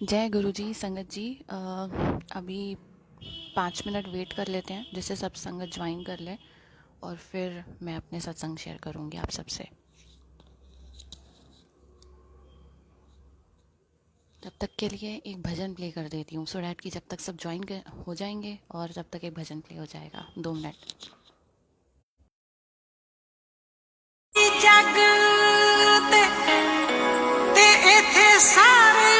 जय गुरु जी संगत जी। अभी 5 मिनट वेट कर लेते हैं जिससे सब संगत ज्वाइन कर ले और फिर मैं अपने सत्संग शेयर करूँगी आप सबसे। तब तक के लिए एक भजन प्ले कर देती हूँ सो डैट कि जब तक सब ज्वाइन हो जाएंगे और तब तक एक भजन प्ले हो जाएगा 2 मिनट। जग ते ते इथे सारे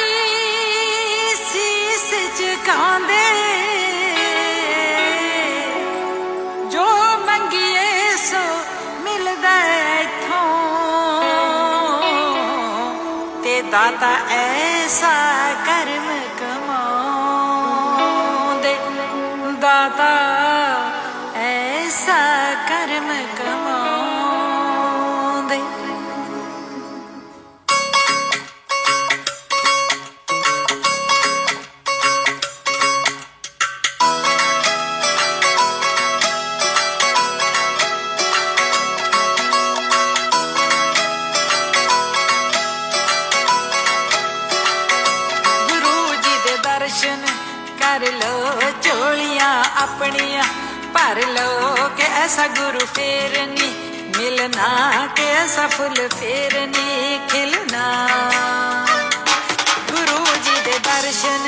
सीस झुकांदे जो मंगिए सो मिलदा इथों ते दाता ऐसा कर्म कमांदे दाता ऐसा कर्म कमांदे। गुरु जी दे दर्शन कर लो झोलियां अपनियां भर लो के ऐसा गुरु फेर नी मिलना के ऐसा फुल फेर नी खिलना। गुरु जी दे दर्शन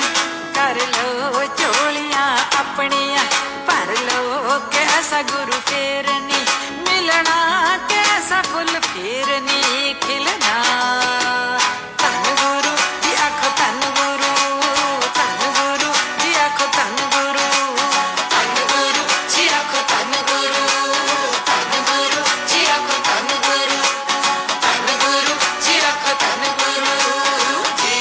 कर लो झोलियां अपनियां भर लो के ऐसा गुरु फेर नी मिलना के ऐसा फुल फेर नी खिलना। धन गुरु जी आखो धन गुरु जी आखो धन गुरु जी आखो धन गुरु जी आखो धन गुरु जी आखो धन गुरु जी।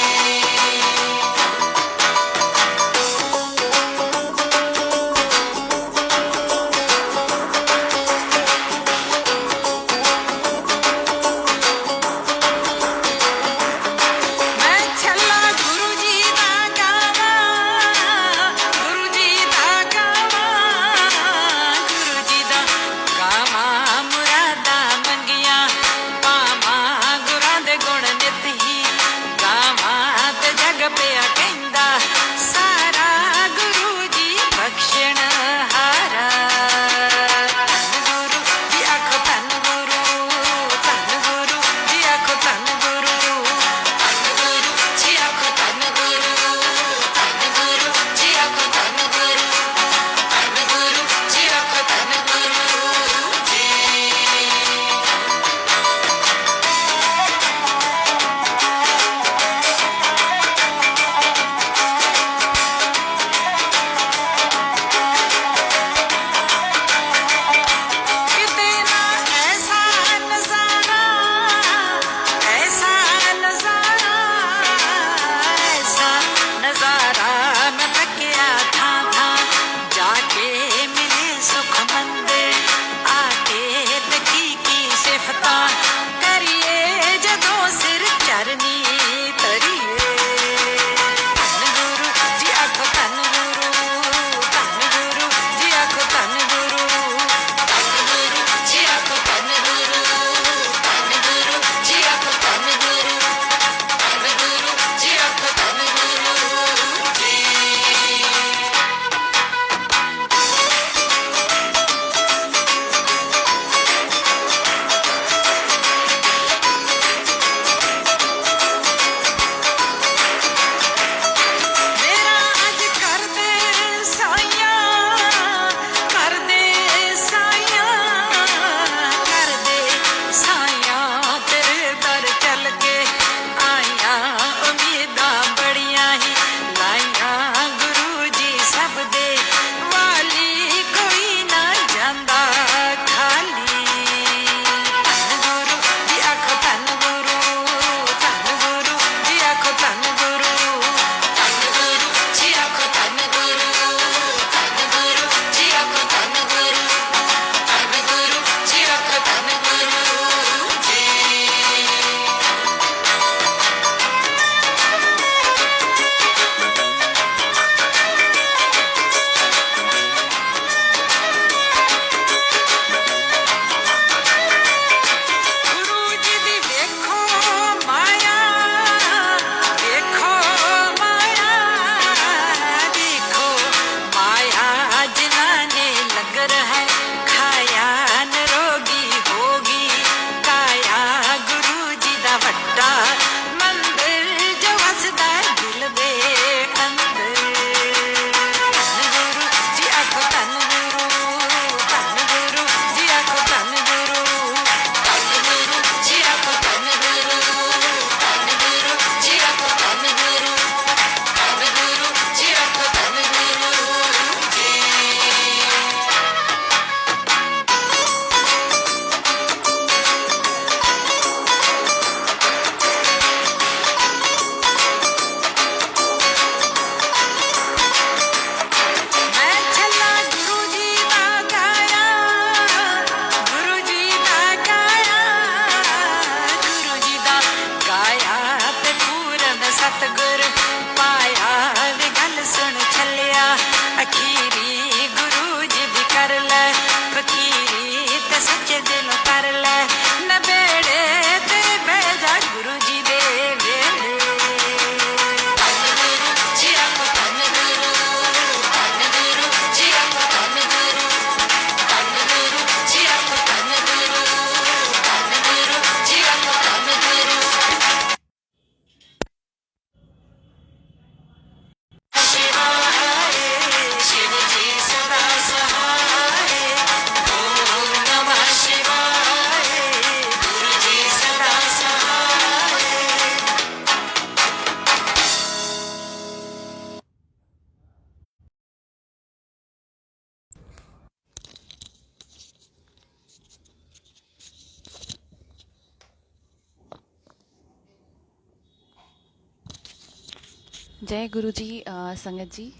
जय गुरु जी। संगत जी,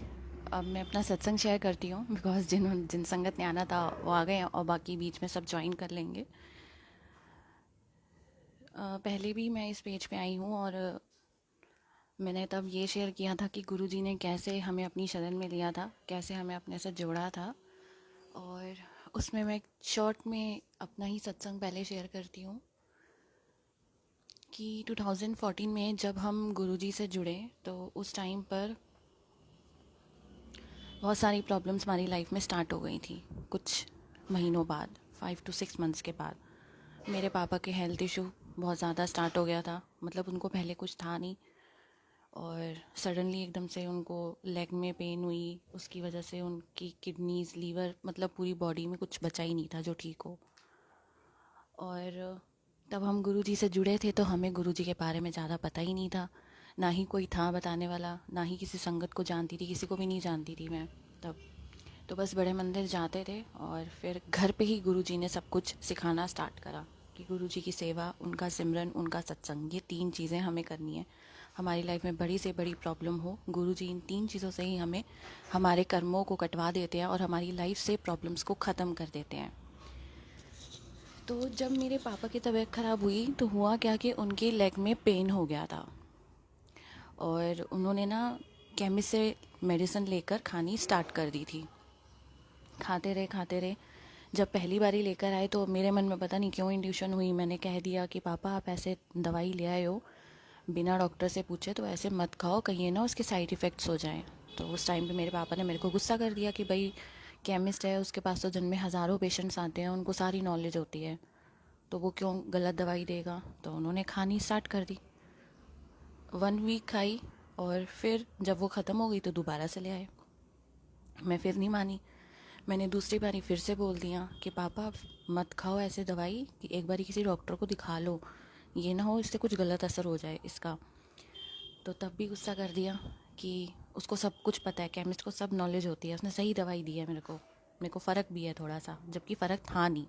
अब मैं अपना सत्संग शेयर करती हूँ बिकॉज जिन संगत ने आना था वो आ गए हैं और बाकी बीच में सब ज्वाइन कर लेंगे। पहले भी मैं इस पेज पे आई हूँ और मैंने तब ये शेयर किया था कि गुरु जी ने कैसे हमें अपनी शरण में लिया था, कैसे हमें अपने से जोड़ा था। और उसमें मैं शॉर्ट में अपना ही सत्संग पहले शेयर करती हूँ कि 2014 में जब हम गुरु जी से जुड़े तो उस टाइम पर बहुत सारी प्रॉब्लम्स हमारी लाइफ में स्टार्ट हो गई थी। कुछ महीनों बाद, 5 to 6 मंथ्स के बाद मेरे पापा के हेल्थ इशू बहुत ज़्यादा स्टार्ट हो गया था। मतलब उनको पहले कुछ था नहीं और सडनली एकदम से उनको लेग में पेन हुई, उसकी वजह से उनकी किडनीज, लीवर, मतलब पूरी बॉडी में कुछ बचा ही नहीं था जो ठीक हो। और तब हम गुरु जी से जुड़े थे तो हमें गुरु जी के बारे में ज़्यादा पता ही नहीं था, ना ही कोई था बताने वाला, ना ही किसी संगत को जानती थी, किसी को भी नहीं जानती थी मैं तब। तो बस बड़े मंदिर जाते थे और फिर घर पे ही गुरु जी ने सब कुछ सिखाना स्टार्ट करा कि गुरु जी की सेवा, उनका सिमरन, उनका सत्संग, ये 3 चीज़ें हमें करनी है। हमारी लाइफ में बड़ी से बड़ी प्रॉब्लम हो, गुरु जी इन 3 चीज़ों से ही हमें हमारे कर्मों को कटवा देते हैं और हमारी लाइफ से प्रॉब्लम्स को ख़त्म कर देते हैं। तो जब मेरे पापा की तबीयत ख़राब हुई तो हुआ क्या कि उनके लेग में पेन हो गया था और उन्होंने ना केमिस्ट से मेडिसिन लेकर खानी स्टार्ट कर दी थी। खाते रहे खाते रहे। जब पहली बारी लेकर आए तो मेरे मन में पता नहीं क्यों इंट्यूशन हुई, मैंने कह दिया कि पापा आप ऐसे दवाई ले आए हो बिना डॉक्टर से पूछे तो ऐसे मत खाओ, कहीं ना उसके साइड इफ़ेक्ट्स हो जाएं। तो उस टाइम पे मेरे पापा ने मेरे को गुस्सा कर दिया कि भाई केमिस्ट है, उसके पास तो दिन में हज़ारों पेशेंट्स आते हैं, उनको सारी नॉलेज होती है, तो वो क्यों गलत दवाई देगा। तो उन्होंने खानी स्टार्ट कर दी। 1 वीक खाई और फिर जब वो ख़त्म हो गई तो दोबारा से ले आए। मैं फिर नहीं मानी, मैंने दूसरी बारी फिर से बोल दिया कि पापा आप मत खाओ ऐसे दवाई, कि एक बारी किसी डॉक्टर को दिखा लो, ये ना हो इससे कुछ गलत असर हो जाए इसका। तो तब भी गुस्सा कर दिया कि उसको सब कुछ पता है, केमिस्ट को सब नॉलेज होती है, उसने सही दवाई दी है मेरे को फ़र्क भी है थोड़ा सा, जबकि फ़र्क था नहीं।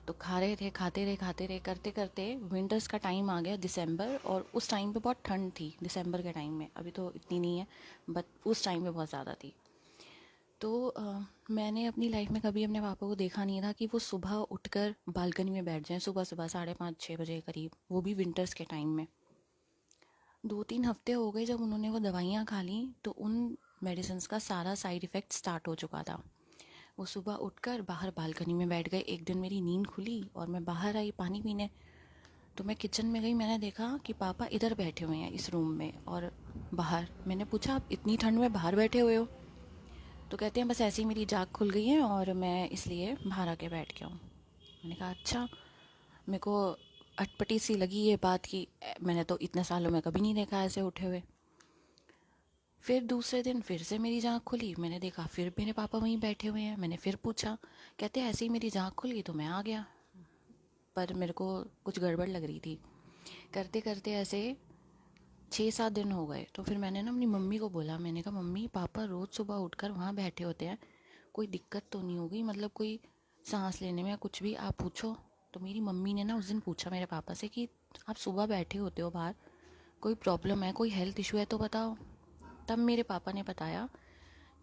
तो खा रहे थे, खाते रहे, करते करते विंटर्स का टाइम आ गया, दिसंबर, और उस टाइम पे बहुत ठंड थी दिसंबर के टाइम में, अभी तो इतनी नहीं है बट उस टाइम पे बहुत ज़्यादा थी। तो मैंने अपनी लाइफ में कभी अपने पापा को देखा नहीं था कि वो सुबह उठकर बालकनी में बैठ जाएं, सुबह सुबह 5:30-6 बजे के करीब, वो भी विंटर्स के टाइम में। 2-3 हफ्ते हो गए जब उन्होंने वो दवाइयाँ खा ली तो उन मेडिसिन का सारा साइड इफ़ेक्ट स्टार्ट हो चुका था। वो सुबह उठकर बाहर बालकनी में बैठ गए। एक दिन मेरी नींद खुली और मैं बाहर आई पानी पीने, तो मैं किचन में गई, मैंने देखा कि पापा इधर बैठे हुए हैं इस रूम में और बाहर। मैंने पूछा आप इतनी ठंड में बाहर बैठे हुए हो? तो कहते हैं बस ऐसे ही मेरी जाग खुल गई है और मैं इसलिए बाहर आके बैठ गया हूँ। मैंने कहा अच्छा। मेरे को अटपटी सी लगी ये बात कि मैंने तो इतने सालों में कभी नहीं देखा ऐसे उठे हुए। फिर दूसरे दिन फिर से मेरी जाँख खुली, मैंने देखा फिर मेरे पापा वहीं बैठे हुए हैं। मैंने फिर पूछा, कहते ऐसे ही मेरी जाँख खुल गई तो मैं आ गया, पर मेरे को कुछ गड़बड़ लग रही थी। करते करते ऐसे 6-7 दिन हो गए। तो फिर मैंने ना अपनी मम्मी को बोला, मैंने कहा मम्मी पापा रोज़ सुबह उठकर वहाँ बैठे होते हैं, कोई दिक्कत तो नहीं होगी, मतलब कोई सांस लेने में या कुछ भी, आप पूछो। तो मेरी मम्मी ने ना उस दिन पूछा मेरे पापा से कि आप सुबह बैठे होते हो बाहर, कोई प्रॉब्लम है, कोई हेल्थ इशू है तो बताओ। तब मेरे पापा ने बताया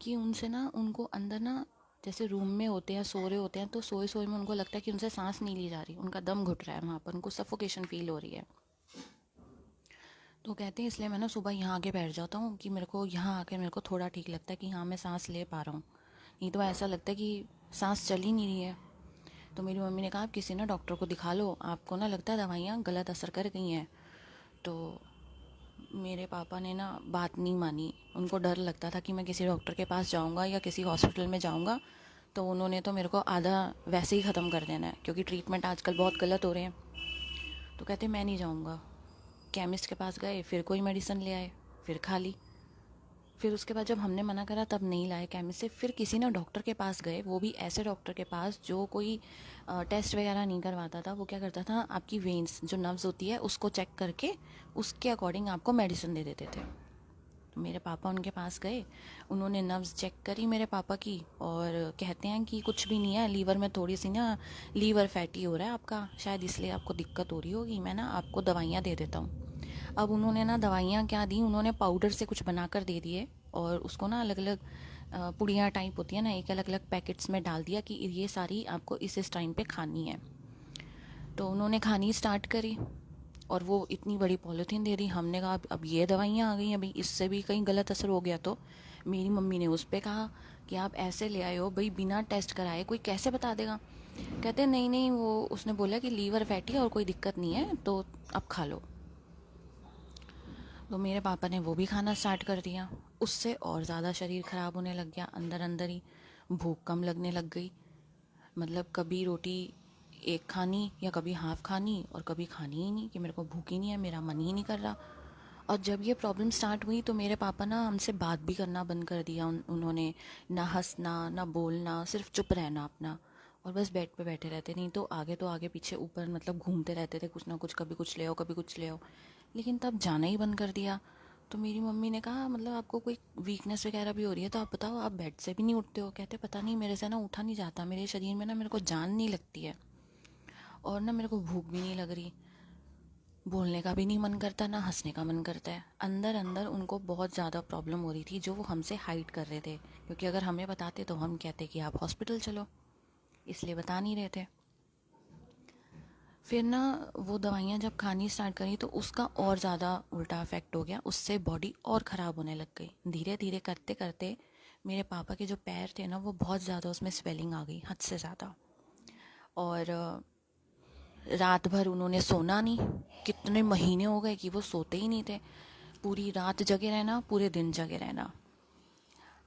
कि उनसे ना, उनको अंदर ना, जैसे रूम में होते हैं, सो रहे होते हैं, तो सोए सोए में उनको लगता है कि उनसे सांस नहीं ली जा रही, उनका दम घुट रहा है, वहाँ पर उनको सफोकेशन फील हो रही है। तो कहते हैं इसलिए मैं ना सुबह यहाँ आके बैठ जाता हूँ कि मेरे को यहाँ आके मेरे को थोड़ा ठीक लगता है कि हाँ मैं सांस ले पा रहा हूँ, नहीं तो ऐसा लगता है कि सांस चल ही नहीं रही है। तो मेरी मम्मी ने कहा आप किसी ना डॉक्टर को दिखा लो, आपको ना लगता है दवाइयाँ गलत असर कर गई हैं। तो मेरे पापा ने ना बात नहीं मानी, उनको डर लगता था कि मैं किसी डॉक्टर के पास जाऊंगा या किसी हॉस्पिटल में जाऊंगा तो उन्होंने तो मेरे को आधा वैसे ही ख़त्म कर देना है, क्योंकि ट्रीटमेंट आजकल बहुत गलत हो रहे हैं। तो कहते मैं नहीं जाऊंगा। केमिस्ट के पास गए, फिर कोई मेडिसिन ले आए, फिर खा ली। फिर उसके बाद जब हमने मना करा तब नहीं लाए केमिस्ट से, फिर किसी ना डॉक्टर के पास गए, वो भी ऐसे डॉक्टर के पास जो कोई टेस्ट वगैरह नहीं करवाता था। वो क्या करता था, आपकी वेन्स जो नर्व्स होती है उसको चेक करके उसके अकॉर्डिंग आपको मेडिसिन दे देते थे। तो मेरे पापा उनके पास गए, उन्होंने नर्व्स चेक करी मेरे पापा की और कहते हैं कि कुछ भी नहीं है, लीवर में थोड़ी सी ना, लीवर फैटी हो रहा है आपका, शायद इसलिए आपको दिक्कत हो रही होगी, मैं ना आपको दवाइयाँ दे देता हूँ, अब उन्होंने ना दवाइयाँ क्या दी, उन्होंने पाउडर से कुछ बना कर दे दिए और उसको ना अलग अलग पुड़ियाँ टाइप होती है ना, एक अलग अलग पैकेट्स में डाल दिया कि ये सारी आपको इस टाइम पे खानी है। तो उन्होंने खानी स्टार्ट करी और वो इतनी बड़ी पॉलीथीन दे दी। हमने कहा अब ये दवाइयाँ आ गई हैं, अभी इससे भी कहीं गलत असर हो गया तो। मेरी मम्मी ने उस पर कहा कि आप ऐसे ले आए हो भाई, बिना टेस्ट कराए कोई कैसे बता देगा। कहते नहीं नहीं, वो उसने बोला कि लीवर फैटी है और कोई दिक्कत नहीं है तो अब खा लो। तो मेरे पापा ने वो भी खाना स्टार्ट कर दिया। उससे और ज़्यादा शरीर ख़राब होने लग गया, अंदर अंदर ही भूख कम लगने लग गई। मतलब कभी रोटी एक खानी या कभी हाफ़ खानी और कभी खानी ही नहीं, कि मेरे को भूख ही नहीं है, मेरा मन ही नहीं कर रहा। और जब ये प्रॉब्लम स्टार्ट हुई तो मेरे पापा ना हमसे बात भी करना बंद कर दिया। उन्होंने ना हंसना ना बोलना, सिर्फ चुप रहना अपना, और बस बेड पे बैठे रहते। नहीं तो आगे पीछे ऊपर मतलब घूमते रहते थे, कुछ ना कुछ, कभी कुछ ले आओ कभी कुछ ले आओ। लेकिन तब जाना ही बंद कर दिया। तो मेरी मम्मी ने कहा मतलब आपको कोई वीकनेस वगैरह भी हो रही है तो आप बताओ, आप बेड से भी नहीं उठते हो। कहते पता नहीं मेरे से ना उठा नहीं जाता, मेरे शरीर में ना मेरे को जान नहीं लगती है और ना मेरे को भूख भी नहीं लग रही, बोलने का भी नहीं मन करता, ना हंसने का मन करता है। अंदर अंदर उनको बहुत ज़्यादा प्रॉब्लम हो रही थी जो वो हमसे हाइड कर रहे थे, क्योंकि अगर हमें बताते तो हम कहते कि आप हॉस्पिटल चलो, इसलिए बता नहीं रहे थे। फिर ना वो दवाइयाँ जब खानी स्टार्ट करी तो उसका और ज़्यादा उल्टा इफेक्ट हो गया, उससे बॉडी और ख़राब होने लग गई। धीरे धीरे करते करते मेरे पापा के जो पैर थे ना, वो बहुत ज़्यादा उसमें स्वेलिंग आ गई, हद से ज़्यादा। और रात भर उन्होंने सोना नहीं, कितने महीने हो गए कि वो सोते ही नहीं थे। पूरी रात जगे रहना, पूरे दिन जगे रहना,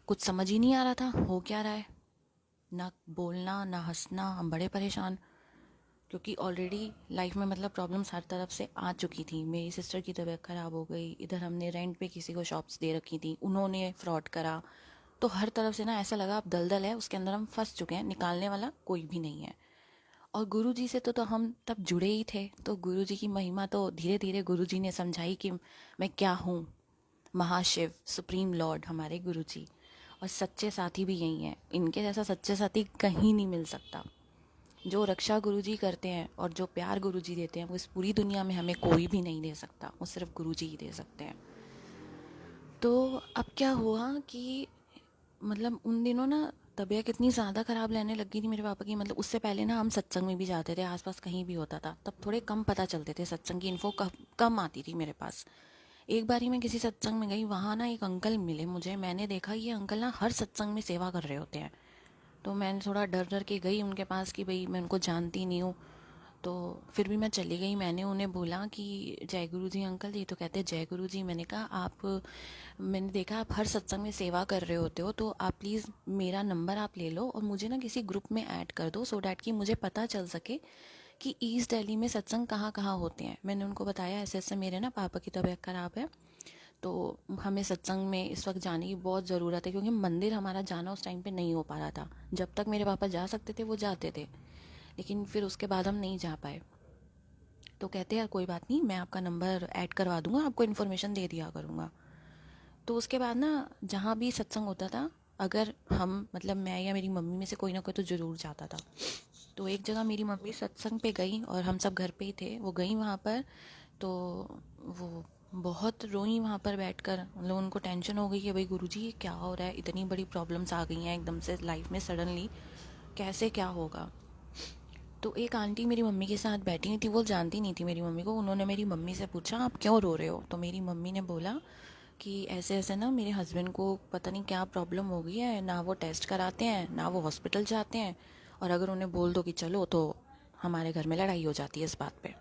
कुछ समझ ही नहीं आ रहा था हो क्या रहा है। ना बोलना ना हंसना, हम बड़े परेशान, क्योंकि ऑलरेडी लाइफ में मतलब प्रॉब्लम्स हर तरफ से आ चुकी थी। मेरी सिस्टर की तबीयत ख़राब हो गई, इधर हमने रेंट पे किसी को शॉप्स दे रखी थी, उन्होंने फ्रॉड करा। तो हर तरफ से ना ऐसा लगा अब दलदल है, उसके अंदर हम फंस चुके हैं, निकालने वाला कोई भी नहीं है। और गुरुजी से तो हम तब जुड़े ही थे, तो गुरुजी की महिमा तो धीरे धीरे गुरुजी ने समझाई कि मैं क्या हूँ। महाशिव सुप्रीम लॉर्ड हमारे गुरुजी, और सच्चे साथी भी यही हैं। इनके जैसा सच्चे साथी कहीं नहीं मिल सकता। जो रक्षा गुरुजी करते हैं और जो प्यार गुरुजी देते हैं वो इस पूरी दुनिया में हमें कोई भी नहीं दे सकता, वो सिर्फ गुरुजी ही दे सकते हैं। तो अब क्या हुआ कि मतलब उन दिनों ना तबीयत इतनी ज़्यादा ख़राब रहने लगी थी मेरे पापा की। मतलब उससे पहले ना हम सत्संग में भी जाते थे, आसपास कहीं भी होता था तब थोड़े कम पता चलते थे, सत्संग की इन्फो कम आती थी मेरे पास। एक बारी मैं किसी सत्संग में गई, वहाँ ना एक अंकल मिले मुझे। मैंने देखा ये अंकल ना हर सत्संग में सेवा कर रहे होते हैं। तो मैंने थोड़ा डर डर के गई उनके पास कि भाई मैं उनको जानती नहीं हूँ, तो फिर भी मैं चली गई। मैंने उन्हें बोला कि जय गुरु जी अंकल जी। तो कहते जय गुरु जी। मैंने कहा आप, मैंने देखा आप हर सत्संग में सेवा कर रहे होते हो, तो आप प्लीज़ मेरा नंबर आप ले लो और मुझे ना किसी ग्रुप में ऐड कर दो, सो डैट कि मुझे पता चल सके कि ईस्ट दिल्ली में सत्संग कहाँ कहाँ होते हैं। मैंने उनको बताया ऐसे ऐसे मेरे ना पापा की तबीयत ख़राब है, तो हमें सत्संग में इस वक्त जाने की बहुत ज़रूरत है, क्योंकि मंदिर हमारा जाना उस टाइम पे नहीं हो पा रहा था। जब तक मेरे पापा जा सकते थे वो जाते थे, लेकिन फिर उसके बाद हम नहीं जा पाए। तो कहते हैं कोई बात नहीं, मैं आपका नंबर ऐड करवा दूंगा, आपको इन्फॉर्मेशन दे दिया करूँगा। तो उसके बाद ना जहाँ भी सत्संग होता था, अगर हम मतलब मैं या मेरी मम्मी में से कोई ना कोई तो ज़रूर जाता था। तो एक जगह मेरी मम्मी सत्संग पे गई और हम सब घर पे ही थे, वो गई वहाँ पर। तो वो बहुत रोई वहाँ पर बैठकर। मतलब उनको टेंशन हो गई कि भाई गुरुजी ये क्या हो रहा है, इतनी बड़ी प्रॉब्लम्स आ गई हैं एकदम से लाइफ में सडनली, कैसे क्या होगा। तो एक आंटी मेरी मम्मी के साथ बैठी हुई थी, वो जानती नहीं थी मेरी मम्मी को। उन्होंने मेरी मम्मी से पूछा आप क्यों रो रहे हो। तो मेरी मम्मी ने बोला कि ऐसे ऐसे ना मेरे हस्बैंड को पता नहीं क्या प्रॉब्लम हो गई है, ना वो टेस्ट कराते हैं ना वो हॉस्पिटल जाते हैं, और अगर उन्हें बोल दो कि चलो तो हमारे घर में लड़ाई हो जाती है इस बात पे।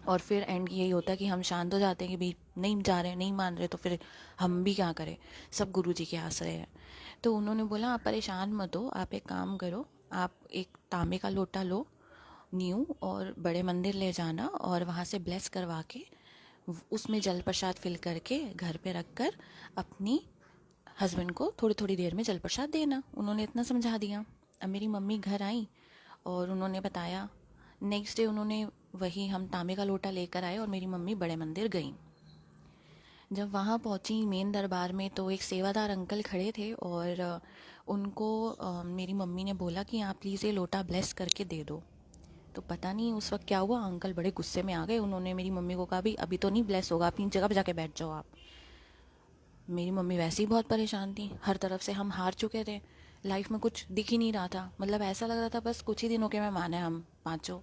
और फिर एंड यही होता है कि हम शांत हो जाते हैं कि भाई नहीं जा रहे, नहीं मान रहे, तो फिर हम भी क्या करें, सब गुरुजी के आश्रय है। तो उन्होंने बोला आप परेशान मत हो, आप एक काम करो, आप एक तांबे का लोटा लो न्यू, और बड़े मंदिर ले जाना और वहाँ से ब्लेस करवा के उसमें जल प्रसाद फिल करके घर पे रख कर अपनी हस्बैंड को थोड़ी थोड़ी देर में जल प्रसाद देना। उन्होंने इतना समझा दिया। अब मेरी मम्मी घर आई और उन्होंने बताया। नेक्स्ट डे उन्होंने वही हम तांबे का लोटा लेकर आए और मेरी मम्मी बड़े मंदिर गई। जब वहाँ पहुँची मेन दरबार में, तो एक सेवादार अंकल खड़े थे और उनको मेरी मम्मी ने बोला कि आप प्लीज़ ये लोटा ब्लेस करके दे दो। तो पता नहीं उस वक्त क्या हुआ, अंकल बड़े गुस्से में आ गए। उन्होंने मेरी मम्मी को कहा भी अभी तो नहीं ब्लेस होगा, अपनी जगह पे जाके बैठ जाओ आप। मेरी मम्मी वैसे ही बहुत परेशान थी, हर तरफ से हम हार चुके थे, लाइफ में कुछ दिख ही नहीं रहा था। मतलब ऐसा लग रहा था बस कुछ ही दिनों के मेहमान हैं हम पाँचों,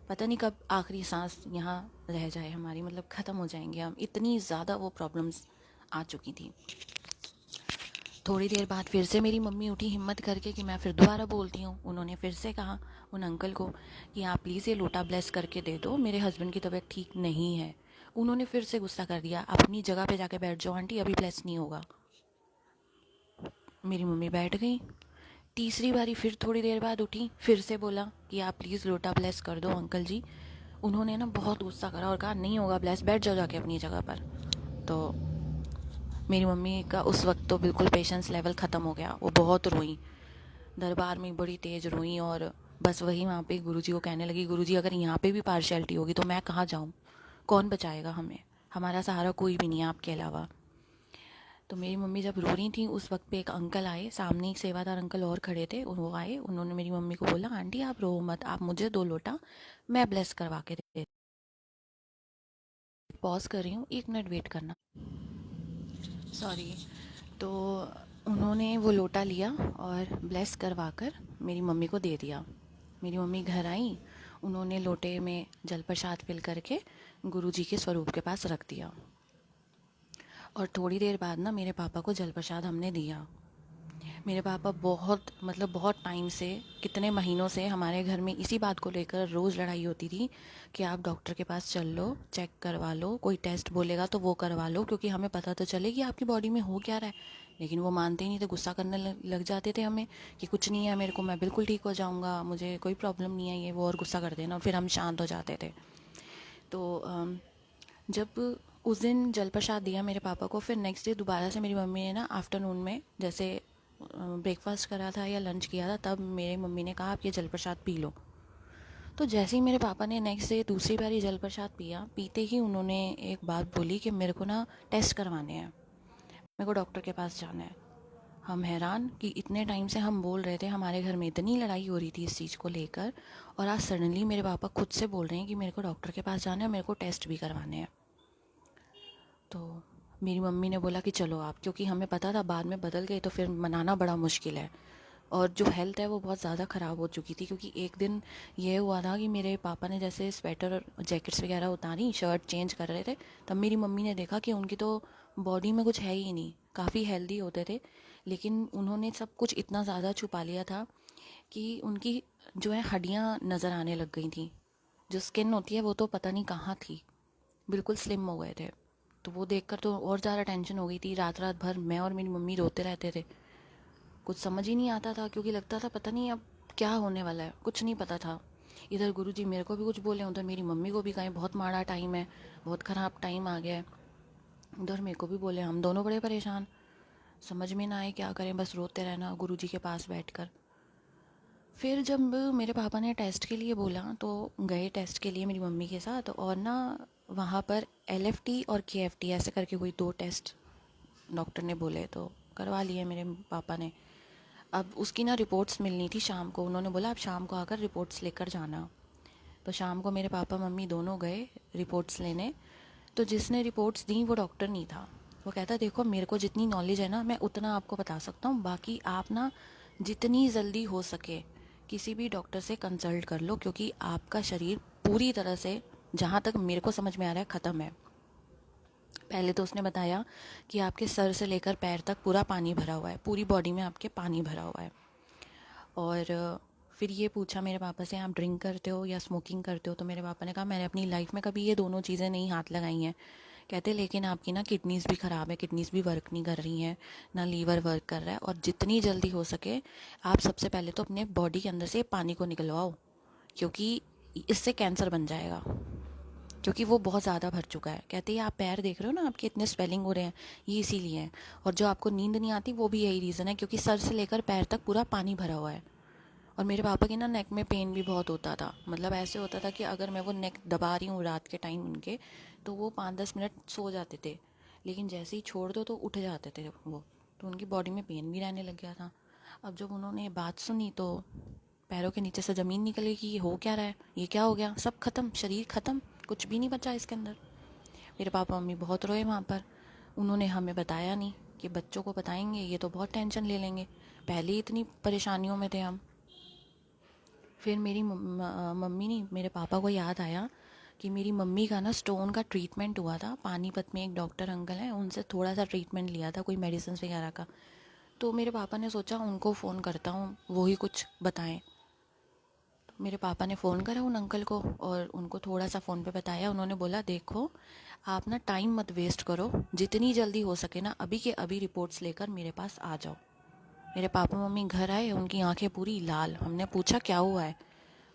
पता नहीं कब आखिरी सांस यहाँ रह जाए हमारी, मतलब ख़त्म हो जाएंगे हम, इतनी ज़्यादा वो प्रॉब्लम्स आ चुकी थी। थोड़ी देर बाद फिर से मेरी मम्मी उठी हिम्मत करके कि मैं फिर दोबारा बोलती हूँ। उन्होंने फिर से कहा उन अंकल को कि आप प्लीज़ ये लोटा ब्लेस करके दे दो, मेरे हस्बैंड की तबीयत ठीक नहीं है। उन्होंने फिर से गुस्सा कर दिया, अपनी जगह पे जाके बैठ जाओ आंटी, अभी ब्लेस नहीं होगा। मेरी मम्मी बैठ गई। तीसरी बारी फिर थोड़ी देर बाद उठी, फिर से बोला कि आप प्लीज़ लोटा ब्लेस कर दो अंकल जी। उन्होंने ना बहुत गुस्सा करा और कहा नहीं होगा ब्लेस, बैठ जाओ जाके अपनी जगह पर। तो मेरी मम्मी का उस वक्त तो बिल्कुल पेशेंस लेवल ख़त्म हो गया, वो बहुत रोई, दरबार में बड़ी तेज़ रोई। और बस वही वहाँ पे गुरुजी को कहने लगी, गुरुजी अगर यहाँ पे भी पार्शियलिटी होगी तो मैं कहाँ जाऊँ, कौन बचाएगा हमें, हमारा सहारा कोई भी नहीं है आपके अलावा। तो मेरी मम्मी जब रो रही थी उस वक्त पे एक अंकल आए, सामने एक सेवादार अंकल और खड़े थे, वो आए, उन्होंने मेरी मम्मी को बोला आंटी आप रो मत, आप मुझे 2 लोटा मैं ब्लेस करवा के दे, पॉज कर रही हूँ 1 मिनट वेट करना, सॉरी। तो उन्होंने वो लोटा लिया और ब्लेस करवा कर मेरी मम्मी को दे दिया। मेरी मम्मी घर आई, उन्होंने लोटे में जल प्रसाद फिल करके गुरुजी के स्वरूप के पास रख दिया। और थोड़ी देर बाद ना मेरे पापा को जल प्रसाद हमने दिया। मेरे पापा बहुत मतलब बहुत टाइम से, कितने महीनों से हमारे घर में इसी बात को लेकर रोज़ लड़ाई होती थी कि आप डॉक्टर के पास चल लो, चेक करवा लो, कोई टेस्ट बोलेगा तो वो करवा लो, क्योंकि हमें पता तो चले कि आपकी बॉडी में हो क्या रहा है। लेकिन वो मानते ही नहीं थे, गुस्सा करने लग जाते थे हमें कि कुछ नहीं है मेरे को, मैं बिल्कुल ठीक हो जाऊँगा, मुझे कोई प्रॉब्लम नहीं है, ये वो, और गुस्सा कर देना, और फिर हम शांत हो जाते थे। तो जब उस दिन जल प्रसाद दिया मेरे पापा को, फिर नेक्स्ट डे दोबारा से मेरी मम्मी ने ना आफ्टरनून में जैसे ब्रेकफास्ट करा था या लंच किया था, तब मेरी मम्मी ने कहा आप ये जल प्रसाद पी लो। तो जैसे ही मेरे पापा ने नेक्स्ट डे दूसरी बार ये जल प्रसाद पिया, पीते ही उन्होंने एक बात बोली कि मेरे को ना टेस्ट करवाने हैं, मेरे को डॉक्टर के पास जाना है। हम हैरान कि इतने टाइम से हम बोल रहे थे, हमारे घर में इतनी लड़ाई हो रही थी इस चीज़ को लेकर, और आज सडनली मेरे पापा खुद से बोल रहे हैं कि मेरे को डॉक्टर के पास जाना है, मेरे को टेस्ट भी करवाने हैं। तो मेरी मम्मी ने बोला कि चलो आप, क्योंकि हमें पता था बाद में बदल गए तो फिर मनाना बड़ा मुश्किल है। और जो हेल्थ है वो बहुत ज़्यादा ख़राब हो चुकी थी, क्योंकि एक दिन ये हुआ था कि मेरे पापा ने जैसे स्वेटर और जैकेट्स वगैरह उतारी, शर्ट चेंज कर रहे थे, तब मेरी मम्मी ने देखा कि उनकी तो बॉडी में कुछ है ही नहीं, काफ़ी हेल्दी होते थे, लेकिन उन्होंने सब कुछ इतना ज़्यादा छुपा लिया था कि उनकी जो है हड्डियाँ नज़र आने लग गई थी, जो स्किन होती है वो तो पता नहीं कहाँ थी, बिल्कुल स्लिम हो गए थे। तो वो देखकर तो और ज़्यादा टेंशन हो गई थी, रात रात भर मैं और मेरी मम्मी रोते रहते थे, कुछ समझ ही नहीं आता था, क्योंकि लगता था पता नहीं अब क्या होने वाला है, कुछ नहीं पता था। इधर गुरुजी मेरे को भी कुछ बोले, उधर मेरी मम्मी को भी कहें बहुत माड़ा टाइम है, बहुत ख़राब टाइम आ गया है, उधर मेरे को भी बोले, हम दोनों बड़े परेशान, समझ में ना आए क्या करें, बस रोते रहना गुरुजी के पास बैठकर। फिर जब मेरे पापा ने टेस्ट के लिए बोला तो गए टेस्ट के लिए मेरी मम्मी के साथ, और ना वहाँ पर LFT और KFT ऐसे करके कोई 2 टेस्ट डॉक्टर ने बोले, तो करवा लिए मेरे पापा ने। अब उसकी ना रिपोर्ट्स मिलनी थी शाम को, उन्होंने बोला आप शाम को आकर रिपोर्ट्स लेकर जाना। तो शाम को मेरे पापा मम्मी दोनों गए रिपोर्ट्स लेने। तो जिसने रिपोर्ट्स दी वो डॉक्टर नहीं था, वो कहता देखो मेरे को जितनी नॉलेज है ना मैं उतना आपको बता सकता हूँ, बाकी आप ना जितनी जल्दी हो सके किसी भी डॉक्टर से कंसल्ट कर लो, क्योंकि आपका शरीर पूरी तरह से, जहाँ तक मेरे को समझ में आ रहा है, ख़त्म है। पहले तो उसने बताया कि आपके सर से लेकर पैर तक पूरा पानी भरा हुआ है, पूरी बॉडी में आपके पानी भरा हुआ है। और फिर ये पूछा मेरे पापा से आप ड्रिंक करते हो या स्मोकिंग करते हो, तो मेरे पापा ने कहा मैंने अपनी लाइफ में कभी ये दोनों चीज़ें नहीं हाथ लगाई हैं। कहते लेकिन आपकी ना किडनीज़ भी ख़राब है, किडनीज़ भी वर्क नहीं कर रही हैं, ना लीवर वर्क कर रहा है, और जितनी जल्दी हो सके आप सबसे पहले तो अपने बॉडी के अंदर से पानी को निकलवाओ, क्योंकि इससे कैंसर बन जाएगा, क्योंकि वो बहुत ज़्यादा भर चुका है। कहते हैं आप पैर देख रहे हो ना आपके इतने स्वेलिंग हो रहे हैं, ये इसीलिए है। और जो आपको नींद नहीं आती वो भी यही रीज़न है, क्योंकि सर से लेकर पैर तक पूरा पानी भरा हुआ है। और मेरे पापा की ना नेक में पेन भी बहुत होता था, मतलब ऐसे होता था कि अगर मैं वो नेक दबा रही हूँ रात के टाइम उनके, तो वो 5-10 मिनट सो जाते थे, लेकिन जैसे ही छोड़ दो तो उठ जाते थे वो, तो उनकी बॉडी में पेन भी रहने लग गया था। अब जब उन्होंने बात सुनी तो पैरों के नीचे से ज़मीन निकल गई कि ये हो क्या रहा है, ये क्या हो गया, सब खत्म, शरीर ख़त्म, कुछ भी नहीं बचा इसके अंदर। मेरे पापा मम्मी बहुत रोए वहाँ पर। उन्होंने हमें बताया नहीं कि बच्चों को बताएंगे ये तो बहुत टेंशन ले लेंगे, पहले ही इतनी परेशानियों में थे हम। फिर मेरी मम्मी नहीं, मेरे पापा को याद आया कि मेरी मम्मी का ना स्टोन का ट्रीटमेंट हुआ था पानीपत में, एक डॉक्टर अंकल हैं, उनसे थोड़ा सा ट्रीटमेंट लिया था, कोई मेडिसिन वगैरह का। तो मेरे पापा ने सोचा उनको फ़ोन करता हूँ, वो ही कुछ बताएं। तो मेरे पापा ने फ़ोन करा उन अंकल को और उनको थोड़ा सा फ़ोन पे बताया। उन्होंने बोला देखो आप ना टाइम मत वेस्ट करो, जितनी जल्दी हो सके ना अभी के अभी रिपोर्ट्स लेकर मेरे पास आ जाओ। मेरे पापा मम्मी घर आए, उनकी आंखें पूरी लाल। हमने पूछा क्या हुआ है,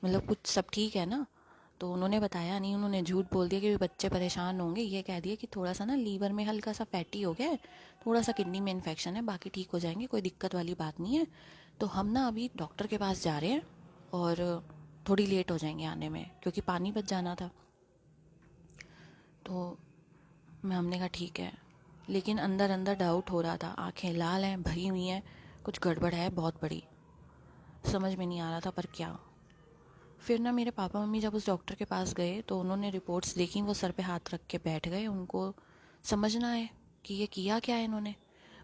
मतलब कुछ सब ठीक है ना? तो उन्होंने बताया नहीं, उन्होंने झूठ बोल दिया कि बच्चे परेशान होंगे। ये कह दिया कि थोड़ा सा ना लीवर में हल्का सा फैटी हो गया है, थोड़ा सा किडनी में इन्फेक्शन है, बाकी ठीक हो जाएंगे, कोई दिक्कत वाली बात नहीं है। तो हम ना अभी डॉक्टर के पास जा रहे हैं और थोड़ी लेट हो जाएंगे आने में, क्योंकि पानी बच जाना था। तो हमने कहा ठीक है, लेकिन अंदर अंदर डाउट हो रहा था, आंखें लाल हैं, भरी हुई हैं, कुछ गड़बड़ है बहुत बड़ी, समझ में नहीं आ रहा था पर क्या। फिर ना मेरे पापा मम्मी जब उस डॉक्टर के पास गए तो उन्होंने रिपोर्ट्स देखी, वो सर पे हाथ रख के बैठ गए। उनको समझना है कि ये किया क्या है इन्होंने।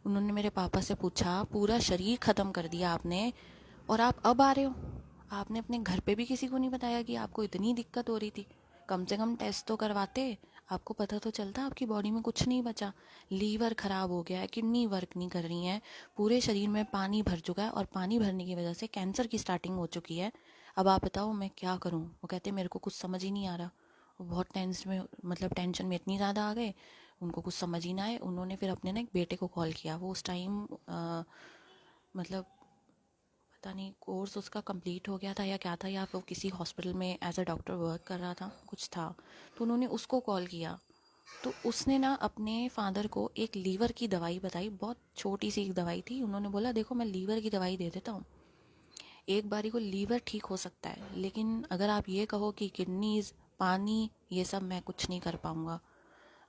उन्होंने मेरे पापा से पूछा पूरा शरीर ख़त्म कर दिया आपने और आप अब आ रहे हो, आपने अपने घर पे भी किसी को नहीं बताया कि आपको इतनी दिक्कत हो रही थी? कम से कम टेस्ट तो करवाते, आपको पता तो चलता आपकी बॉडी में कुछ नहीं बचा। लीवर ख़राब हो गया है, किडनी वर्क नहीं कर रही हैं, पूरे शरीर में पानी भर चुका है और पानी भरने की वजह से कैंसर की स्टार्टिंग हो चुकी है। अब आप बताओ मैं क्या करूं? वो कहते मेरे को कुछ समझ ही नहीं आ रहा। वो बहुत टेंशन में, मतलब टेंशन में इतनी ज़्यादा आ गए, उनको कुछ समझ ही ना आए। उन्होंने फिर अपने ना एक बेटे को कॉल किया। वो उस टाइम मतलब पता नहीं कोर्स उसका कंप्लीट हो गया था या क्या था, या फिर किसी हॉस्पिटल में एज अ डॉक्टर वर्क कर रहा था, कुछ था। तो उन्होंने उसको कॉल किया। तो उसने ना अपने फादर को एक लीवर की दवाई बताई, बहुत छोटी सी एक दवाई थी। उन्होंने बोला देखो मैं लीवर की दवाई दे देता हूँ, एक बारी को लीवर ठीक हो सकता है, लेकिन अगर आप ये कहो कि किडनीज, पानी, ये सब मैं कुछ नहीं कर पाऊँगा।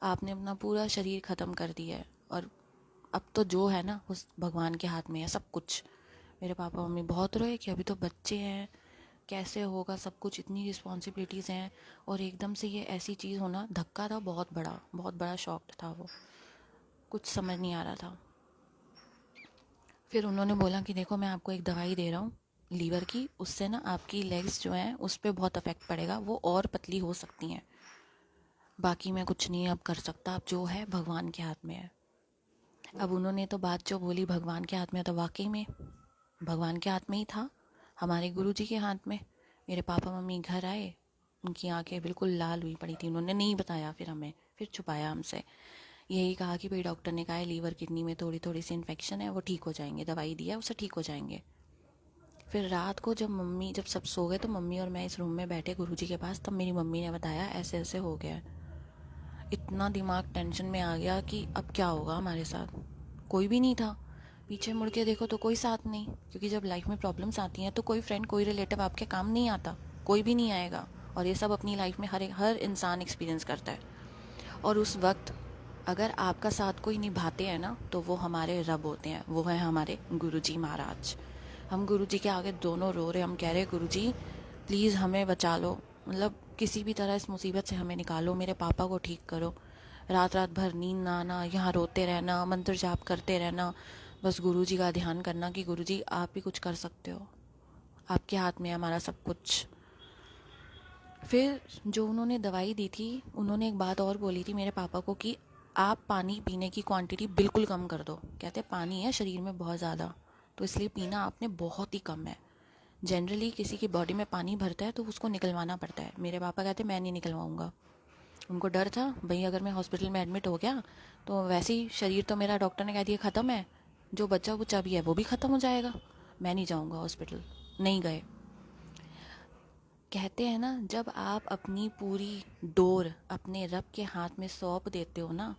आपने अपना पूरा शरीर ख़त्म कर दिया है और अब तो जो है ना उस भगवान के हाथ में है सब कुछ। मेरे पापा मम्मी बहुत रोए कि अभी तो बच्चे हैं, कैसे होगा सब कुछ, इतनी रिस्पॉन्सिबिलिटीज़ हैं और एकदम से ये ऐसी चीज़ होना, धक्का था बहुत बड़ा, बहुत बड़ा शॉक था वो, कुछ समझ नहीं आ रहा था। फिर उन्होंने बोला कि देखो मैं आपको एक दवाई दे रहा हूँ लीवर की, उससे ना आपकी लेग्स जो हैं उस पर बहुत अफेक्ट पड़ेगा, वो और पतली हो सकती हैं, बाकी मैं कुछ नहीं अब कर सकता, अब जो है भगवान के हाथ में है। अब उन्होंने तो बात जो बोली भगवान के हाथ में, तो वाकई में भगवान के हाथ में ही था, हमारे गुरुजी के हाथ में। मेरे पापा मम्मी घर आए, उनकी आंखें बिल्कुल लाल हुई पड़ी थी। उन्होंने नहीं बताया फिर हमें, फिर छुपाया हमसे, यही कहा कि भाई डॉक्टर ने कहा है लीवर किडनी में थोड़ी थोड़ी सी इन्फेक्शन है, वो ठीक हो जाएंगे, दवाई दिया उससे ठीक हो जाएंगे। फिर रात को जब सब सो गए तो मम्मी और मैं इस रूम में बैठे गुरुजी के पास, तब मेरी मम्मी ने बताया ऐसे ऐसे हो गया है। इतना दिमाग टेंशन में आ गया कि अब क्या होगा हमारे साथ। कोई भी नहीं था, पीछे मुड़ के देखो तो कोई साथ नहीं, क्योंकि जब लाइफ में प्रॉब्लम्स आती हैं तो कोई फ्रेंड, कोई रिलेटिव आपके काम नहीं आता, कोई भी नहीं आएगा। और ये सब अपनी लाइफ में हर इंसान एक्सपीरियंस करता है। और उस वक्त अगर आपका साथ कोई निभाते हैं ना, तो वो हमारे रब होते हैं, वो है हमारे गुरुजी महाराज। हम गुरुजी के आगे दोनों रो रहे, हम कह रहे गुरुजी प्लीज़ हमें बचा लो, मतलब किसी भी तरह इस मुसीबत से हमें निकालो, मेरे पापा को ठीक करो। रात रात भर नींद ना आना, यहाँ रोते रहना, मंत्र जाप करते रहना, बस गुरुजी का ध्यान करना कि गुरुजी आप ही कुछ कर सकते हो, आपके हाथ में है हमारा सब कुछ। फिर जो उन्होंने दवाई दी थी, उन्होंने एक बात और बोली थी मेरे पापा को कि आप पानी पीने की क्वांटिटी बिल्कुल कम कर दो। कहते पानी है शरीर में बहुत ज़्यादा, तो इसलिए पीना आपने बहुत ही कम है। जनरली किसी की बॉडी में पानी भरता है तो उसको निकलवाना पड़ता है, मेरे पापा कहते मैं नहीं निकलवाऊँगा। उनको डर था भाई अगर मैं हॉस्पिटल में एडमिट हो गया तो वैसे ही शरीर तो मेरा डॉक्टर ने कह दिया ख़त्म है, जो बच्चा बुच्चा भी है वो भी ख़त्म हो जाएगा, मैं नहीं जाऊँगा हॉस्पिटल। नहीं गए। कहते हैं ना जब आप अपनी पूरी डोर अपने रब के हाथ में सौंप देते हो ना,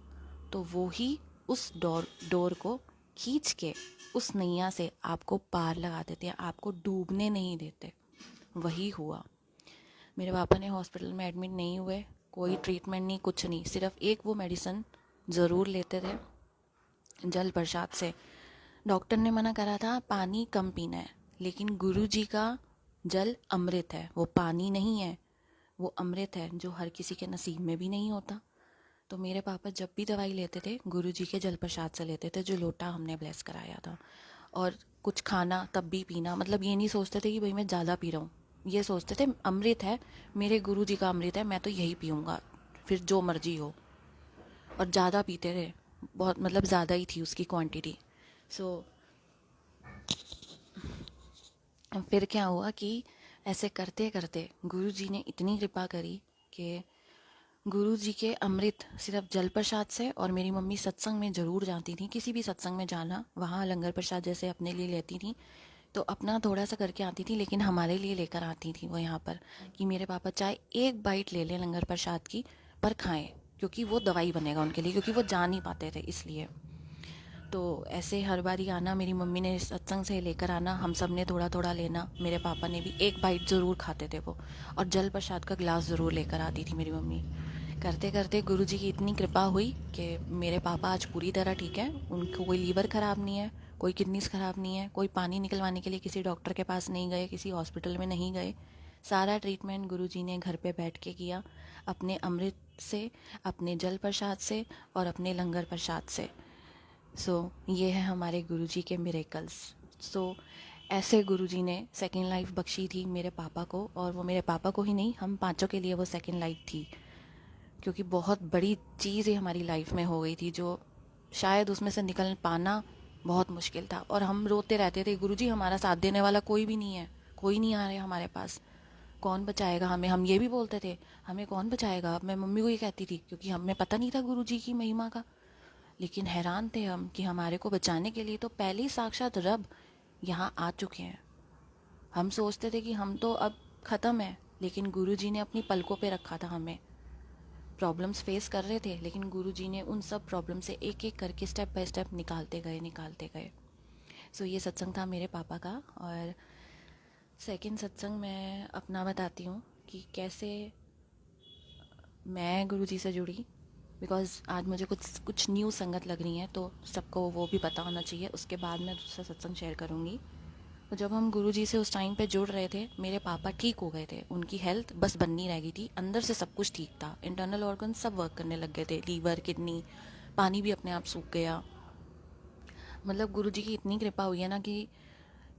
तो वो ही उस डोर को खींच के उस नैया से आपको पार लगा देते हैं, आपको डूबने नहीं देते। वही हुआ। मेरे पापा ने हॉस्पिटल में एडमिट नहीं हुए, कोई ट्रीटमेंट नहीं, कुछ नहीं, सिर्फ एक वो मेडिसिन ज़रूर लेते थे जल प्रसाद से। डॉक्टर ने मना करा था पानी कम पीना है, लेकिन गुरुजी का जल अमृत है, वो पानी नहीं है, वो अमृत है जो हर किसी के नसीब में भी नहीं होता। तो मेरे पापा जब भी दवाई लेते थे गुरु जी के जल प्रसाद से लेते थे, जो लोटा हमने ब्लेस कराया था। और कुछ खाना तब भी पीना, मतलब ये नहीं सोचते थे कि भाई मैं ज़्यादा पी रहा हूँ, ये सोचते थे अमृत है, मेरे गुरु जी का अमृत है, मैं तो यही पीऊँगा, फिर जो मर्जी हो। और ज़्यादा पीते थे, बहुत, मतलब ज़्यादा ही थी उसकी क्वांटिटी। सो फिर क्या हुआ कि ऐसे करते करते गुरु जी ने इतनी कृपा करी कि गुरु जी के अमृत सिर्फ जल प्रसाद से, और मेरी मम्मी सत्संग में ज़रूर जाती थी, किसी भी सत्संग में जाना, वहाँ लंगर प्रसाद जैसे अपने लिए लेती थी तो अपना थोड़ा सा करके आती थी, लेकिन हमारे लिए लेकर आती थी वो यहाँ पर, कि मेरे पापा चाहे एक बाइट ले लें लंगर प्रसाद की, पर खाएं, क्योंकि वो दवाई बनेगा उनके लिए, क्योंकि वो जा नहीं पाते थे इसलिए। तो ऐसे हर बारी आना, मेरी मम्मी ने सत्संग से लेकर आना, हम सब ने थोड़ा थोड़ा लेना, मेरे पापा ने भी एक बाइट ज़रूर खाते थे वो, और जल प्रसाद का गिलास ज़रूर लेकर आती थी मेरी मम्मी। करते करते गुरु जी की इतनी कृपा हुई कि मेरे पापा आज पूरी तरह ठीक है, उनको कोई लीवर ख़राब नहीं है, कोई किडनीज ख़राब नहीं है, कोई पानी निकलवाने के लिए किसी डॉक्टर के पास नहीं गए, किसी हॉस्पिटल में नहीं गए। सारा ट्रीटमेंट गुरु जी ने घर पे बैठ के किया, अपने अमृत से, अपने जल प्रसाद से, और अपने लंगर प्रसाद से। ये है हमारे गुरुजी के मिरेकल्स। ऐसे गुरुजी ने सेकंड लाइफ बख्शी थी मेरे पापा को, और वो मेरे पापा को ही नहीं, हम पांचों के लिए वो सेकंड लाइफ थी, क्योंकि बहुत बड़ी चीज़ हमारी लाइफ में हो गई थी, जो शायद उसमें से निकल पाना बहुत मुश्किल था। और हम रोते रहते थे, गुरुजी हमारा साथ देने वाला कोई भी नहीं है, कोई नहीं आ रहा हमारे पास, कौन बचाएगा हमें, हम ये भी बोलते थे, हमें कौन बचाएगा। अब मैं मम्मी को ये कहती थी, क्योंकि हमें पता नहीं था गुरुजी की महिमा का। लेकिन हैरान थे हम कि हमारे को बचाने के लिए तो पहले ही साक्षात रब यहाँ आ चुके हैं। हम सोचते थे कि हम तो अब ख़त्म है, लेकिन गुरुजी ने अपनी पलकों पे रखा था हमें। प्रॉब्लम्स फेस कर रहे थे, लेकिन गुरुजी ने उन सब प्रॉब्लम से एक एक करके स्टेप बाय स्टेप निकालते गए निकालते गए। ये सत्संग था मेरे पापा का। और सेकंड सत्संग मैं अपना बताती हूँ कि कैसे मैं गुरुजी से जुड़ी, बिकॉज़ आज मुझे कुछ कुछ न्यू संगत लग रही हैं, तो सबको वो भी पता होना चाहिए। उसके बाद मैं दूसरा सत्संग शेयर करूँगी। तो जब हम गुरुजी से उस टाइम पे जुड़ रहे थे, मेरे पापा ठीक हो गए थे, उनकी हेल्थ बस बननी रह गई थी, अंदर से सब कुछ ठीक था, इंटरनल ऑर्गन सब वर्क करने लग गए थे, लीवर, किडनी, पानी भी अपने आप सूख गया। मतलब गुरुजी की इतनी कृपा हुई है ना कि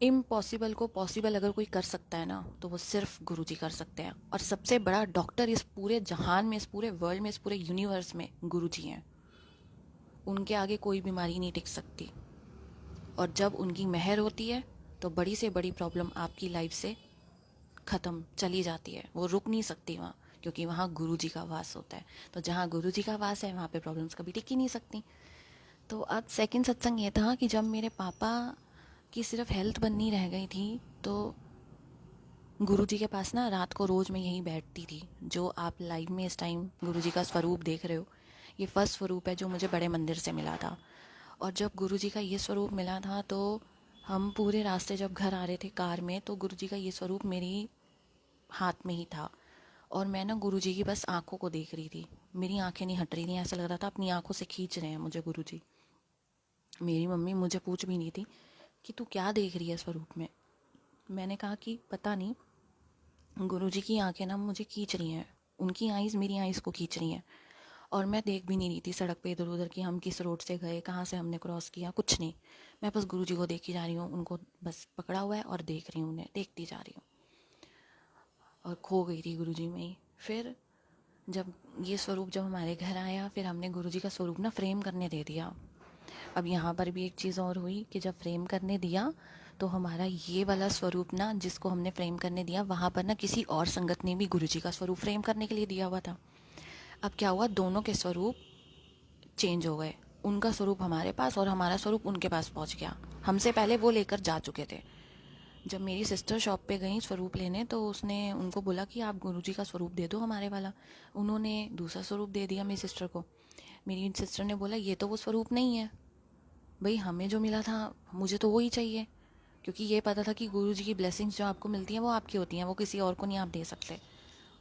इम्पॉसिबल को पॉसिबल अगर कोई कर सकता है ना, तो वो सिर्फ गुरुजी कर सकते हैं। और सबसे बड़ा डॉक्टर इस पूरे जहान में, इस पूरे वर्ल्ड में, इस पूरे यूनिवर्स में गुरुजी हैं। उनके आगे कोई बीमारी नहीं टिक सकती। और जब उनकी मेहर होती है तो बड़ी से बड़ी प्रॉब्लम आपकी लाइफ से ख़त्म चली जाती है, वो रुक नहीं सकती वहाँ, क्योंकि वहाँ गुरुजी का वास होता है। तो जहाँ गुरुजी का वास है वहाँ पे प्रॉब्लम्स कभी टिक ही नहीं सकती। तो आज सेकंड सत्संग ये था कि जब मेरे पापा की सिर्फ हेल्थ बननी रह गई थी, तो गुरुजी के पास ना रात को रोज़ मैं यहीं बैठती थी। जो आप लाइव में इस टाइम गुरुजी का स्वरूप देख रहे हो, ये फर्स्ट स्वरूप है जो मुझे बड़े मंदिर से मिला था। और जब गुरुजी का ये स्वरूप मिला था, तो हम पूरे रास्ते जब घर आ रहे थे कार में, तो गुरुजी का ये स्वरूप मेरी हाथ में ही था। और मैं ना गुरुजी की बस आंखों को देख रही थी, मेरी आंखें नहीं हट रही थी, ऐसा लग रहा था अपनी आंखों से खींच रहे हैं मुझे गुरुजी। मेरी मम्मी मुझे पूछ भी नहीं थी कि तू क्या देख रही है स्वरूप में। मैंने कहा कि पता नहीं, गुरुजी की आंखें ना मुझे खींच रही हैं, उनकी आइज़ मेरी आइज़ को खींच रही हैं। और मैं देख भी नहीं रही थी सड़क पे इधर उधर कि हम किस रोड से गए, कहाँ से हमने क्रॉस किया, कुछ नहीं। मैं बस गुरुजी को देखी जा रही हूँ, उनको बस पकड़ा हुआ है और देख रही हूँ, उन्हें देखती जा रही हूँ, और खो गई थी गुरुजी में ही। फिर जब ये स्वरूप जब हमारे घर आया, फिर हमने गुरुजी का स्वरूप ना फ्रेम करने दे दिया। अब यहाँ पर भी एक चीज़ और हुई कि जब फ्रेम करने दिया, तो हमारा ये वाला स्वरूप ना, जिसको हमने फ्रेम करने दिया, वहाँ पर ना किसी और संगत ने भी गुरुजी का स्वरूप फ्रेम करने के लिए दिया हुआ था। अब क्या हुआ, दोनों के स्वरूप चेंज हो गए, उनका स्वरूप हमारे पास और हमारा स्वरूप उनके पास पहुंच गया। हमसे पहले वो लेकर जा चुके थे। जब मेरी सिस्टर शॉप पे गई स्वरूप लेने, तो उसने उनको बोला कि आप गुरुजी का स्वरूप दे दो हमारे वाला। उन्होंने दूसरा स्वरूप दे दिया मेरी सिस्टर को। मेरी सिस्टर ने बोला ये तो वो स्वरूप नहीं है भाई, हमें जो मिला था मुझे तो वो ही चाहिए, क्योंकि ये पता था कि गुरुजी की ब्लेसिंग्स जो आपको मिलती हैं वो आपकी होती हैं, वो किसी और को नहीं आप दे सकते।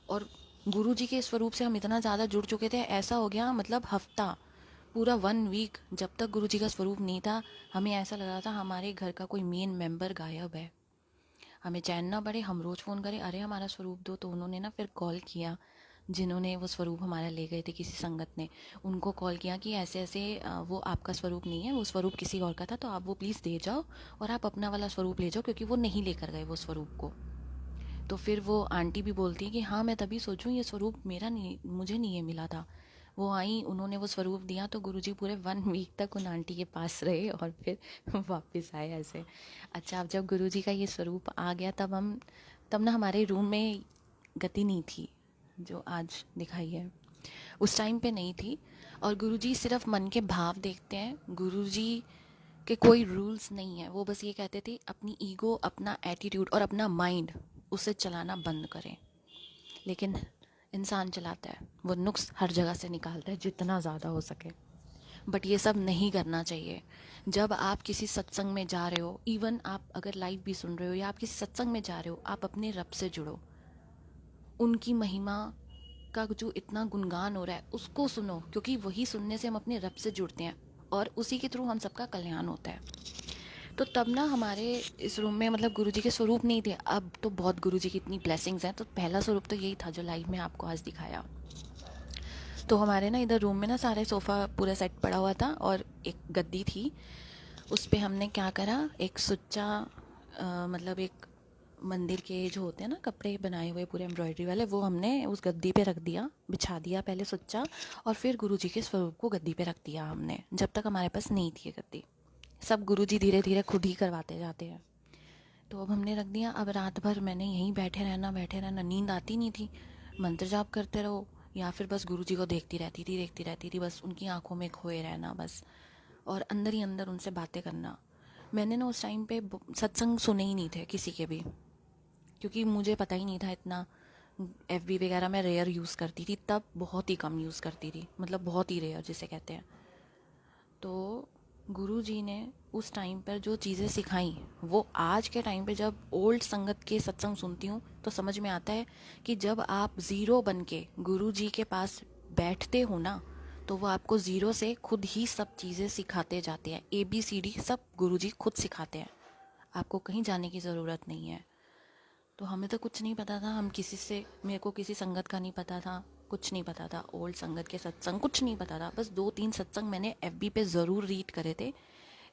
और गुरुजी के स्वरूप से हम इतना ज़्यादा जुड़ चुके थे, ऐसा हो गया मतलब हफ्ता, पूरा 1 वीक जब तक गुरुजी का स्वरूप नहीं था, हमें ऐसा लग रहा था हमारे घर का कोई मेन मेंबर गायब है। हमें चैन ना पड़े, हम रोज़ फ़ोन करें अरे हमारा स्वरूप दो। तो उन्होंने ना फिर कॉल किया, जिन्होंने वो स्वरूप हमारा ले गए थे किसी संगत ने, उनको कॉल किया कि ऐसे ऐसे वो आपका स्वरूप नहीं है, वो स्वरूप किसी और का था, तो आप वो प्लीज़ दे जाओ और आप अपना वाला स्वरूप ले जाओ, क्योंकि वो नहीं लेकर गए वो स्वरूप को। तो फिर वो आंटी भी बोलती है कि हाँ मैं तभी सोचूं ये स्वरूप मेरा नहीं, मुझे नहीं ये मिला था। वो आई, उन्होंने वो स्वरूप दिया, तो गुरुजी पूरे 1 वीक तक उन आंटी के पास रहे और फिर वापस आए ऐसे। अच्छा, अब जब गुरुजी का ये स्वरूप आ गया तब ना हमारे रूम में गति नहीं थी जो आज दिखाई है, उस टाइम पे नहीं थी। और गुरुजी सिर्फ मन के भाव देखते हैं, गुरुजी के कोई रूल्स नहीं है। वो बस ये कहते थे अपनी ईगो, अपना एटीट्यूड और अपना माइंड उसे चलाना बंद करें। लेकिन इंसान चलाता है, वो नुक्स हर जगह से निकालता है जितना ज़्यादा हो सके। बट ये सब नहीं करना चाहिए। जब आप किसी सत्संग में जा रहे हो, इवन आप अगर लाइव भी सुन रहे हो या आप किसी सत्संग में जा रहे हो, आप अपने रब से जुड़ो, उनकी महिमा का जो इतना गुणगान हो रहा है उसको सुनो, क्योंकि वही सुनने से हम अपने रब से जुड़ते हैं और उसी के थ्रू हम सबका कल्याण होता है। तो तब ना हमारे इस रूम में मतलब गुरुजी के स्वरूप नहीं थे। अब तो बहुत गुरुजी की इतनी ब्लेसिंग्स हैं, तो पहला स्वरूप तो यही था जो लाइव में आपको आज दिखाया। तो हमारे ना इधर रूम में ना सारे सोफ़ा पूरा सेट पड़ा हुआ था और एक गद्दी थी। उस पर हमने क्या करा, एक सुच्चा मतलब एक मंदिर के जो होते हैं ना कपड़े बनाए हुए पूरे एम्ब्रॉयडरी वाले, वो हमने उस गद्दी पे रख दिया, बिछा दिया पहले सुच्चा, और फिर गुरुजी के स्वरूप को गद्दी पे रख दिया हमने, जब तक हमारे पास नहीं थी ये गद्दी। सब गुरुजी धीरे धीरे खुद ही करवाते जाते हैं। तो अब हमने रख दिया। अब रात भर मैंने यहीं बैठे रहना, नींद आती नहीं थी। मंत्र जाप करते रहो या फिर बस गुरुजी को देखती रहती थी, बस उनकी आंखों में खोए रहना बस, और अंदर ही अंदर उनसे बातें करना। मैंने ना उस टाइम पे सत्संग सुने ही नहीं थे किसी के भी, क्योंकि मुझे पता ही नहीं था इतना। FB वगैरह मैं रेयर यूज़ करती थी, तब बहुत ही कम यूज़ करती थी, मतलब बहुत ही रेयर जिसे कहते हैं। तो गुरुजी ने उस टाइम पर जो चीज़ें सिखाई, वो आज के टाइम पे जब ओल्ड संगत के सत्संग सुनती हूँ तो समझ में आता है कि जब आप ज़ीरो बन के गुरुजी के पास बैठते हो ना, तो वो आपको ज़ीरो से खुद ही सब चीज़ें सिखाते जाते हैं। ABCD सब गुरुजी खुद सिखाते हैं, आपको कहीं जाने की ज़रूरत नहीं है। तो हमें तो कुछ नहीं पता था, हम किसी से, मेरे को किसी संगत का नहीं पता था, कुछ नहीं पता था, ओल्ड संगत के सत्संग कुछ नहीं पता था। बस 2-3 सत्संग मैंने FB पे ज़रूर रीड करे थे।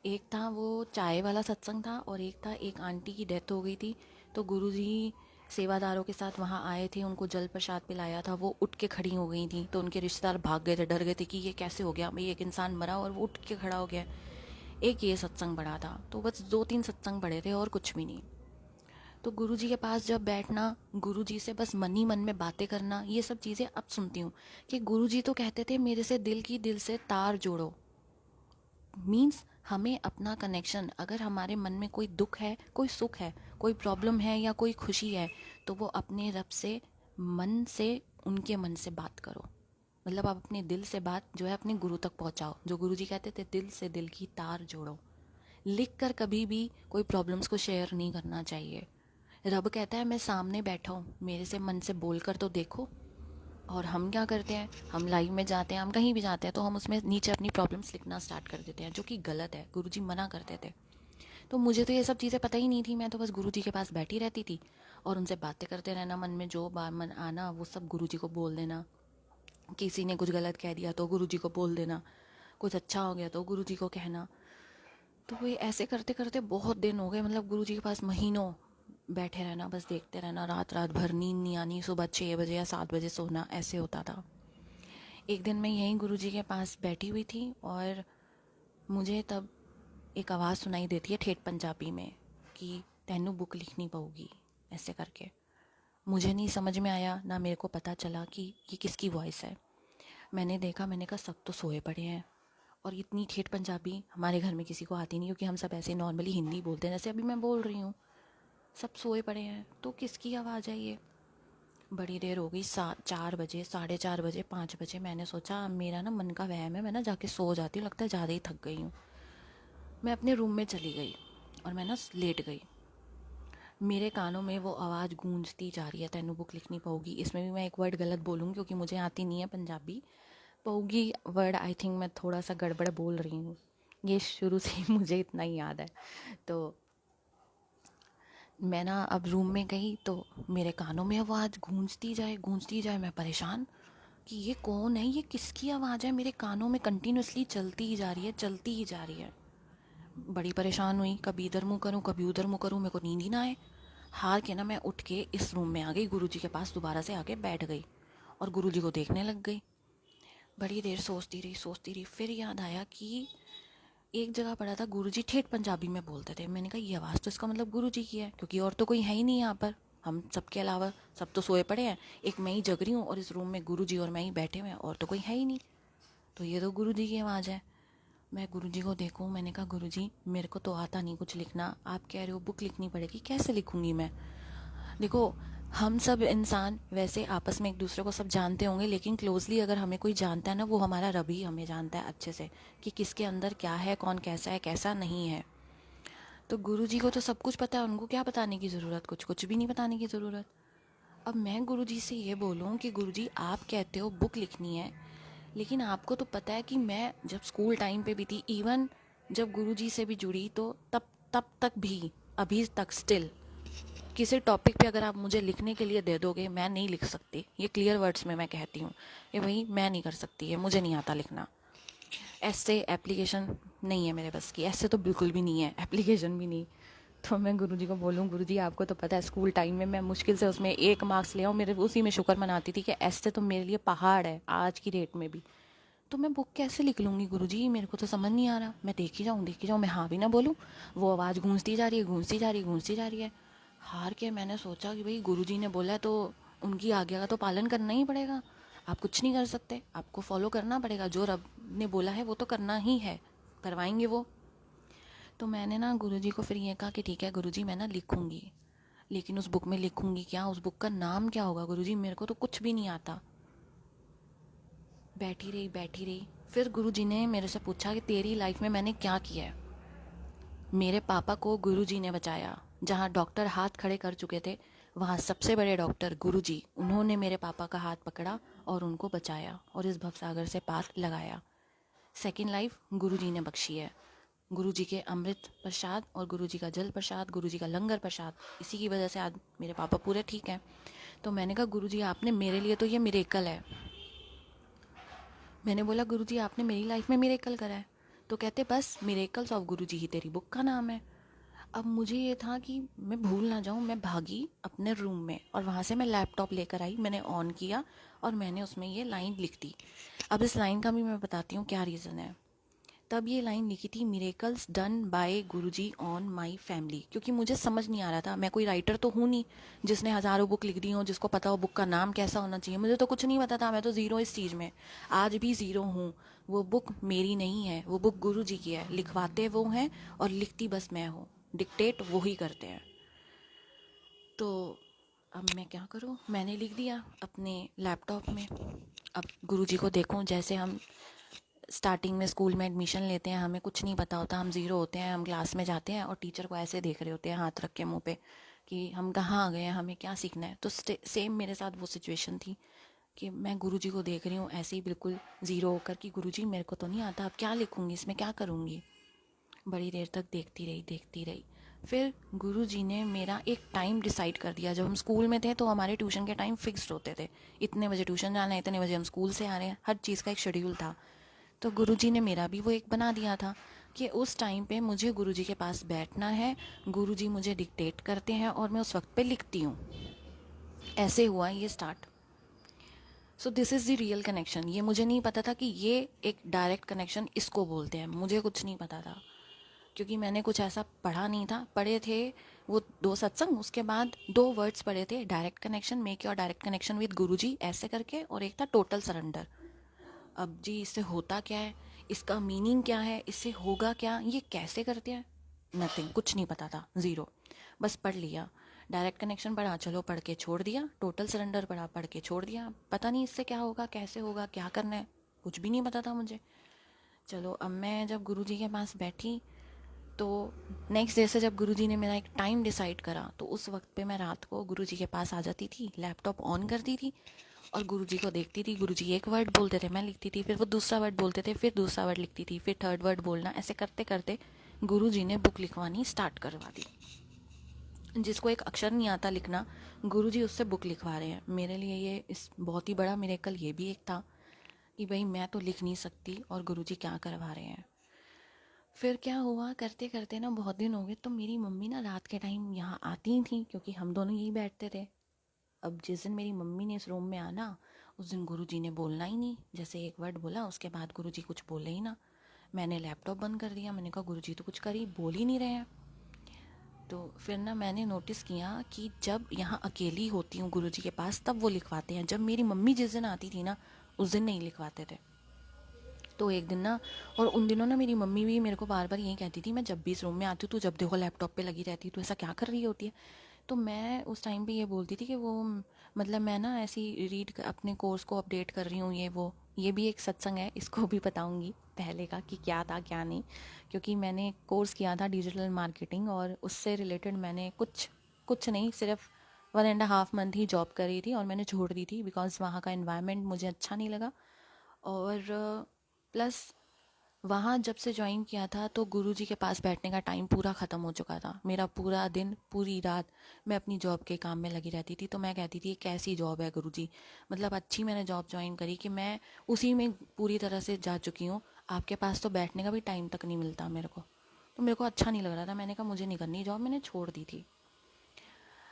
एक था वो चाय वाला सत्संग था, और एक था एक आंटी की डेथ हो गई थी, तो गुरुजी सेवादारों के साथ वहाँ आए थे, उनको जल प्रसाद पिलाया था, वो उठ के खड़ी हो गई थी, तो उनके रिश्तेदार भाग गए थे, डर गए थे कि ये कैसे हो गया भाई, एक इंसान मरा और वो उठ के खड़ा हो गया। एक ये सत्संग पढ़ा था। तो बस 2-3 सत्संग पढ़े थे और कुछ भी नहीं। तो गुरुजी के पास जब बैठना, गुरुजी से बस मन ही मन में बातें करना, ये सब चीज़ें अब सुनती हूँ कि गुरुजी तो कहते थे मेरे से दिल से तार जोड़ो। मीन्स हमें अपना कनेक्शन, अगर हमारे मन में कोई दुख है, कोई सुख है, कोई प्रॉब्लम है या कोई खुशी है, तो वो अपने रब से मन से, उनके मन से बात करो। मतलब आप अपने दिल से बात जो है अपने गुरु तक पहुंचाओ। जो गुरुजी कहते थे दिल से दिल की तार जोड़ो। लिख कर कभी भी कोई प्रॉब्लम्स को शेयर नहीं करना चाहिए। रब कहता है मैं सामने बैठा हूँ, मेरे से मन से बोल कर तो देखो। और हम क्या करते हैं, हम लाइव में जाते हैं, हम कहीं भी जाते हैं तो हम उसमें नीचे अपनी प्रॉब्लम्स लिखना स्टार्ट कर देते हैं, जो कि गलत है, गुरुजी मना करते थे। तो मुझे तो ये सब चीज़ें पता ही नहीं थी, मैं तो बस गुरुजी के पास बैठी रहती थी और उनसे बातें करते रहना, मन में जो बात मन आना वो सब गुरुजी को बोल देना। किसी ने कुछ गलत कह दिया तो गुरुजी को बोल देना, कुछ अच्छा हो गया तो गुरुजी को कहना। तो वो ऐसे करते करते बहुत दिन हो गए, मतलब गुरुजी के पास महीनों बैठे रहना, बस देखते रहना, रात रात भर नींद नहीं आनी, सुबह 6 बजे या 7 बजे सोना, ऐसे होता था। एक दिन मैं यहीं गुरुजी के पास बैठी हुई थी और मुझे तब एक आवाज़ सुनाई देती है ठेठ पंजाबी में कि तेनू बुक लिखनी पड़ेगी, ऐसे करके। मुझे नहीं समझ में आया, ना मेरे को पता चला कि ये किसकी वॉइस है। मैंने देखा, मैंने कहा सब तो सोए पड़े हैं, और इतनी ठेठ पंजाबी हमारे घर में किसी को आती नहीं, क्योंकि हम सब ऐसे नॉर्मली हिंदी बोलते हैं जैसे अभी मैं बोल रही हूँ। सब सोए पड़े हैं, तो किसकी आवाज़ है ये। बड़ी देर हो गई, 4 बजे, 4:30 बजे, 5 बजे। मैंने सोचा मेरा ना मन का वहम है, मैं ना जाके सो जाती हूँ, लगता है ज़्यादा ही थक गई हूँ। मैं अपने रूम में चली गई और मैं ना लेट गई। मेरे कानों में वो आवाज़ गूंजती जा रही है, तेनू बुक लिखनी पड़ेगी। इसमें भी मैं एक वर्ड गलत बोलूँगी क्योंकि मुझे आती नहीं है पंजाबी। पऊगी वर्ड आई थिंक मैं थोड़ा सा गड़बड़ बोल रही हूँ, ये शुरू से ही मुझे इतना ही याद है। तो मैं ना अब रूम में गई तो मेरे कानों में आवाज़ गूंजती जाए। मैं परेशान कि ये कौन है, ये किसकी आवाज़ है, मेरे कानों में कंटिन्यूसली चलती ही जा रही है, चलती ही जा रही है। बड़ी परेशान हुई, कभी इधर मुँह करूँ कभी उधर मुँह करूँ, मेरे को नींद ही ना आए। हार के ना मैं उठ के इस रूम में आ गई, गुरुजी के पास दोबारा से आके बैठ गई और गुरुजी को देखने लग गई। बड़ी देर सोचती रही, फिर याद आया कि एक जगह पढ़ा था गुरुजी ठेठ पंजाबी में बोलते थे। मैंने कहा ये आवाज़ तो इसका मतलब गुरुजी की है, क्योंकि और तो कोई है ही नहीं यहाँ पर, हम सबके अलावा सब तो सोए पड़े हैं, एक मैं ही जग रही हूँ और इस रूम में गुरुजी और मैं ही बैठे हुए हैं, और तो कोई है ही नहीं, तो ये तो गुरुजी की आवाज़ है। मैं गुरुजी को देखूं, मैंने कहा गुरुजी मेरे को तो आता नहीं कुछ लिखना, आप कह रहे हो बुक लिखनी पड़ेगी, कैसे लिखूंगी मैं। देखो, हम सब इंसान वैसे आपस में एक दूसरे को सब जानते होंगे, लेकिन क्लोजली अगर हमें कोई जानता है ना, वो हमारा रब ही हमें जानता है अच्छे से, कि किसके अंदर क्या है, कौन कैसा है कैसा नहीं है। तो गुरुजी को तो सब कुछ पता है, उनको क्या बताने की ज़रूरत, कुछ भी नहीं बताने की ज़रूरत। अब मैं गुरुजी से ये बोलूँ कि गुरुजी आप कहते हो बुक लिखनी है, लेकिन आपको तो पता है कि मैं जब स्कूल टाइम पे भी थी, इवन जब गुरुजी से भी जुड़ी, तो तब तब तक भी, अभी तक स्टिल, किसी टॉपिक पे अगर आप मुझे लिखने के लिए दे दोगे, मैं नहीं लिख सकती। ये क्लियर वर्ड्स में मैं कहती हूँ, ये भाई मैं नहीं कर सकती है, मुझे नहीं आता लिखना। ऐसे एप्लीकेशन नहीं है मेरे बस की, ऐसे तो बिल्कुल भी नहीं है, एप्लीकेशन भी नहीं। तो मैं गुरुजी को बोलूँ गुरुजी आपको तो पता है स्कूल टाइम में मैं मुश्किल से उसमें 1 मार्क्स ले आऊँ, मेरे उसी में शुक्र मनाती थी कि ऐसे तो मेरे लिए पहाड़ है आज की डेट में भी। तो मैं बुक कैसे लिख लूँगी गुरुजी, मेरे को तो समझ नहीं आ रहा। मैं देखी जाऊँ, मैं हाँ भी ना बोलूँ, वो आवाज़ गूंजती जा रही है। हार के मैंने सोचा कि भाई गुरुजी ने बोला है तो उनकी आज्ञा का तो पालन करना ही पड़ेगा। आप कुछ नहीं कर सकते, आपको फॉलो करना पड़ेगा, जो रब ने बोला है वो तो करना ही है, करवाएंगे वो। तो मैंने ना गुरुजी को फिर ये कहा कि ठीक है गुरुजी मैं ना लिखूँगी, लेकिन उस बुक में लिखूँगी क्या, उस बुक का नाम क्या होगा गुरुजी, मेरे को तो कुछ भी नहीं आता। बैठी रही, फिर गुरुजी ने मेरे से पूछा कि तेरी लाइफ में मैंने क्या किया है। मेरे पापा को गुरुजी ने बचाया, जहाँ डॉक्टर हाथ खड़े कर चुके थे, वहाँ सबसे बड़े डॉक्टर गुरुजी, उन्होंने मेरे पापा का हाथ पकड़ा और उनको बचाया और इस भवसागर से पार लगाया। सेकंड लाइफ गुरुजी ने बख्शी है, गुरुजी के अमृत प्रसाद और गुरुजी का जल प्रसाद, गुरुजी का लंगर प्रसाद, इसी की वजह से आज मेरे पापा पूरे ठीक हैं। तो मैंने कहा गुरुजी आपने मेरे लिए तो ये मिरेकल है। मैंने बोला गुरुजी आपने मेरी लाइफ में मिरेकल करा है। तो कहते बस मिरेकल्स ऑफ गुरुजी ही तेरी बुक का नाम है। अब मुझे ये था कि मैं भूल ना जाऊँ, मैं भागी अपने रूम में और वहाँ से मैं लैपटॉप लेकर आई, मैंने ऑन किया और मैंने उसमें ये लाइन लिख दी। अब इस लाइन का भी मैं बताती हूँ क्या रीज़न है। तब ये लाइन लिखी थी, miracles done by Guruji on my family, क्योंकि मुझे समझ नहीं आ रहा था, मैं कोई राइटर तो हूँ नहीं जिसने हज़ारों बुक लिख दी हो, जिसको पता हो बुक का नाम कैसा होना चाहिए। मुझे तो कुछ नहीं पता था, मैं तो ज़ीरो इस चीज़ में, आज भी ज़ीरो हूँ। वो बुक मेरी नहीं है, वो बुक गुरुजी की है, लिखवाते वो हैं और लिखती बस मैं हूँ, डिक्टेट वो ही करते हैं। तो अब मैं क्या करूँ, मैंने लिख दिया अपने लैपटॉप में। अब गुरुजी को देखूँ, जैसे हम स्टार्टिंग में स्कूल में एडमिशन लेते हैं, हमें कुछ नहीं पता होता, हम ज़ीरो होते हैं, हम क्लास में जाते हैं और टीचर को ऐसे देख रहे होते हैं हाथ रख के मुंह पे कि हम कहाँ आ गए हैं, हमें क्या सीखना है। तो सेम मेरे साथ वो सिचुएशन थी कि मैं गुरुजी को देख रही हूँ ऐसे ही बिल्कुल ज़ीरो होकर कि गुरुजी मेरे को तो नहीं आता, अब क्या लिखूँगी, इसमें क्या करूँगी। बड़ी देर तक देखती रही। फिर गुरुजी ने मेरा एक टाइम डिसाइड कर दिया। जब हम स्कूल में थे तो हमारे ट्यूशन के टाइम फिक्स्ड होते थे, इतने बजे ट्यूशन जाना है, इतने बजे हम स्कूल से आ रहे हैं, हर चीज़ का एक शेड्यूल था। तो गुरुजी ने मेरा भी वो एक बना दिया था कि उस टाइम पे मुझे गुरुजी के पास बैठना है, गुरुजी मुझे डिक्टेट करते हैं और मैं उस वक्त पे लिखती हूँ। ऐसे हुआ ये start. So this is the real connection. ये मुझे नहीं पता था कि ये एक डायरेक्ट कनेक्शन इसको बोलते हैं, मुझे कुछ नहीं पता था, क्योंकि मैंने कुछ ऐसा पढ़ा नहीं था। पढ़े थे वो 2 सत्संग, उसके बाद 2 वर्ड्स पढ़े थे, direct connection, make your direct connection with Guruji ऐसे करके, और एक था टोटल सरेंडर। अब जी इससे होता क्या है, इसका मीनिंग क्या है, इससे होगा क्या, ये कैसे करते हैं, नथिंग, कुछ नहीं पता था, ज़ीरो। बस पढ़ लिया, डायरेक्ट कनेक्शन पढ़ा, चलो पढ़ के छोड़ दिया, टोटल सरेंडर पढ़ा, पढ़ के छोड़ दिया, पता नहीं इससे क्या होगा, कैसे होगा, क्या करना है, कुछ भी नहीं पता था मुझे। चलो अब मैं जब गुरुजी के पास बैठी तो नेक्स्ट डे से जब गुरुजी ने मेरा एक टाइम डिसाइड करा, तो उस वक्त पे मैं रात को गुरुजी के पास आ जाती थी, लैपटॉप ऑन करती थी और गुरुजी को देखती थी। गुरुजी एक वर्ड बोलते थे, मैं लिखती थी, फिर वो दूसरा वर्ड बोलते थे, फिर दूसरा वर्ड लिखती थी, फिर थर्ड वर्ड बोलना, ऐसे करते करते गुरुजी ने बुक लिखवानी स्टार्ट करवा दी। जिसको एक अक्षर नहीं आता लिखना, गुरुजी उससे बुक लिखवा रहे हैं। मेरे लिए ये इस बहुत ही बड़ा मिरेकल ये भी एक था कि भाई मैं तो लिख नहीं सकती और गुरुजी क्या करवा रहे हैं। फिर क्या हुआ, करते करते ना बहुत दिन हो गए, तो मेरी मम्मी ना रात के टाइम यहाँ आती ही थी क्योंकि हम दोनों यहीं बैठते थे। अब जिस दिन मेरी मम्मी ने इस रूम में आना, उस दिन गुरुजी ने बोलना ही नहीं। जैसे एक वर्ड बोला उसके बाद गुरुजी कुछ बोले ही ना। मैंने लैपटॉप बंद कर दिया, मैंने कहा गुरुजी तो कुछ कर ही बोल ही नहीं रहे हैं। तो फिर ना मैंने नोटिस किया कि जब यहाँ अकेली होती हूँ गुरुजी के पास तब वो लिखवाते हैं, जब मेरी मम्मी जिस दिन आती थी ना उस दिन नहीं लिखवाते थे। तो एक दिन ना, और उन दिनों ना मेरी मम्मी भी मेरे को बार बार यही कहती थी, मैं जब भी इस रूम में आती हूँ तो जब देखो लैपटॉप पे लगी रहती है, तो ऐसा क्या कर रही होती है। तो मैं उस टाइम पे ये बोलती थी कि वो मतलब मैं ना ऐसी अपने कोर्स को अपडेट कर रही हूँ, ये भी एक सत्संग है, इसको भी बताऊँगी पहले का कि क्या था क्या नहीं। क्योंकि मैंने कोर्स किया था डिजिटल मार्केटिंग और उससे रिलेटेड मैंने कुछ नहीं, सिर्फ 1.5 मंथ ही जॉब करी थी और मैंने छोड़ दी थी बिकॉज़ वहाँ का एनवायरनमेंट मुझे अच्छा नहीं लगा। और प्लस वहाँ जब से ज्वाइन किया था तो गुरुजी के पास बैठने का टाइम पूरा ख़त्म हो चुका था। मेरा पूरा दिन पूरी रात मैं अपनी जॉब के काम में लगी रहती थी। तो मैं कहती थी कैसी जॉब है गुरुजी, मतलब अच्छी मैंने जॉब ज्वाइन करी कि मैं उसी में पूरी तरह से जा चुकी हूँ, आपके पास तो बैठने का भी टाइम तक नहीं मिलता मेरे को। तो मेरे को अच्छा नहीं लग रहा था, मैंने कहा मुझे नहीं करनी जॉब, मैंने छोड़ दी थी।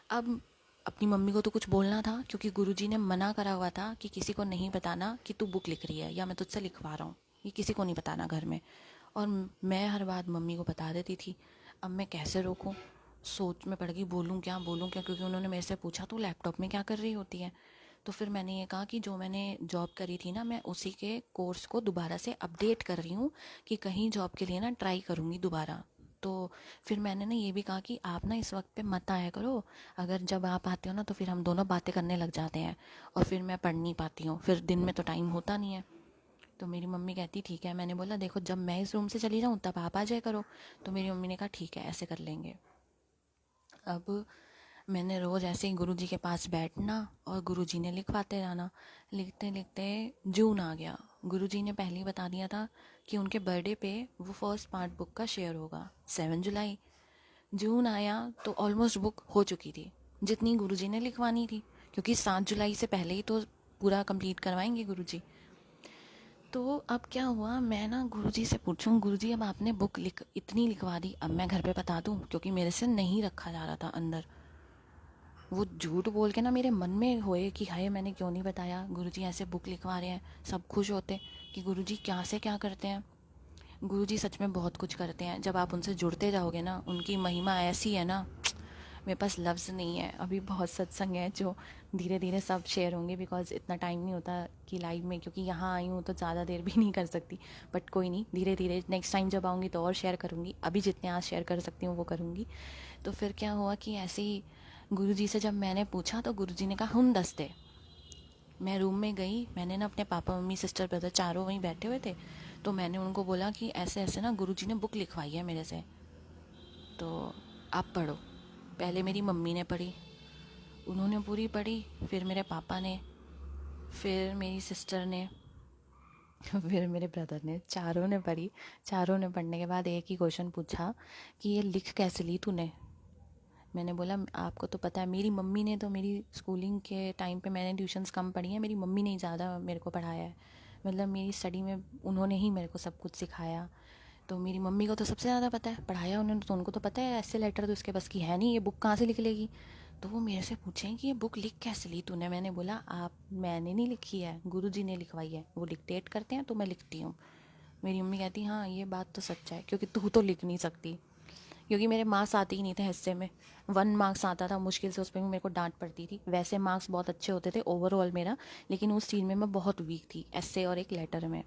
अब अपनी मम्मी को तो कुछ बोलना था क्योंकि गुरुजी ने मना करा हुआ था कि किसी को नहीं बताना कि तू बुक लिख रही है या मैं तुझसे लिखवा रहा हूँ, ये किसी को नहीं बताना घर में। और मैं हर बात मम्मी को बता देती थी। अब मैं कैसे रोकूं, सोच में पड़ गई बोलूं क्या, क्योंकि उन्होंने मेरे से पूछा तो लैपटॉप में क्या कर रही होती है। तो फिर मैंने ये कहा कि जो मैंने जॉब करी थी ना, मैं उसी के कोर्स को दोबारा से अपडेट कर रही हूँ कि कहीं जॉब के लिए ना ट्राई करूँगी दोबारा। तो फिर मैंने ना ये भी कहा कि आप ना इस वक्त पे मत आया करो, अगर जब आप आते हो ना तो फिर हम दोनों बातें करने लग जाते हैं और फिर मैं पढ़ नहीं पाती हूँ, फिर दिन में तो टाइम होता नहीं है। तो मेरी मम्मी कहती ठीक है। मैंने बोला देखो जब मैं इस रूम से चली जाऊँ तब आप आ जाया करो। तो मेरी मम्मी ने कहा ठीक है ऐसे कर लेंगे। अब मैंने रोज़ ऐसे ही गुरुजी के पास बैठना और गुरुजी ने लिखवाते रहना। लिखते लिखते जून आ गया। गुरुजी ने पहले ही बता दिया था कि उनके बर्थडे पे वो फर्स्ट पार्ट बुक का शेयर होगा 7 जुलाई। जून आया तो ऑलमोस्ट बुक हो चुकी थी जितनी गुरुजी ने लिखवानी थी, क्योंकि 7 जुलाई से पहले ही तो पूरा कंप्लीट करवाएंगे गुरुजी। तो अब क्या हुआ, मैं ना गुरुजी से पूछूं गुरुजी अब आपने बुक इतनी लिखवा दी, अब मैं घर पे बता दूं, क्योंकि मेरे से नहीं रखा जा रहा था अंदर। वो झूठ बोल के ना मेरे मन में होए कि हाय मैंने क्यों नहीं बताया, गुरुजी ऐसे बुक लिखवा रहे हैं। सब खुश होते कि गुरुजी क्या से क्या करते हैं। गुरुजी सच में बहुत कुछ करते हैं, जब आप उनसे जुड़ते जाओगे ना उनकी महिमा ऐसी है ना, मेरे पास लफ्ज़ नहीं है। अभी बहुत सत्संग है जो धीरे धीरे सब शेयर होंगे बिकॉज़ इतना टाइम नहीं होता कि लाइव में, क्योंकि यहाँ आई हूँ तो ज़्यादा देर भी नहीं कर सकती। बट कोई नहीं, धीरे धीरे नेक्स्ट टाइम जब आऊँगी तो और शेयर करूँगी, अभी जितने आज शेयर कर सकती हूँ वो करूँगी। तो फिर क्या हुआ कि ऐसे ही गुरुजी से जब मैंने पूछा तो गुरुजी ने कहा हम दस्ते। मैं रूम में गई, मैंने ना अपने पापा मम्मी सिस्टर ब्रदर चारों वहीं बैठे हुए थे, तो मैंने उनको बोला कि ऐसे ऐसे ना गुरुजी ने बुक लिखवाई है मेरे से, तो आप पढ़ो। पहले मेरी मम्मी ने पढ़ी, उन्होंने पूरी पढ़ी, फिर मेरे पापा ने, फिर मेरी सिस्टर ने, फिर मेरे ब्रदर ने, चारों ने पढ़ी। चारों ने पढ़ने के बाद एक ही क्वेश्चन पूछा कि ये लिख कैसे ली तूने। मैंने बोला आपको तो पता है, मेरी मम्मी ने तो मेरी स्कूलिंग के टाइम पे मैंने ट्यूशन्स कम पढ़ी हैं, मेरी मम्मी ने ही ज़्यादा मेरे को पढ़ाया है, मतलब मेरी स्टडी में उन्होंने ही मेरे को सब कुछ सिखाया। तो मेरी मम्मी को तो सबसे ज़्यादा पता है, पढ़ाया उन्होंने तो उनको तो पता है ऐसे लेटर तो उसके बस की है नहीं, ये बुक कहाँ से लिख लेगी। तो वो मेरे से पूछें कि ये बुक लिख कैसे ली तूने। मैंने बोला आप मैंने नहीं लिखी है, गुरुजी ने लिखवाई है, वो डिक्टेट करते हैं तो मैं लिखती हूँ। मेरी मम्मी कहती हाँ ये बात तो सच है, क्योंकि तू तो लिख नहीं सकती। क्योंकि मेरे मार्क्स आते ही नहीं थे हिस्से में, 1 मार्क्स आता था मुश्किल से, उस पर भी मेरे को डांट पड़ती थी। वैसे मार्क्स बहुत अच्छे होते थे ओवरऑल मेरा, लेकिन उस चीज़ में मैं बहुत वीक थी, एस्से और एक लेटर में।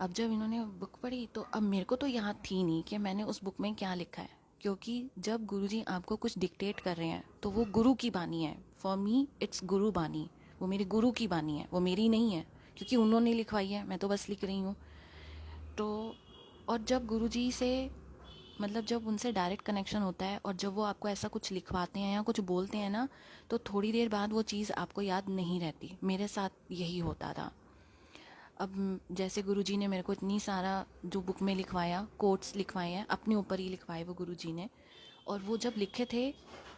अब जब इन्होंने बुक पढ़ी तो अब मेरे को तो याद थी नहीं कि मैंने उस बुक में क्या लिखा है, क्योंकि जब गुरुजी आपको कुछ डिक्टेट कर रहे हैं तो वो गुरु की बानी है। फॉर मी इट्स गुरु बानी, वो मेरी गुरु की बानी है, वो मेरी नहीं है, क्योंकि उन्होंने लिखवाई है, मैं तो बस लिख रही हूँ। तो और जब गुरुजी से मतलब जब उनसे डायरेक्ट कनेक्शन होता है और जब वो आपको ऐसा कुछ लिखवाते हैं या कुछ बोलते हैं ना, तो थोड़ी देर बाद वो चीज़ आपको याद नहीं रहती। मेरे साथ यही होता था। अब जैसे गुरुजी ने मेरे को इतनी सारा जो बुक में लिखवाया, कोट्स लिखवाए हैं, अपने ऊपर ही लिखवाए वो गुरुजी ने, और वो जब लिखे थे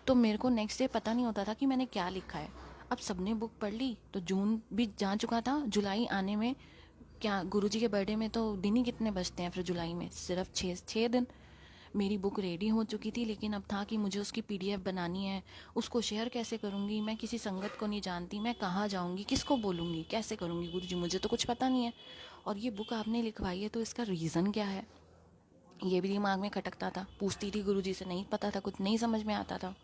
तो मेरे को नेक्स्ट डे पता नहीं होता था कि मैंने क्या लिखा है। अब सबने बुक पढ़ ली तो जून भी जा चुका था, जुलाई आने में क्या गुरुजी के बर्थडे में तो दिन ही कितने बचते हैं, फिर जुलाई में सिर्फ 6 दिन। मेरी बुक रेडी हो चुकी थी, लेकिन अब था कि मुझे उसकी पीडीएफ बनानी है। उसको शेयर कैसे करूँगी, मैं किसी संगत को नहीं जानती, मैं कहाँ जाऊँगी, किसको बोलूँगी, कैसे करूँगी गुरुजी, मुझे तो कुछ पता नहीं है। और ये बुक आपने लिखवाई है तो इसका रीज़न क्या है, ये भी दिमाग में खटकता था। पूछती थी गुरुजी से, नहीं पता था, कुछ नहीं समझ में आता था।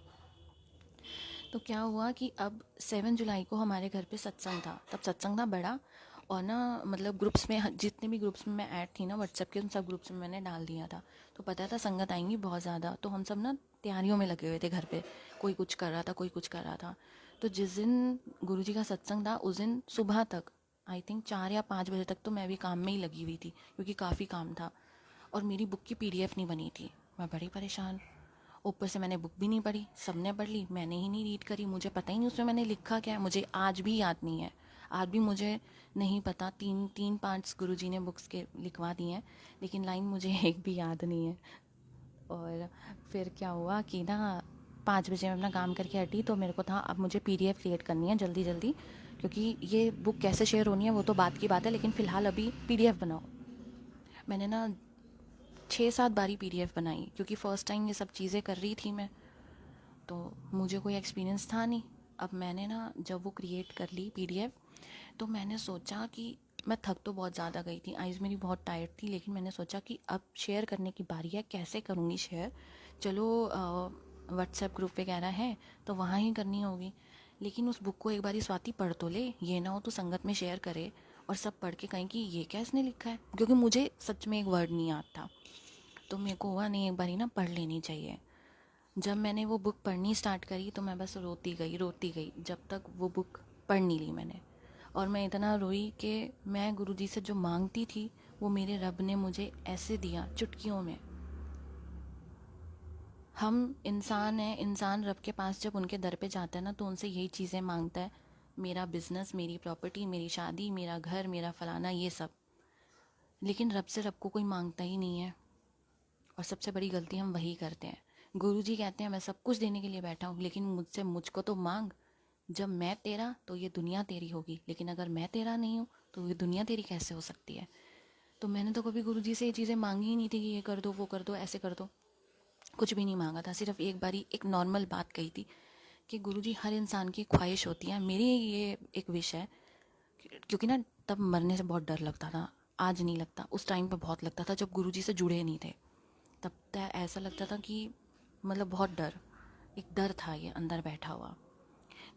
तो क्या हुआ कि अब 7 जुलाई को हमारे घर पे सत्संग था। तब सत्संग था बड़ा, और ना मतलब ग्रुप्स में, जितने भी ग्रुप्स में मैं ऐड थी ना व्हाट्सएप के, उन सब ग्रुप्स में मैंने डाल दिया था। तो पता था संगत आएंगी बहुत ज़्यादा, तो हम सब ना तैयारियों में लगे हुए थे घर पे। कोई कुछ कर रहा था, कोई कुछ कर रहा था। तो जिस दिन गुरुजी का सत्संग था उस दिन सुबह तक, आई थिंक 4 या 5 बजे तक तो मैं भी काम में ही लगी हुई थी, क्योंकि काफ़ी काम था। और मेरी बुक की पीडीएफ नहीं बनी थी। मैं बड़ी परेशान। ऊपर से मैंने बुक भी नहीं पढ़ी, सबने पढ़ ली, मैंने ही नहीं रीड करी। मुझे पता ही नहीं उसमें मैंने लिखा क्या है, मुझे आज भी याद नहीं है। आज भी मुझे नहीं पता। तीन तीन पार्ट्स गुरुजी ने बुक्स के लिखवा दिए हैं, लेकिन लाइन मुझे एक भी याद नहीं है। और फिर क्या हुआ कि ना 5 बजे मैं अपना काम करके हटी, तो मेरे को था अब मुझे पीडीएफ क्रिएट करनी है जल्दी जल्दी, क्योंकि ये बुक कैसे शेयर होनी है वो तो बात की बात है, लेकिन फ़िलहाल अभी पीडीएफ बनाओ। मैंने ना 6-7 बारी पीडीएफ बनाई, क्योंकि फ़र्स्ट टाइम ये सब चीज़ें कर रही थी मैं, तो मुझे कोई एक्सपीरियंस था नहीं। अब मैंने ना जब वो क्रिएट कर ली पीडीएफ, तो मैंने सोचा कि मैं थक तो बहुत ज़्यादा गई थी, आइज़ मेरी बहुत टायर्ड थी, लेकिन मैंने सोचा कि अब शेयर करने की बारी है, कैसे करूँगी शेयर। चलो व्हाट्सएप ग्रुप वगैरह है तो वहाँ ही करनी होगी, लेकिन उस बुक को एक बारी स्वाति पढ़ तो ले, ये ना हो तो संगत में शेयर करे और सब पढ़ के कहें कि ये क्या इसने लिखा है, क्योंकि मुझे सच में एक वर्ड नहीं याद था। तो मेरे को हुआ नहीं, एक बारी ना पढ़ लेनी चाहिए। जब मैंने वो बुक पढ़नी स्टार्ट करी तो मैं बस रोती गई जब तक वो बुक पढ़ नहीं ली मैंने। और मैं इतना रोई कि मैं गुरुजी से जो मांगती थी वो मेरे रब ने मुझे ऐसे दिया चुटकियों में। हम इंसान हैं, इंसान रब के पास जब उनके दर पे जाता है ना तो उनसे यही चीज़ें मांगता है, मेरा बिज़नेस, मेरी प्रॉपर्टी, मेरी शादी, मेरा घर, मेरा फलाना, ये सब। लेकिन रब से रब को कोई मांगता ही नहीं है, और सबसे बड़ी गलती हम वही करते हैं। गुरुजी कहते हैं मैं सब कुछ देने के लिए बैठा हूँ, लेकिन मुझसे मुझको तो मांग। जब मैं तेरा तो ये दुनिया तेरी होगी, लेकिन अगर मैं तेरा नहीं हूँ तो ये दुनिया तेरी कैसे हो सकती है। तो मैंने तो कभी गुरुजी से ये चीज़ें मांगी ही नहीं थी कि ये कर दो, वो कर दो, ऐसे कर दो। कुछ भी नहीं मांगा था। सिर्फ एक बारी एक नॉर्मल बात कही थी कि गुरुजी हर इंसान की ख्वाहिश होती है, मेरी ये एक विश है। क्योंकि ना तब मरने से बहुत डर लगता था, आज नहीं लगता, उस टाइम पे बहुत लगता था जब गुरुजी से जुड़े नहीं थे। तब तक ऐसा लगता था कि मतलब बहुत डर, एक डर था ये अंदर बैठा हुआ।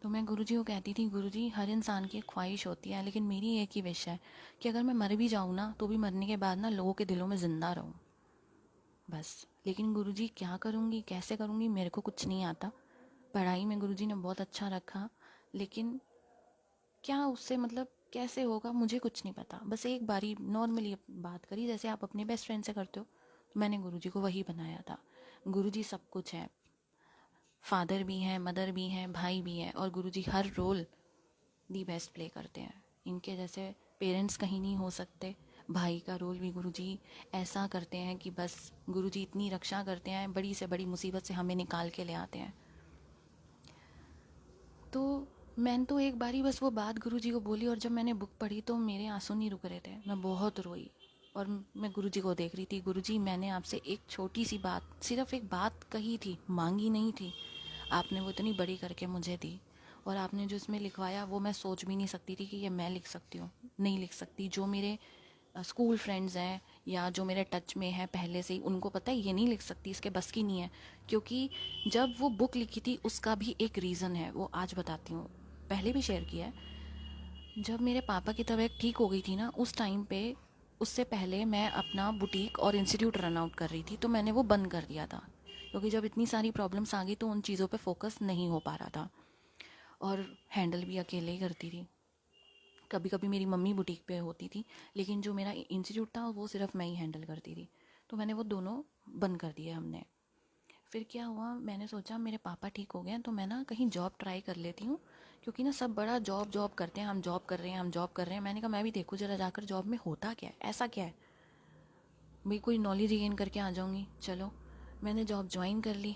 तो मैं गुरुजी को कहती थी, गुरुजी हर इंसान की एक ख्वाहिश होती है, लेकिन मेरी एक ही विश है कि अगर मैं मर भी जाऊँ ना तो भी मरने के बाद ना लोगों के दिलों में ज़िंदा रहूँ, बस। लेकिन गुरुजी क्या करूँगी, कैसे करूँगी, मेरे को कुछ नहीं आता। पढ़ाई में गुरुजी ने बहुत अच्छा रखा, लेकिन क्या उससे मतलब कैसे होगा मुझे कुछ नहीं पता। बस एक बारी नॉर्मली बात करी जैसे आप अपने बेस्ट फ्रेंड से करते हो, तो मैंने गुरुजी को वही बनाया था। गुरुजी सब कुछ है, फादर भी हैं, मदर भी हैं, भाई भी हैं, और गुरुजी हर रोल दी बेस्ट प्ले करते हैं। इनके जैसे पेरेंट्स कहीं नहीं हो सकते। भाई का रोल भी गुरुजी ऐसा करते हैं कि बस गुरुजी इतनी रक्षा करते हैं, बड़ी से बड़ी मुसीबत से हमें निकाल के ले आते हैं। तो मैंने तो एक बारी बस वो बात गुरुजी को बोली, और जब मैंने बुक पढ़ी तो मेरे आंसू नहीं रुक रहे थे, मैं बहुत रोई। और मैं गुरुजी को देख रही थी, गुरुजी मैंने आपसे एक छोटी सी बात, सिर्फ एक बात कही थी, मांगी नहीं थी, आपने वो इतनी बड़ी करके मुझे दी। और आपने जो इसमें लिखवाया वो मैं सोच भी नहीं सकती थी कि ये मैं लिख सकती हूँ, नहीं लिख सकती। जो मेरे स्कूल फ्रेंड्स हैं या जो मेरे टच में है पहले से ही, उनको पता है ये नहीं लिख सकती, इसके बस की नहीं है। क्योंकि जब वो बुक लिखी थी उसका भी एक रीज़न है, वो आज बताती हूँ, पहले भी शेयर किया है। जब मेरे पापा की तबीयत ठीक हो गई थी ना उस टाइम पे, उससे पहले मैं अपना बुटीक और इंस्टीट्यूट रन आउट कर रही थी, तो मैंने वो बंद कर दिया था। क्योंकि जब इतनी सारी प्रॉब्लम्स आ गई तो उन चीज़ों पे फोकस नहीं हो पा रहा था, और हैंडल भी अकेले ही करती थी। कभी कभी मेरी मम्मी बुटीक पे होती थी, लेकिन जो मेरा इंस्टीट्यूट था वो सिर्फ मैं ही हैंडल करती थी। तो मैंने वो दोनों बंद कर दिए हमने। फिर क्या हुआ, मैंने सोचा मेरे पापा ठीक हो गए हैं तो मैं ना कहीं जॉब ट्राई कर लेती हूँ, क्योंकि ना सब बड़ा जॉब जॉब करते हैं, हम जॉब कर रहे हैं, हम जॉब कर रहे हैं। मैंने कहा मैं भी देखूँ ज़रा जाकर जॉब में होता क्या है, ऐसा क्या है, भाई कोई नॉलेज गेन करके आ जाऊँगी। चलो मैंने जॉब ज्वाइन कर ली।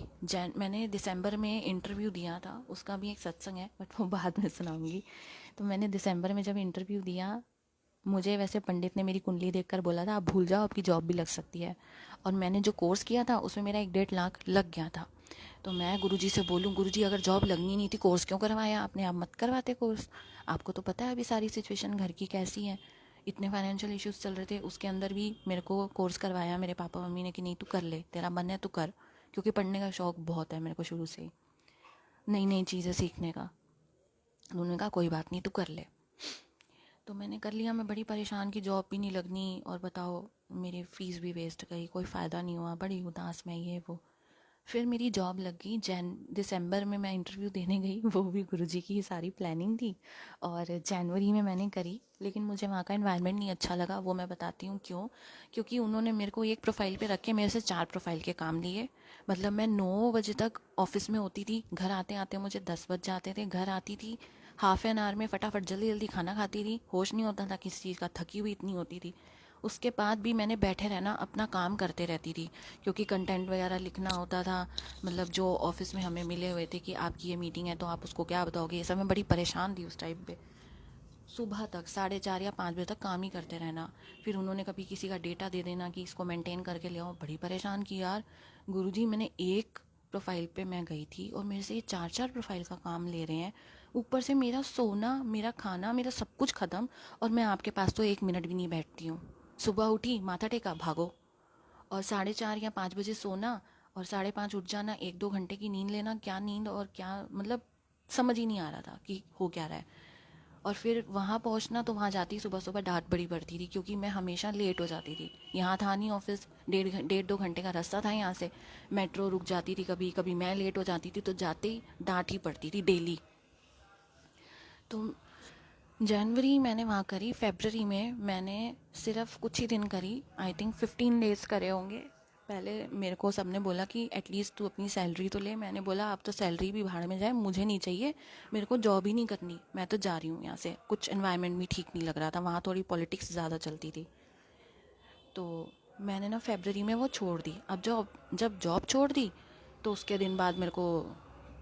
मैंने दिसंबर में इंटरव्यू दिया था, उसका भी एक सत्संग है बट वो बाद में सुनाऊंगी। तो मैंने दिसंबर में जब इंटरव्यू दिया, मुझे वैसे पंडित ने मेरी कुंडली देखकर बोला था आप भूल जाओ, आपकी जॉब भी लग सकती है। और मैंने जो कोर्स किया था उसमें मेरा 1-1.5 लाख लग गया था। तो मैं गुरुजी से बोलूँ, गुरुजी अगर जॉब लगनी नहीं थी कोर्स क्यों करवाया आपने, आप मत करवाते कोर्स। आपको तो पता है अभी सारी सिचुएशन घर की कैसी है, इतने फाइनेंशियल इश्यूज चल रहे थे, उसके अंदर भी मेरे को कोर्स करवाया मेरे पापा मम्मी ने कि नहीं तू कर ले, तेरा मन है तो कर। क्योंकि पढ़ने का शौक़ बहुत है मेरे को शुरू से ही, नई नई चीज़ें सीखने का। उन्होंने कहा कोई बात नहीं तू कर ले। तो मैंने कर लिया। मैं बड़ी परेशान की जॉब भी नहीं लगनी, और बताओ मेरी फ़ीस भी वेस्ट गई, कोई फ़ायदा नहीं हुआ, बड़ी उदास में ये वो। फिर मेरी जॉब लग गई। दिसंबर में मैं इंटरव्यू देने गई, वो भी गुरुजी की ही सारी प्लानिंग थी। और जनवरी में मैंने करी, लेकिन मुझे वहाँ का एनवायरनमेंट नहीं अच्छा लगा। वो मैं बताती हूँ क्यों। क्योंकि उन्होंने मेरे को एक प्रोफाइल पे रख के मेरे से 4 प्रोफाइल के काम लिए। मतलब मैं 9 बजे तक ऑफिस में होती थी, घर आते आते मुझे 10 बज जाते थे। घर आती थी, हाफ एन आवर में फटाफट जल्दी जल्दी खाना खाती थी, होश नहीं होता था किसी चीज़ का, थकी हुई इतनी होती थी। उसके बाद भी मैंने बैठे रहना, अपना काम करते रहती थी, क्योंकि कंटेंट वगैरह लिखना होता था। मतलब जो ऑफिस में हमें मिले हुए थे कि आपकी ये मीटिंग है तो आप उसको क्या बताओगे, ये सब मैं बड़ी परेशान थी उस टाइम पे। सुबह तक 4:30 या 5 बजे तक काम ही करते रहना। फिर उन्होंने कभी किसी का डेटा दे देना कि इसको मेंटेन करके ले आओ, बड़ी परेशान की यार। गुरुजी मैंने एक प्रोफाइल पे मैं गई थी और मेरे से ये 4-4 प्रोफाइल का काम ले रहे हैं। ऊपर से मेरा सोना, मेरा खाना, मेरा सब कुछ ख़त्म, और मैं आपके पास तो 1 मिनट भी नहीं बैठती हूँ। सुबह उठी, माथा टेका, भागो। और 4:30 या 5 बजे सोना, और 5:30 उठ जाना, 1-2 घंटे की नींद लेना। क्या नींद और क्या, मतलब समझ ही नहीं आ रहा था कि हो क्या रहा है। और फिर वहाँ पहुँचना, तो वहाँ जाती सुबह सुबह डांट बड़ी पड़ती थी, क्योंकि मैं हमेशा लेट हो जाती थी। यहाँ था नहीं ऑफिस, 1.5-2 घंटे का रास्ता था यहाँ से। मेट्रो रुक जाती थी, कभी कभी मैं लेट हो जाती थी, तो जाते ही डांट ही पड़ती थी डेली। तो जनवरी मैंने वहाँ करी। फरवरी में मैंने सिर्फ कुछ ही दिन करी, आई थिंक 15 डेज़ करे होंगे। पहले मेरे को सबने बोला कि एटलीस्ट तू अपनी सैलरी तो ले। मैंने बोला अब तो सैलरी भी भाड़ में जाए, मुझे नहीं चाहिए, मेरे को जॉब ही नहीं करनी, मैं तो जा रही हूँ यहाँ से। कुछ एनवायरनमेंट भी ठीक नहीं लग रहा था वहाँ, थोड़ी पॉलिटिक्स ज़्यादा चलती थी। तो मैंने ना फरवरी में वो छोड़ दी। अब जब जॉब छोड़ दी, तो उसके दिन बाद मेरे को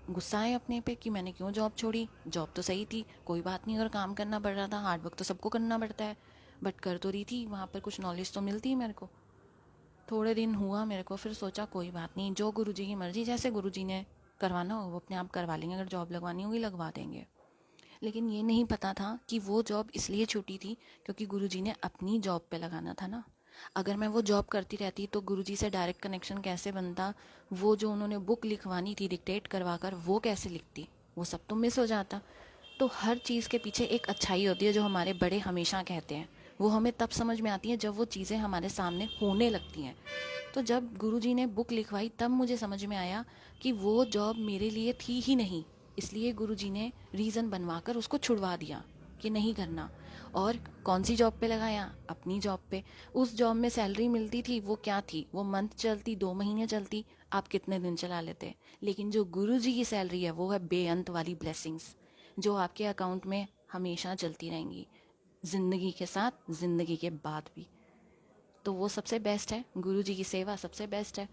गुस्सा है अपने पे कि मैंने क्यों जॉब छोड़ी। जॉब तो सही थी, कोई बात नहीं, अगर काम करना पड़ रहा था, हार्ड वर्क तो सबको करना पड़ता है, बट कर तो रही थी, वहाँ पर कुछ नॉलेज तो मिलती है मेरे को। थोड़े दिन हुआ मेरे को, फिर सोचा कोई बात नहीं, जो गुरुजी की मर्ज़ी, जैसे गुरुजी ने करवाना हो वो अपने आप करवा लेंगे, अगर जॉब लगवानी होगी लगवा देंगे। लेकिन ये नहीं पता था कि वो जॉब इसलिए छूटी थी क्योंकि गुरुजी ने अपनी जॉब पे लगाना था ना। अगर मैं वो जॉब करती रहती तो गुरुजी से डायरेक्ट कनेक्शन कैसे बनता, वो जो उन्होंने बुक लिखवानी थी डिक्टेट करवा कर, वो कैसे लिखती, वो सब तो मिस हो जाता। तो हर चीज़ के पीछे एक अच्छाई होती है, जो हमारे बड़े हमेशा कहते हैं। वो हमें तब समझ में आती है जब वो चीज़ें हमारे सामने होने लगती हैं। तो जब गुरुजी ने बुक लिखवाई, तब मुझे समझ में आया कि वो जॉब मेरे लिए थी ही नहीं। इसलिए गुरुजी ने रीज़न बनवा कर उसको छुड़वा दिया कि नहीं करना। और कौन सी जॉब पे लगाया, अपनी जॉब पे। उस जॉब में सैलरी मिलती थी, वो क्या थी, वो मंथ चलती, 2 महीने चलती, आप कितने दिन चला लेते। लेकिन जो गुरुजी की सैलरी है वो है बेअंत वाली ब्लेसिंग्स, जो आपके अकाउंट में हमेशा चलती रहेंगी, ज़िंदगी के साथ, ज़िंदगी के बाद भी। तो वो सबसे बेस्ट है, गुरुजी की सेवा सबसे बेस्ट है।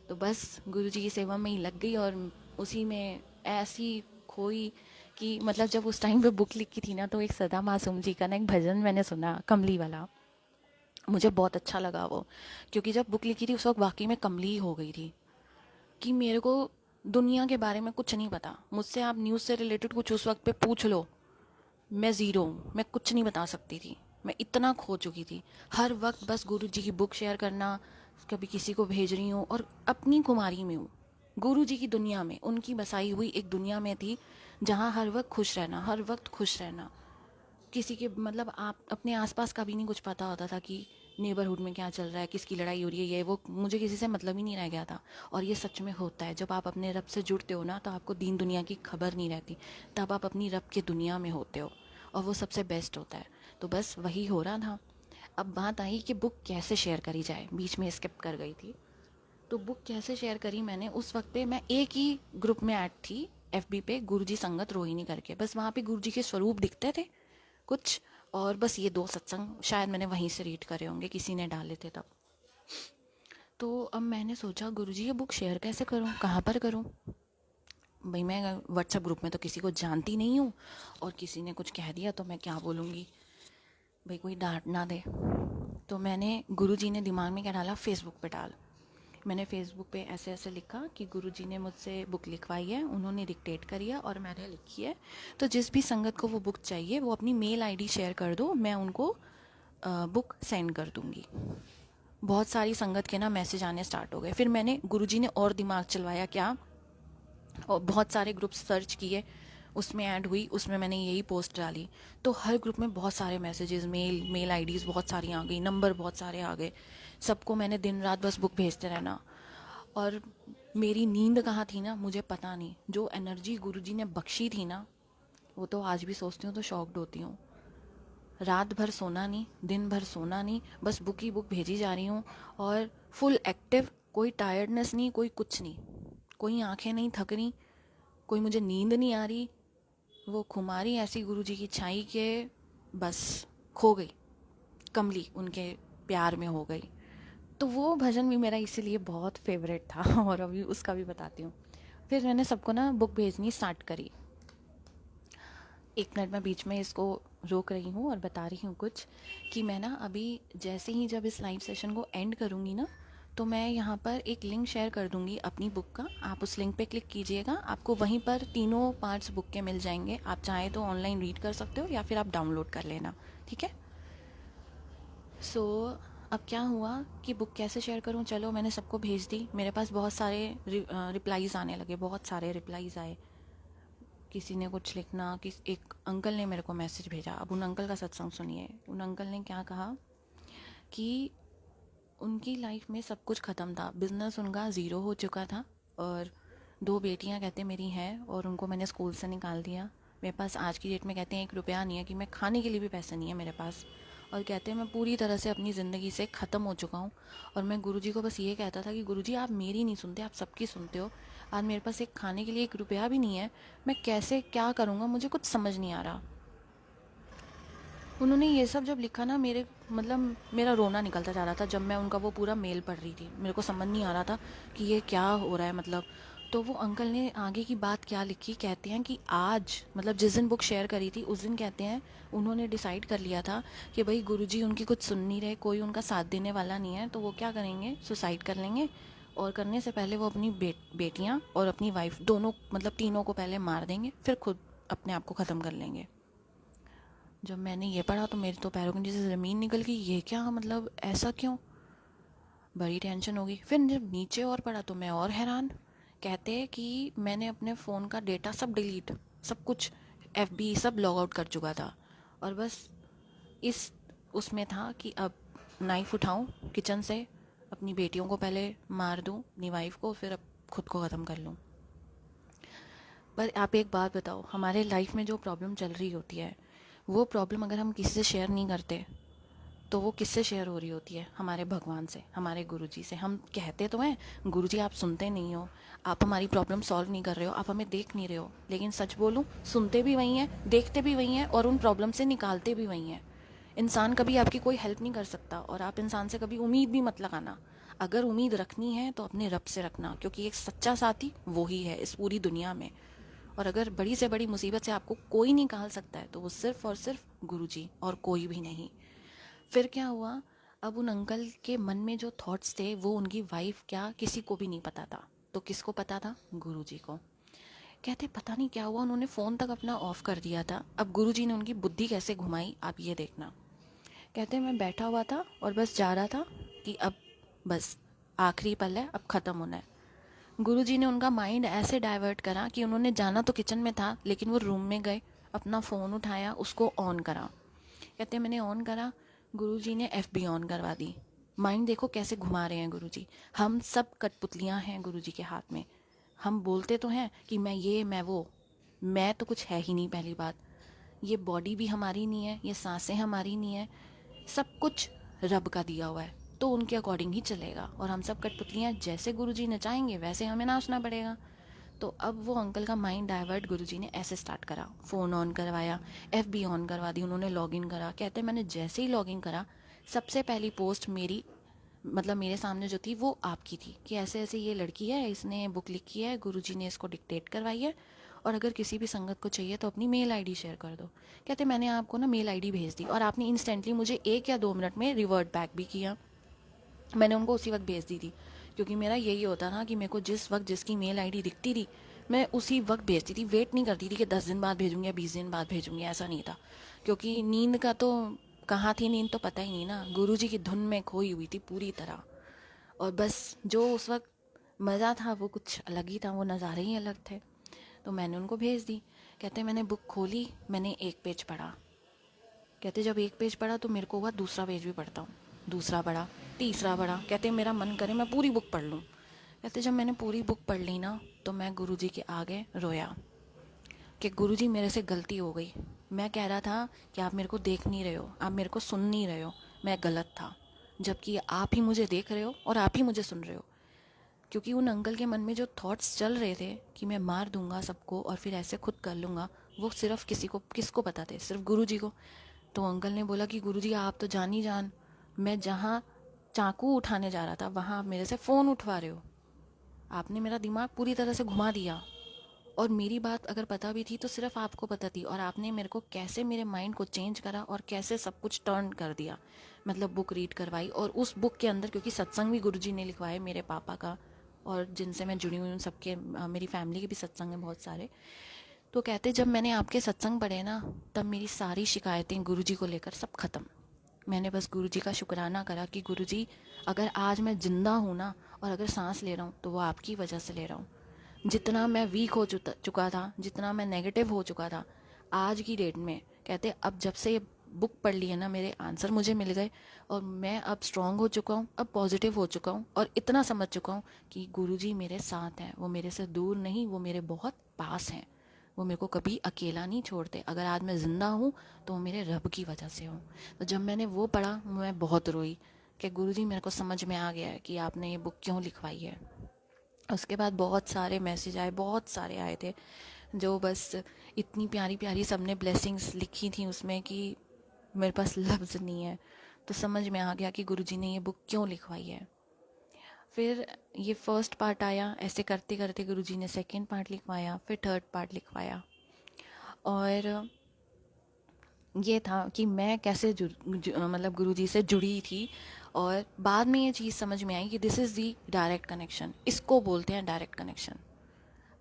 तो बस गुरुजी की सेवा में ही लग गई, और उसी में ऐसी खोई कि मतलब जब उस टाइम पे बुक लिखी थी ना, तो एक सदा मासूम जी का ना एक भजन मैंने सुना, कमली वाला। मुझे बहुत अच्छा लगा वो, क्योंकि जब बुक लिखी थी उस वक्त वाकई में कमली हो गई थी कि मेरे को दुनिया के बारे में कुछ नहीं पता। मुझसे आप न्यूज़ से रिलेटेड कुछ उस वक्त पे पूछ लो, मैं ज़ीरो हूँ, मैं कुछ नहीं बता सकती थी। मैं इतना खो चुकी थी। हर वक्त बस गुरु जी की बुक शेयर करना, कभी किसी को भेज रही हूँ, और अपनी कुमारी में हूँ, गुरु जी की दुनिया में, उनकी बसाई हुई एक दुनिया में थी, जहाँ हर वक्त खुश रहना, हर वक्त खुश रहना। किसी के मतलब आप अपने आसपास का भी नहीं कुछ पता होता था कि नेबरहुड में क्या चल रहा है, किसकी लड़ाई हो रही है, ये वो, मुझे किसी से मतलब ही नहीं रह गया था। और ये सच में होता है, जब आप अपने रब से जुड़ते हो ना, तो आपको दीन दुनिया की खबर नहीं रहती, तब आप अपनी रब की दुनिया में होते हो, और वो सबसे बेस्ट होता है। तो बस वही हो रहा था। अब बात आई कि बुक कैसे शेयर करी जाए, बीच में स्किप कर गई थी। तो बुक कैसे शेयर करी मैंने, उस वक्त पे मैं एक ही ग्रुप में ऐड थी, FB पे, गुरुजी संगत रोहिणी करके। बस वहाँ पे गुरुजी के स्वरूप दिखते थे कुछ, और बस ये 2 सत्संग शायद मैंने वहीं से रीड करे होंगे, किसी ने डाले थे तब। तो अब मैंने सोचा गुरुजी ये बुक शेयर कैसे करूँ, कहाँ पर करूँ। भाई मैं व्हाट्सएप ग्रुप में तो किसी को जानती नहीं हूँ, और किसी ने कुछ कह दिया तो मैं क्या बोलूँगी, भाई कोई डांट ना दे। तो मैंने, गुरुजी ने दिमाग में क्या डाला, फेसबुक पे डाल। मैंने फेसबुक पे ऐसे ऐसे लिखा कि गुरुजी ने मुझसे बुक लिखवाई है, उन्होंने डिक्टेट करी है और मैंने लिखी है, तो जिस भी संगत को वो बुक चाहिए वो अपनी मेल आईडी शेयर कर दो, मैं उनको बुक सेंड कर दूँगी। बहुत सारी संगत के ना मैसेज आने स्टार्ट हो गए। फिर मैंने, गुरुजी ने और दिमाग चलवाया क्या, और बहुत सारे ग्रुप सर्च किए, उसमें ऐड हुई, उसमें मैंने यही पोस्ट डाली, तो हर ग्रुप में बहुत सारे मैसेजेस, मेल आईडीज़ बहुत सारी आ गई, नंबर बहुत सारे आ गए। सबको मैंने दिन रात बस बुक भेजते रहना। और मेरी नींद कहाँ थी ना, मुझे पता नहीं। जो एनर्जी गुरुजी ने बख्शी थी ना, वो तो आज भी सोचती हूँ तो शॉक्ड होती हूँ। रात भर सोना नहीं, दिन भर सोना नहीं, बस बुक ही बुक भेजी जा रही हूँ, और फुल एक्टिव, कोई टायर्डनेस नहीं, कोई कुछ नहीं, कोई आंखें नहीं थक रही, कोई मुझे नींद नहीं आ रही। वो खुमारी ऐसी गुरुजी की छाई के बस खो गई, कमली उनके प्यार में हो गई। तो वो भजन भी मेरा इसीलिए बहुत फेवरेट था और अभी उसका भी बताती हूँ। फिर मैंने सबको ना बुक भेजनी स्टार्ट करी। एक मिनट में बीच में इसको रोक रही हूँ और बता रही हूँ कुछ, कि मैं ना अभी जैसे ही जब इस लाइव सेशन को एंड करूँगी ना, तो मैं यहाँ पर एक लिंक शेयर कर दूँगी अपनी बुक का। आप उस लिंक पे क्लिक कीजिएगा, आपको वहीं पर तीनों पार्ट्स बुक के मिल जाएंगे। आप चाहें तो ऑनलाइन रीड कर सकते हो या फिर आप डाउनलोड कर लेना, ठीक है। सो अब क्या हुआ कि बुक कैसे शेयर करूँ, चलो मैंने सबको भेज दी। मेरे पास बहुत सारे रिप्लाईज़ आने लगे, बहुत सारे रिप्लाईज़ आए। किसी ने कुछ लिखना, एक अंकल ने मेरे को मैसेज भेजा। अब उन अंकल का सत्संग सुनिए। उन अंकल ने क्या कहा कि उनकी लाइफ में सब कुछ ख़त्म था, बिज़नेस उनका ज़ीरो हो चुका था, और 2 बेटियां कहते मेरी हैं और उनको मैंने स्कूल से निकाल दिया। मेरे पास आज की डेट में कहते हैं 1 रुपया नहीं है, कि मैं खाने के लिए भी पैसे नहीं है मेरे पास, और कहते हैं मैं पूरी तरह से अपनी ज़िंदगी से ख़त्म हो चुका हूँ। और मैं गुरुजी को बस ये कहता था कि गुरुजी आप मेरी नहीं सुनते, आप सबकी सुनते हो। आज मेरे पास एक खाने के लिए 1 रुपया भी नहीं है, मैं कैसे क्या करूँगा, मुझे कुछ समझ नहीं आ रहा। उन्होंने ये सब जब लिखा ना, मेरे मतलब मेरा रोना निकलता जा रहा था जब मैं उनका वो पूरा मेल पढ़ रही थी। मेरे को समझ नहीं आ रहा था कि ये क्या हो रहा है मतलब। तो वो अंकल ने आगे की बात क्या लिखी, कहते हैं कि आज मतलब जिस दिन बुक शेयर करी थी उस दिन कहते हैं उन्होंने डिसाइड कर लिया था कि भाई गुरुजी उनकी कुछ सुन नहीं रहे, कोई उनका साथ देने वाला नहीं है, तो वो क्या करेंगे, सुसाइड कर लेंगे। और करने से पहले वो अपनी बेटियाँ और अपनी वाइफ दोनों, मतलब तीनों को पहले मार देंगे, फिर खुद अपने आप को ख़त्म कर लेंगे। जब मैंने ये पढ़ा तो मेरे तो पैरों के नीचे से ज़मीन निकल गई। ये क्या मतलब, ऐसा क्यों, बड़ी टेंशन हो गई। फिर जब नीचे और पढ़ा तो मैं और हैरान। कहते हैं कि मैंने अपने फ़ोन का डेटा सब डिलीट, सब कुछ, एफबी सब लॉग आउट कर चुका था, और बस इस उसमें था कि अब नाइफ़ उठाऊं किचन से, अपनी बेटियों को पहले मार दूं, अपनी वाइफ को, फिर अब खुद को ख़त्म कर लूं। पर आप एक बात बताओ, हमारे लाइफ में जो प्रॉब्लम चल रही होती है, वो प्रॉब्लम अगर हम किसी से शेयर नहीं करते तो वो किससे शेयर हो रही होती है, हमारे भगवान से, हमारे गुरुजी से। हम कहते तो हैं गुरुजी आप सुनते नहीं हो, आप हमारी प्रॉब्लम सॉल्व नहीं कर रहे हो, आप हमें देख नहीं रहे हो, लेकिन सच बोलूं, सुनते भी वही हैं, देखते भी वही हैं, और उन प्रॉब्लम से निकालते भी वही हैं। इंसान कभी आपकी कोई हेल्प नहीं कर सकता, और आप इंसान से कभी उम्मीद भी मत लगाना। अगर उम्मीद रखनी है तो अपने रब से रखना, क्योंकि एक सच्चा साथी वो ही है इस पूरी दुनिया में। और अगर बड़ी से बड़ी मुसीबत से आपको कोई निकाल सकता है तो वो सिर्फ़ और सिर्फ गुरुजी, और कोई भी नहीं। फिर क्या हुआ, अब उन अंकल के मन में जो थॉट्स थे वो उनकी वाइफ क्या, किसी को भी नहीं पता था। तो किसको पता था, गुरुजी को। कहते पता नहीं क्या हुआ, उन्होंने फ़ोन तक अपना ऑफ कर दिया था। अब गुरुजी ने उनकी बुद्धि कैसे घुमाई, आप ये देखना। कहते मैं बैठा हुआ था और बस जा रहा था कि अब बस आखिरी पल है, अब ख़त्म होना है। गुरुजी ने उनका माइंड ऐसे डाइवर्ट करा कि उन्होंने जाना तो किचन में था, लेकिन वो रूम में गए, अपना फ़ोन उठाया, उसको ऑन करा। कहते मैंने ऑन करा, गुरुजी ने एफबी ऑन करवा दी। माइंड देखो कैसे घुमा रहे हैं गुरुजी। हम सब कठपुतलियाँ हैं गुरुजी के हाथ में। हम बोलते तो हैं कि मैं ये, मैं वो, मैं तो कुछ है ही नहीं। पहली बात, ये बॉडी भी हमारी नहीं है, ये सांसें हमारी नहीं है, सब कुछ रब का दिया हुआ है, तो उनके अकॉर्डिंग ही चलेगा। और हम सब कठपुतलियाँ, जैसे गुरुजी नचाएंगे वैसे हमें नाचना पड़ेगा। तो अब वो अंकल का माइंड डाइवर्ट गुरुजी ने ऐसे स्टार्ट करा, फ़ोन ऑन करवाया, एफबी ऑन करवा दी, उन्होंने लॉगिन करा। कहते मैंने जैसे ही लॉगिन करा, सबसे पहली पोस्ट मेरी मतलब मेरे सामने जो थी वो आपकी थी, कि ऐसे ऐसे ये लड़की है, इसने बुक लिखी है, गुरुजी ने इसको डिक्टेट करवाई है, और अगर किसी भी संगत को चाहिए तो अपनी मेल आईडी शेयर कर दो। कहते मैंने आपको ना मेल आईडी भेज दी और आपने इंस्टेंटली मुझे 1 या 2 मिनट में रिवर्ट बैक भी किया। मैंने उनको उसी वक्त भेज दी थी, क्योंकि मेरा यही होता था कि मेरे को जिस वक्त जिसकी मेल आईडी दिखती थी मैं उसी वक्त भेजती थी। वेट नहीं करती थी कि 10 दिन बाद भेजूंगी या 20 दिन बाद भेजूंगी, ऐसा नहीं था। क्योंकि नींद का तो कहाँ थी नींद तो पता ही नहीं ना, गुरुजी की धुन में खोई हुई थी पूरी तरह। और बस जो उस वक्त मज़ा था वो कुछ अलग ही था, वो नज़ारे ही अलग थे। तो मैंने उनको भेज दी। कहते मैंने बुक खोली, मैंने 1 पेज पढ़ा। कहते जब 1 पेज पढ़ा तो मेरे को हुआ दूसरा पेज भी पढ़ता हूँ, दूसरा पढ़ा, तीसरा पढ़ा। कहते मेरा मन करे मैं पूरी बुक पढ़ लूँ। कहते जब मैंने पूरी बुक पढ़ ली ना तो मैं गुरुजी के आगे रोया कि गुरुजी मेरे से गलती हो गई। मैं कह रहा था कि आप मेरे को देख नहीं रहे हो, आप मेरे को सुन नहीं रहे हो, मैं गलत था, जबकि आप ही मुझे देख रहे हो और आप ही मुझे सुन रहे हो। क्योंकि उन अंकल के मन में जो थॉट्स चल रहे थे कि मैं मार दूंगा सबको और फिर ऐसे खुद कर लूँगा, वो सिर्फ किसको पता थे, सिर्फ गुरुजी को। तो अंकल ने बोला कि गुरुजी आप तो जान ही जान, मैं जहाँ चाकू उठाने जा रहा था वहाँ आप मेरे से फ़ोन उठवा रहे हो। आपने मेरा दिमाग पूरी तरह से घुमा दिया, और मेरी बात अगर पता भी थी तो सिर्फ आपको पता थी, और आपने मेरे को कैसे मेरे माइंड को चेंज करा और कैसे सब कुछ टर्न कर दिया। मतलब बुक रीड करवाई, और उस बुक के अंदर क्योंकि सत्संग भी गुरुजी ने लिखवाए मेरे पापा का, और जिनसे मैं जुड़ी हुई हूँ सबके, मेरी फैमिली के भी सत्संग हैं बहुत सारे। तो कहते जब मैंने आपके सत्संग पढ़े ना तब मेरी सारी शिकायतें गुरुजी को लेकर सब ख़त्म। मैंने बस गुरुजी का शुक्राना करा कि गुरुजी अगर आज मैं ज़िंदा हूँ ना और अगर सांस ले रहा हूँ तो वो आपकी वजह से ले रहा हूँ। जितना मैं वीक हो चुका था, जितना मैं नेगेटिव हो चुका था, आज की डेट में कहते अब जब से ये बुक पढ़ ली है ना मेरे आंसर मुझे मिल गए, और मैं अब स्ट्रांग हो चुका हूँ, अब पॉजिटिव हो चुका हूँ, और इतना समझ चुका हूँ कि गुरुजी मेरे साथ हैं, वो मेरे से दूर नहीं, वो मेरे बहुत पास हैं। वो मेरे को कभी अकेला नहीं छोड़ते। अगर आज मैं ज़िंदा हूँ तो वो मेरे रब की वजह से हूँ। तो जब मैंने वो पढ़ा मैं बहुत रोई कि गुरुजी मेरे को समझ में आ गया है कि आपने ये बुक क्यों लिखवाई है। उसके बाद बहुत सारे मैसेज आए, बहुत सारे आए थे, जो बस इतनी प्यारी प्यारी सबने ब्लेसिंग्स लिखी थी उसमें कि मेरे पास लफ्ज़ नहीं है। तो समझ में आ गया कि गुरुजी ने ये बुक क्यों लिखवाई है। फिर ये फर्स्ट पार्ट आया, ऐसे करते करते गुरुजी ने सेकंड पार्ट लिखवाया, फिर थर्ड पार्ट लिखवाया। और ये था कि मैं कैसे मतलब गुरुजी से जुड़ी थी। और बाद में ये चीज़ समझ में आई कि this is the direct connection, इसको बोलते हैं डायरेक्ट कनेक्शन।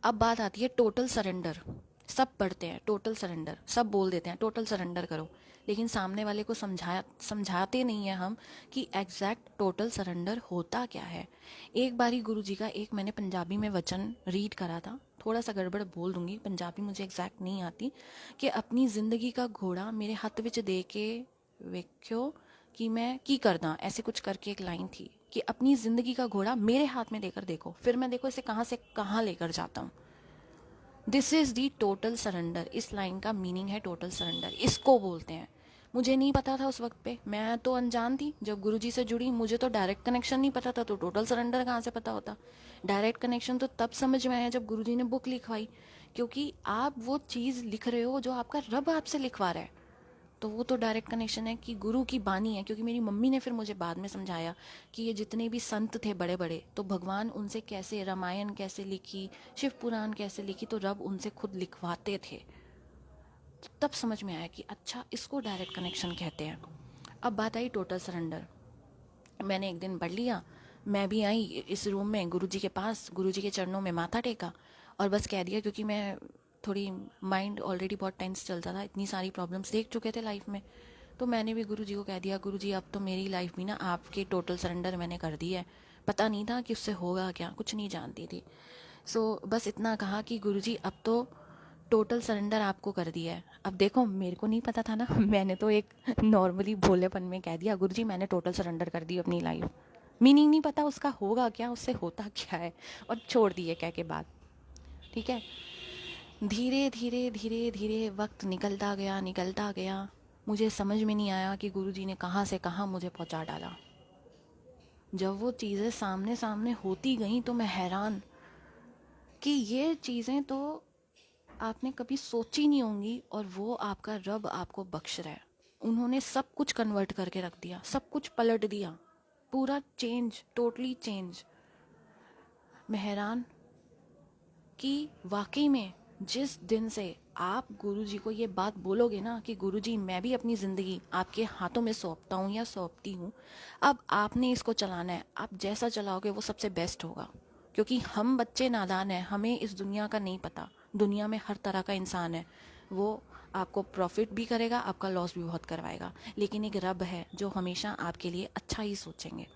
अब बात आती है टोटल सरेंडर। सब पढ़ते हैं टोटल सरेंडर, सब बोल देते हैं टोटल सरेंडर करो, लेकिन सामने वाले को समझाते नहीं है हम कि एग्जैक्ट टोटल सरेंडर होता क्या है। एक बारी गुरुजी का एक मैंने पंजाबी में वचन रीड करा था, थोड़ा सा गड़बड़ बोल दूंगी, पंजाबी मुझे एग्जैक्ट नहीं आती, कि अपनी ज़िंदगी का घोड़ा मेरे हत्थ विच दे के वेख्यो कि मैं की करदा, ऐसे कुछ करके एक लाइन थी कि अपनी ज़िंदगी का घोड़ा मेरे हाथ में देकर देखो, फिर मैं देखो इसे कहाँ से कहाँ लेकर जाता हूँ। This is the total surrender. इस लाइन का मीनिंग है टोटल सरेंडर, इसको बोलते हैं। मुझे नहीं पता था उस वक्त पे, मैं तो अनजान थी जब गुरुजी से जुड़ी, मुझे तो डायरेक्ट कनेक्शन नहीं पता था, तो टोटल सरेंडर कहाँ से पता होता। डायरेक्ट कनेक्शन तो तब समझ में आया जब गुरुजी ने बुक लिखवाई, क्योंकि आप वो चीज़ लिख रहे हो जो आपका रब आपसे लिखवा रहा है। तो वो तो डायरेक्ट कनेक्शन है कि गुरु की बानी है। क्योंकि मेरी मम्मी ने फिर मुझे बाद में समझाया कि ये जितने भी संत थे बड़े बड़े, तो भगवान उनसे कैसे रामायण कैसे लिखी, शिव पुराण कैसे लिखी, तो रब उनसे खुद लिखवाते थे। तो तब समझ में आया कि अच्छा इसको डायरेक्ट कनेक्शन कहते हैं। अब बात आई टोटल सरेंडर। मैंने एक दिन पढ़ लिया, मैं भी आई इस रूम में गुरुजी के पास, गुरुजी के चरणों में माथा टेका और बस कह दिया, क्योंकि मैं थोड़ी माइंड ऑलरेडी बहुत टेंस चलता था, इतनी सारी प्रॉब्लम्स देख चुके थे लाइफ में। तो मैंने भी गुरुजी को कह दिया, गुरुजी अब तो मेरी लाइफ भी ना आपके टोटल सरेंडर मैंने कर दी है। पता नहीं था कि उससे होगा क्या, कुछ नहीं जानती थी। बस इतना कहा कि गुरुजी अब तो टोटल सरेंडर आपको कर दिया है। अब देखो मेरे को नहीं पता था ना मैंने तो एक नॉर्मली भोलेपन में कह दिया, गुरुजी मैंने टोटल सरेंडर कर दी अपनी लाइफ। मीनिंग नहीं पता उसका होगा क्या, उससे होता क्या है, और छोड़ दिए कह के बात। ठीक है। धीरे धीरे धीरे धीरे वक्त निकलता गया। मुझे समझ में नहीं आया कि गुरुजी ने कहाँ से कहाँ मुझे पहुँचा डाला। जब वो चीज़ें सामने सामने होती गई तो मैं हैरान कि ये चीज़ें तो आपने कभी सोची नहीं होंगी, और वो आपका रब आपको बख्श रहा है। उन्होंने सब कुछ कन्वर्ट करके रख दिया, सब कुछ पलट दिया, पूरा चेंज, टोटली चेंज। मैं हैरान कि वाकई में जिस दिन से आप गुरुजी को ये बात बोलोगे ना कि गुरुजी मैं भी अपनी ज़िंदगी आपके हाथों में सौंपता हूँ या सौंपती हूँ, अब आपने इसको चलाना है, आप जैसा चलाओगे वो सबसे बेस्ट होगा। क्योंकि हम बच्चे नादान हैं, हमें इस दुनिया का नहीं पता। दुनिया में हर तरह का इंसान है, वो आपको प्रॉफिट भी करेगा, आपका लॉस भी बहुत करवाएगा, लेकिन एक रब है जो हमेशा आपके लिए अच्छा ही सोचेंगे।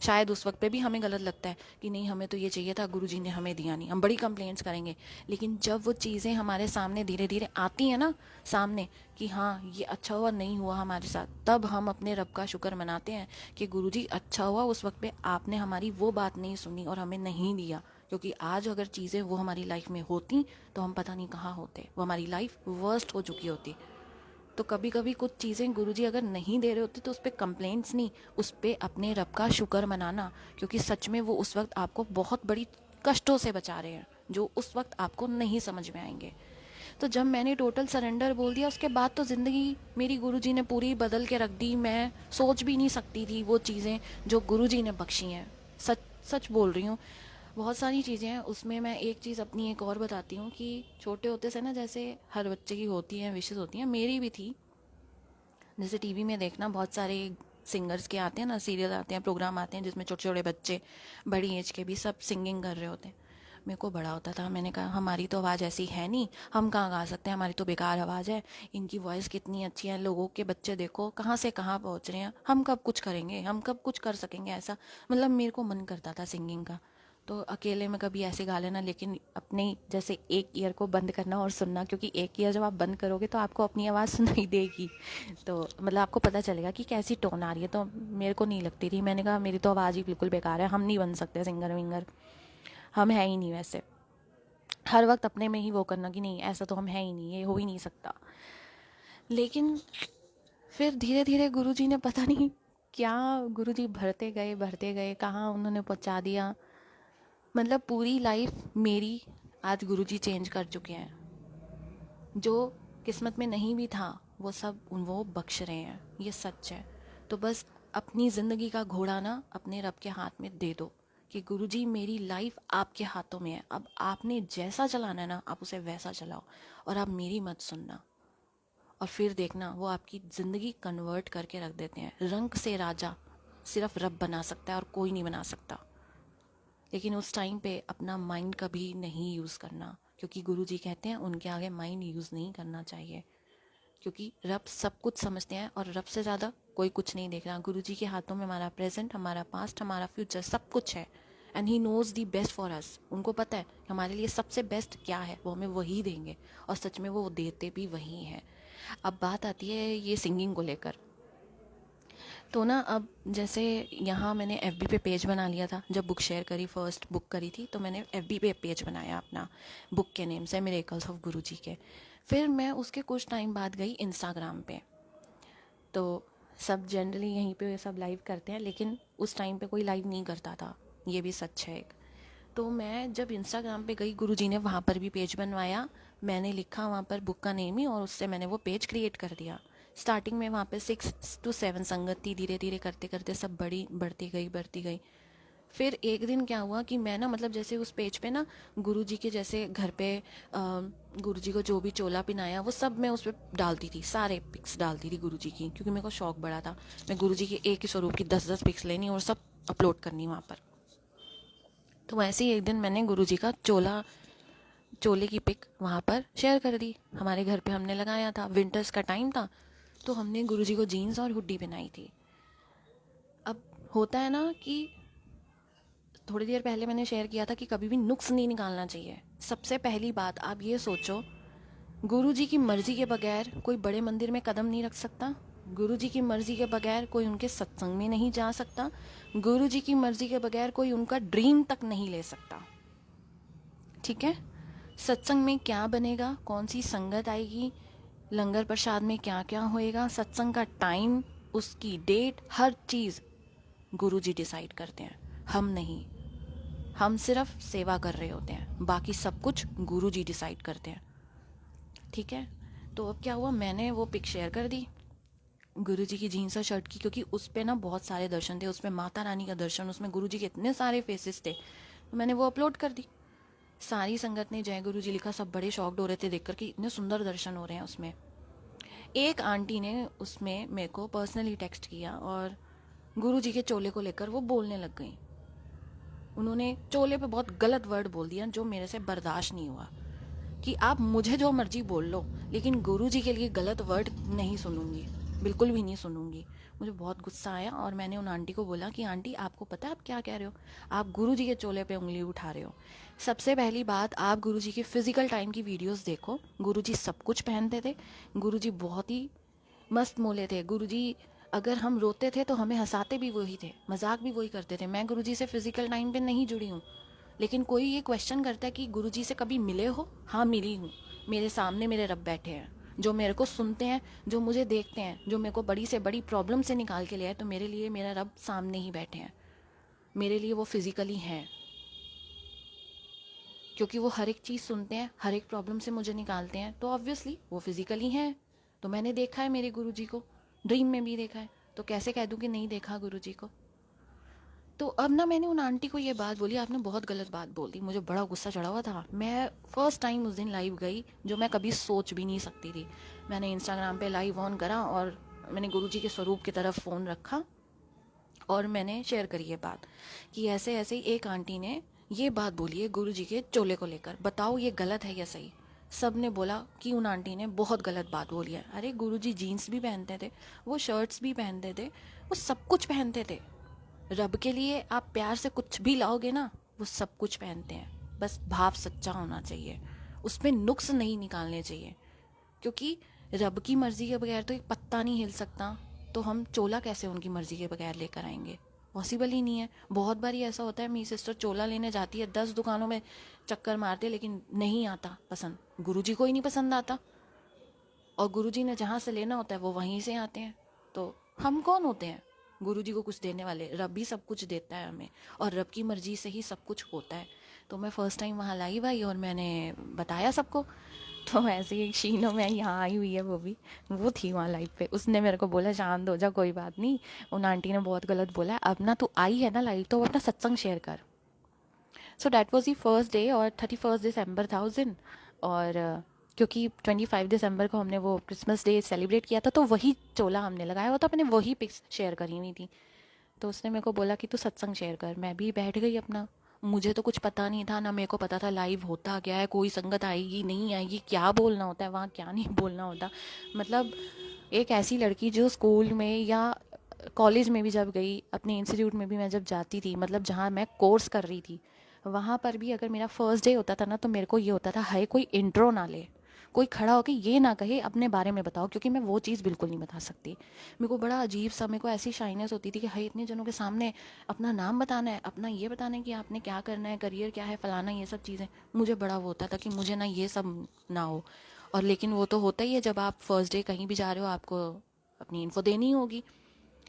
शायद उस वक्त पे भी हमें गलत लगता है कि नहीं हमें तो ये चाहिए था, गुरुजी ने हमें दिया नहीं, हम बड़ी कंप्लेंट्स करेंगे। लेकिन जब वो चीज़ें हमारे सामने धीरे धीरे आती हैं ना सामने कि हाँ ये अच्छा हुआ, नहीं हुआ हमारे साथ, तब हम अपने रब का शुक्र मनाते हैं कि गुरुजी अच्छा हुआ उस वक्त पे आपने हमारी वो बात नहीं सुनी और हमें नहीं दिया। क्योंकि आज अगर चीज़ें वो हमारी लाइफ में होती तो हम पता नहीं कहाँ होते, वो हमारी लाइफ वर्स्ट हो चुकी होती। तो कभी कभी कुछ चीज़ें गुरुजी अगर नहीं दे रहे होते तो उस पर कंप्लेंट्स नहीं, उस पर अपने रब का शुक्र मनाना, क्योंकि सच में वो उस वक्त आपको बहुत बड़ी कष्टों से बचा रहे हैं जो उस वक्त आपको नहीं समझ में आएंगे। तो जब मैंने टोटल सरेंडर बोल दिया उसके बाद तो ज़िंदगी मेरी गुरुजी ने पूरी बदल के रख दी। मैं सोच भी नहीं सकती थी वो चीज़ें जो गुरुजी ने बख्शी हैं। सच सच बोल रही हूँ, बहुत सारी चीज़ें हैं उसमें। मैं एक चीज़ अपनी एक और बताती हूँ कि छोटे होते से ना जैसे हर बच्चे की होती हैं विशेष होती हैं, मेरी भी थी। जैसे टीवी में देखना बहुत सारे सिंगर्स के आते हैं ना, सीरियल आते हैं, प्रोग्राम आते हैं जिसमें छोटे छोटे बच्चे बड़ी एज के भी सब सिंगिंग कर रहे होते हैं। मेरे को बड़ा होता था, मैंने कहा हमारी तो आवाज़ ऐसी है नहीं, हम कहाँ गा सकते हैं, हमारी तो बेकार आवाज़ है, इनकी वॉइस कितनी अच्छी है, लोगों के बच्चे देखो कहाँ से कहाँ पहुँच रहे हैं, हम कब कुछ करेंगे, हम कब कुछ कर सकेंगे ऐसा। मतलब मेरे को मन करता था सिंगिंग का, तो अकेले में कभी ऐसे गा लेना, लेकिन अपने जैसे एक ईयर को बंद करना और सुनना, क्योंकि एक ईयर जब आप बंद करोगे तो आपको अपनी आवाज़ सुनाई देगी, तो मतलब आपको पता चलेगा कि कैसी टोन आ रही है। तो मेरे को नहीं लगती थी, मैंने कहा मेरी तो आवाज़ ही बिल्कुल बेकार है, हम नहीं बन सकते सिंगर विंगर, हम है ही नहीं वैसे। हर वक्त अपने में ही वो करना कि नहीं ऐसा तो हम है ही नहीं, ये हो ही नहीं सकता। लेकिन फिर धीरे धीरे गुरुजी ने पता नहीं क्या, गुरुजी भरते गए कहाँ उन्होंने पहुँचा दिया। मतलब पूरी लाइफ मेरी आज गुरुजी चेंज कर चुके हैं। जो किस्मत में नहीं भी था वो सब वो बख्श रहे हैं, ये सच है। तो बस अपनी ज़िंदगी का घोड़ा ना अपने रब के हाथ में दे दो कि गुरुजी मेरी लाइफ आपके हाथों में है, अब आपने जैसा चलाना है ना आप उसे वैसा चलाओ और आप मेरी मत सुनना। और फिर देखना वो आपकी ज़िंदगी कन्वर्ट करके रख देते हैं। रंग से राजा सिर्फ रब बना सकता है और कोई नहीं बना सकता। लेकिन उस टाइम पे अपना माइंड कभी नहीं यूज़ करना, क्योंकि गुरुजी कहते हैं उनके आगे माइंड यूज़ नहीं करना चाहिए, क्योंकि रब सब कुछ समझते हैं और रब से ज़्यादा कोई कुछ नहीं देख रहा। गुरुजी के हाथों में हमारा प्रेजेंट, हमारा पास्ट, हमारा फ्यूचर सब कुछ है। And he knows the best for us. उनको पता है कि हमारे लिए सबसे बेस्ट क्या है, वो हमें वही देंगे और सच में वो देते भी वही हैं। अब बात आती है ये सिंगिंग को लेकर। तो ना अब जैसे यहाँ मैंने FB पे पेज बना लिया था, जब बुक शेयर करी, फर्स्ट बुक करी थी तो मैंने FB पे पेज बनाया अपना बुक के नेम से, मिरेकल्स ऑफ गुरुजी के। फिर मैं उसके कुछ टाइम बाद गई इंस्टाग्राम पे, तो सब जनरली यहीं पे सब लाइव करते हैं, लेकिन उस टाइम पे कोई लाइव नहीं करता था, ये भी सच है एक। तो मैं जब इंस्टाग्राम पे गई, गुरुजी ने वहाँ पर भी पेज बनवाया, मैंने लिखा वहाँ पर बुक का नेम ही और उससे मैंने वो पेज क्रिएट कर दिया। स्टार्टिंग में वहाँ पे 6 to 7 संगत थी, धीरे धीरे करते करते सब बढ़ती गई। फिर एक दिन क्या हुआ कि मैं ना मतलब जैसे उस पेज पे ना गुरुजी के जैसे घर पे गुरुजी को जो भी चोला पिनाया वो सब मैं उस पर डालती थी, सारे पिक्स डालती थी गुरुजी की, क्योंकि मेरे को शौक बड़ा था। मैं गुरुजी के एक ही स्वरूप की 10-10 पिक्स लेनी और सब अपलोड करनी वहाँ पर। तो वैसे ही एक दिन मैंने गुरुजी का चोले की पिक वहाँ पर शेयर कर दी। हमारे घर पे हमने लगाया था, विंटर्स का टाइम था, तो हमने गुरुजी को जीन्स और हुड्डी पहनाई थी। अब होता है ना कि थोड़ी देर पहले मैंने शेयर किया था कि कभी भी नुक्स नहीं निकालना चाहिए। सबसे पहली बात आप ये सोचो, गुरुजी की मर्ज़ी के बगैर कोई बड़े मंदिर में कदम नहीं रख सकता, गुरुजी की मर्ज़ी के बगैर कोई उनके सत्संग में नहीं जा सकता, गुरुजी की मर्ज़ी के बगैर कोई उनका ड्रीम तक नहीं ले सकता। ठीक है, सत्संग में क्या बनेगा, कौन सी संगत आएगी, लंगर प्रसाद में क्या क्या होएगा, सत्संग का टाइम, उसकी डेट, हर चीज़ गुरुजी डिसाइड करते हैं, हम नहीं। हम सिर्फ सेवा कर रहे होते हैं, बाकी सब कुछ गुरुजी डिसाइड करते हैं। ठीक है, तो अब क्या हुआ, मैंने वो पिक शेयर कर दी गुरुजी की जीन्स और शर्ट की, क्योंकि उस पे ना बहुत सारे दर्शन थे, उसमें माता रानी का दर्शन, उसमें गुरुजी के इतने सारे फेसेस थे, तो मैंने वो अपलोड कर दी। सारी संगत ने जय गुरुजी लिखा, सब बड़े शॉक्ड हो रहे थे देखकर कि इतने सुंदर दर्शन हो रहे हैं उसमें। एक आंटी ने उसमें मेरे को पर्सनली टेक्स्ट किया और गुरुजी के चोले को लेकर वो बोलने लग गई। उन्होंने चोले पे बहुत गलत वर्ड बोल दिया जो मेरे से बर्दाश्त नहीं हुआ, कि आप मुझे जो मर्जी बोल लो लेकिन गुरुजी के लिए गलत वर्ड नहीं सुनूंगी, बिल्कुल भी नहीं सुनूंगी। मुझे बहुत गुस्सा आया और मैंने उन आंटी को बोला कि आंटी आपको पता है आप क्या कह रहे हो, आप गुरुजी के चोले पे उंगली उठा रहे हो। सबसे पहली बात, आप गुरुजी की फिजिकल टाइम की वीडियोस देखो, गुरुजी सब कुछ पहनते थे, गुरुजी बहुत ही मस्त मोले थे। गुरुजी अगर हम रोते थे तो हमें हंसाते भी वही थे, मजाक भी वही करते थे। मैं गुरुजी से फिजिकल टाइम पे नहीं जुड़ी हूँ, लेकिन कोई ये क्वेश्चन करता है कि गुरुजी से कभी मिले हो? हाँ मिली हूँ। मेरे सामने मेरे रब बैठे हैं जो मेरे को सुनते हैं, जो मुझे देखते हैं, जो मेरे को बड़ी से बड़ी प्रॉब्लम से निकाल के ले आए, तो मेरे लिए मेरा रब सामने ही बैठे हैं, मेरे लिए वो फिजिकली हैं, क्योंकि वो हर एक चीज़ सुनते हैं, हर एक प्रॉब्लम से मुझे निकालते हैं, तो ऑब्वियसली वो फिजिकली हैं। तो मैंने देखा है मेरे गुरुजी को, ड्रीम में भी देखा है, तो कैसे कह दूँ कि नहीं देखा गुरुजी को। तो अब ना मैंने उन आंटी को ये बात बोली, आपने बहुत गलत बात बोल दी, मुझे बड़ा गुस्सा चढ़ा हुआ था। मैं फ़र्स्ट टाइम उस दिन लाइव गई, जो मैं कभी सोच भी नहीं सकती थी। मैंने इंस्टाग्राम पे लाइव ऑन करा और मैंने गुरुजी के स्वरूप की तरफ फ़ोन रखा और मैंने शेयर करी ये बात कि ऐसे ऐसे ही एक आंटी ने ये बात बोली है गुरुजी के चोले को लेकर, बताओ ये गलत है या सही। सब ने बोला कि उन आंटी ने बहुत गलत बात बोली है। अरे गुरुजी जीन्स भी पहनते थे, वो शर्ट्स भी पहनते थे, वो सब कुछ पहनते थे। रब के लिए आप प्यार से कुछ भी लाओगे ना, वो सब कुछ पहनते हैं, बस भाव सच्चा होना चाहिए, उसमें नुक्स नहीं निकालने चाहिए। क्योंकि रब की मर्जी के बगैर तो एक पत्ता नहीं हिल सकता, तो हम चोला कैसे उनकी मर्जी के बगैर लेकर आएंगे? पॉसिबल ही नहीं है। बहुत बार ऐसा होता है, मेरी सिस्टर चोला लेने जाती है, 10 दुकानों में चक्कर मारते, लेकिन नहीं आता पसंद, गुरुजी को ही नहीं पसंद आता, और गुरुजी ने जहाँ से लेना होता है वो वहीं से आते हैं। तो हम कौन होते हैं गुरुजी को कुछ देने वाले? रब ही सब कुछ देता है हमें, और रब की मर्जी से ही सब कुछ होता है। तो मैं फ़र्स्ट टाइम वहाँ लाई भाई और मैंने बताया सबको। तो ऐसे ही एक शीनो में यहाँ आई हुई है, वो थी वहाँ लाइव पे। उसने मेरे को बोला शांत हो जा, कोई बात नहीं, उन आंटी ने बहुत गलत बोला है, अब ना तू आई है ना लाइव, तो अपना सत्संग शेयर कर। So that was the first day, और 31 दिसंबर था उस दिन। और क्योंकि 25 दिसंबर को हमने वो क्रिसमस डे सेलिब्रेट किया था, तो वही चोला हमने लगाया हुआ था, मैंने वही पिक्स शेयर करी हुई थी। तो उसने मेरे को बोला कि तू सत्संग शेयर कर। मैं भी बैठ गई अपना, मुझे तो कुछ पता नहीं था ना, मेरे को पता था लाइव होता क्या है, कोई संगत आएगी नहीं आएगी, क्या बोलना होता है वहाँ, क्या नहीं बोलना होता। मतलब एक ऐसी लड़की जो स्कूल में या कॉलेज में भी जब गई, अपने इंस्टीट्यूट में भी मैं जब जाती थी, मतलब जहाँ मैं कोर्स कर रही थी, वहाँ पर भी अगर मेरा फर्स्ट डे होता था ना, तो मेरे को ये होता था, हाय कोई इंट्रो ना ले, कोई खड़ा होकर ये ना कहे अपने बारे में बताओ, क्योंकि मैं वो चीज़ बिल्कुल नहीं बता सकती। मेरे को बड़ा अजीब सा, मेरे को ऐसी शाइनेस होती थी कि हाय इतने जनों के सामने अपना नाम बताना है, अपना ये बताना है कि आपने क्या करना है, करियर क्या है, फलाना, ये सब चीज़ें। मुझे बड़ा वो होता था कि मुझे ना ये सब ना हो। और लेकिन वो तो होता ही है, जब आप फर्स्ट डे कहीं भी जा रहे हो, आपको अपनी इन्फो देनी होगी।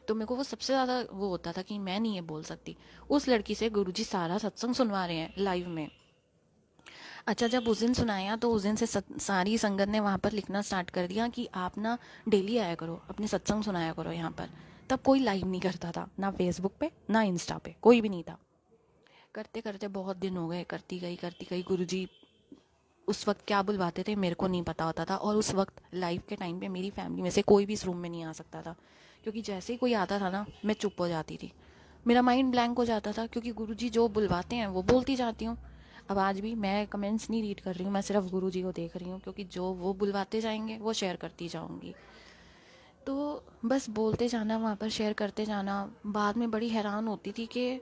तो मेरे को वो सबसे ज़्यादा वो होता था कि मैं नहीं ये बोल सकती। उस लड़की से गुरुजी सारा सत्संग सुनवा रहे हैं लाइव में। अच्छा, जब उस दिन सुनाया तो उस दिन से सारी संगत ने वहाँ पर लिखना स्टार्ट कर दिया कि आप ना डेली आया करो, अपने सत्संग सुनाया करो यहाँ पर। तब कोई लाइव नहीं करता था, ना फेसबुक पे ना इंस्टा पे, कोई भी नहीं था। करते करते बहुत दिन हो गए, करती गई। गुरुजी उस वक्त क्या बुलवाते थे मेरे को नहीं पता होता था, और उस वक्त लाइव के टाइम पे मेरी फैमिली में से कोई भी इस रूम में नहीं आ सकता था, क्योंकि जैसे ही कोई आता था ना, मैं चुप हो जाती थी, मेरा माइंड ब्लैंक हो जाता था, क्योंकि गुरुजी जो बुलवाते हैं वो बोलती जाती हूँ। अब आज भी मैं कमेंट्स नहीं रीड कर रही हूँ, मैं सिर्फ गुरुजी को देख रही हूँ, क्योंकि जो वो बुलवाते जाएंगे वो शेयर करती जाऊँगी। तो बस बोलते जाना, वहाँ पर शेयर करते जाना। बाद में बड़ी हैरान होती थी कि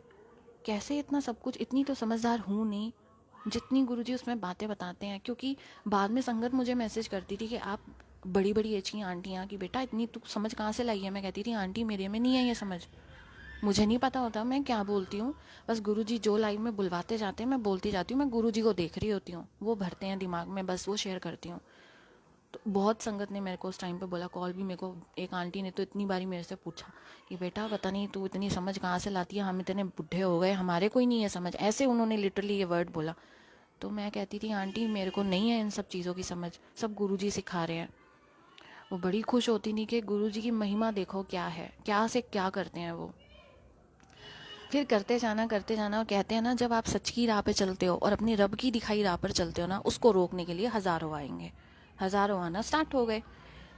कैसे इतना सब कुछ, इतनी तो समझदार हूँ नहीं जितनी गुरुजी उसमें बातें बताते हैं। क्योंकि बाद में संगत मुझे मैसेज करती थी कि आप बड़ी बड़ी एज की आंटियाँ, कि बेटा इतनी तू समझ कहाँ से लाई है? मैं कहती थी आंटी मेरे में नहीं है ये समझ, मुझे नहीं पता होता मैं क्या बोलती हूँ, बस गुरुजी जो लाइव में बुलवाते जाते हैं मैं बोलती जाती हूँ, मैं गुरुजी को देख रही होती हूँ, वो भरते हैं दिमाग में, बस वो शेयर करती हूँ। तो बहुत संगत ने मेरे को उस टाइम पे बोला, कॉल भी मेरे को एक आंटी ने तो इतनी बारी मेरे से पूछा कि बेटा पता नहीं तू इतनी समझ कहाँ से लाती है, हम इतने बुढ़े हो गए, हमारे कोई नहीं है समझ, ऐसे उन्होंने लिटरली ये वर्ड बोला। तो मैं कहती थी आंटी मेरे को नहीं है इन सब चीज़ों की समझ, सब गुरुजी सिखा रहे हैं। वो बड़ी खुश होती थी कि गुरुजी की महिमा देखो क्या है, क्या से क्या करते हैं वो। फिर करते जाना और कहते हैं ना, जब आप सच की राह पे चलते हो और अपनी रब की दिखाई राह पर चलते हो ना, उसको रोकने के लिए हज़ारों आएंगे। हज़ारों आना स्टार्ट हो गए।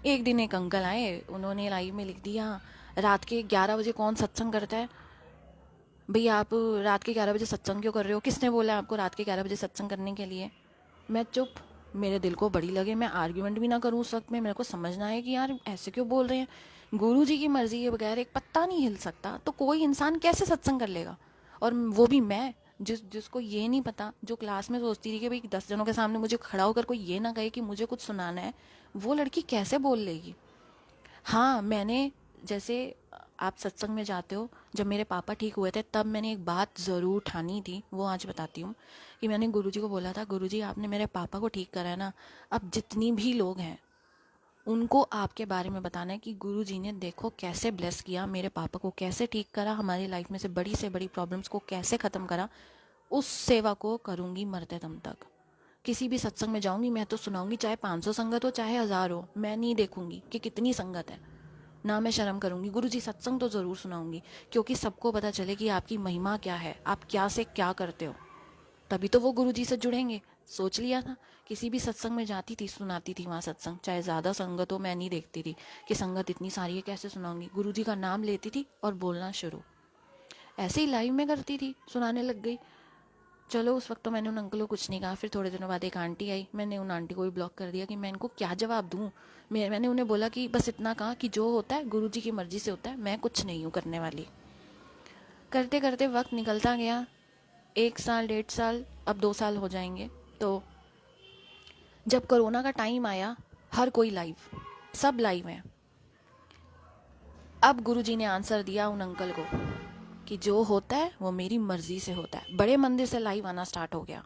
एक दिन एक अंकल आए, उन्होंने लाइव में लिख दिया, रात के 11 बजे कौन सत्संग करता है? भैया आप रात के 11 बजे सत्संग क्यों कर रहे हो? किसने बोला आपको रात के 11 बजे सत्संग करने के लिए? मैं चुप। मेरे दिल को बड़ी लगे, मैं आर्ग्यूमेंट भी ना करूँ उस वक्त में। मेरे को समझना है कि यार ऐसे क्यों बोल रहे हैं। गुरु जी की मर्जी के बगैर एक पत्ता नहीं हिल सकता, तो कोई इंसान कैसे सत्संग कर लेगा? और वो भी मैं, जिसको ये नहीं पता, जो क्लास में सोचती थी कि भाई 10 जनों के सामने मुझे खड़ा होकर कोई ये ना कहे कि मुझे कुछ सुनाना है, वो लड़की कैसे बोल लेगी? हाँ, मैंने, जैसे आप सत्संग में जाते हो, जब मेरे पापा ठीक हुए थे तब मैंने एक बात ज़रूर ठानी थी, वो आज बताती हूँ। कि मैंने गुरुजी को बोला था, गुरुजी आपने मेरे पापा को ठीक करा है ना, अब जितनी भी लोग हैं उनको आपके बारे में बताना है कि गुरुजी ने देखो कैसे ब्लेस किया मेरे पापा को, कैसे ठीक करा, हमारी लाइफ में से बड़ी प्रॉब्लम्स को कैसे ख़त्म करा। उस सेवा को करूँगी मरते दम तक। किसी भी सत्संग में जाऊँगी मैं तो सुनाऊँगी, चाहे 500 संगत हो चाहे 1000 हो, मैं नहीं देखूँगी कि कितनी संगत है, ना मैं शर्म करूँगी। गुरुजी सत्संग तो ज़रूर सुनाऊँगी, क्योंकि सबको पता चले कि आपकी महिमा क्या है, आप क्या से क्या करते हो, तभी तो वो गुरुजी से जुड़ेंगे। सोच लिया था। किसी भी सत्संग में जाती थी, सुनाती थी वहाँ सत्संग, चाहे ज़्यादा संगत हो, मैं नहीं देखती थी कि संगत इतनी सारी है कैसे सुनाऊंगी। गुरुजी का नाम लेती थी और बोलना शुरू। ऐसे ही लाइव में करती थी, सुनाने लग गई। चलो उस वक्त तो मैंने उन अंकल को कुछ नहीं कहा। फिर थोड़े दिनों बाद एक आंटी आई, मैंने उन आंटी को भी ब्लॉक कर दिया कि मैं इनको क्या जवाब दूँ। मैंने उन्हें बोला कि बस इतना कहा कि जो होता है गुरुजी की मर्जी से होता है, मैं कुछ नहीं हूँ करने वाली। करते करते वक्त निकलता गया, 1 साल 1.5 साल, अब 2 साल हो जाएंगे। तो जब कोरोना का टाइम आया, हर कोई लाइव, सब लाइव हैं। अब गुरुजी ने आंसर दिया उन अंकल को कि जो होता है वो मेरी मर्जी से होता है। बड़े मंदिर से लाइव आना स्टार्ट हो गया।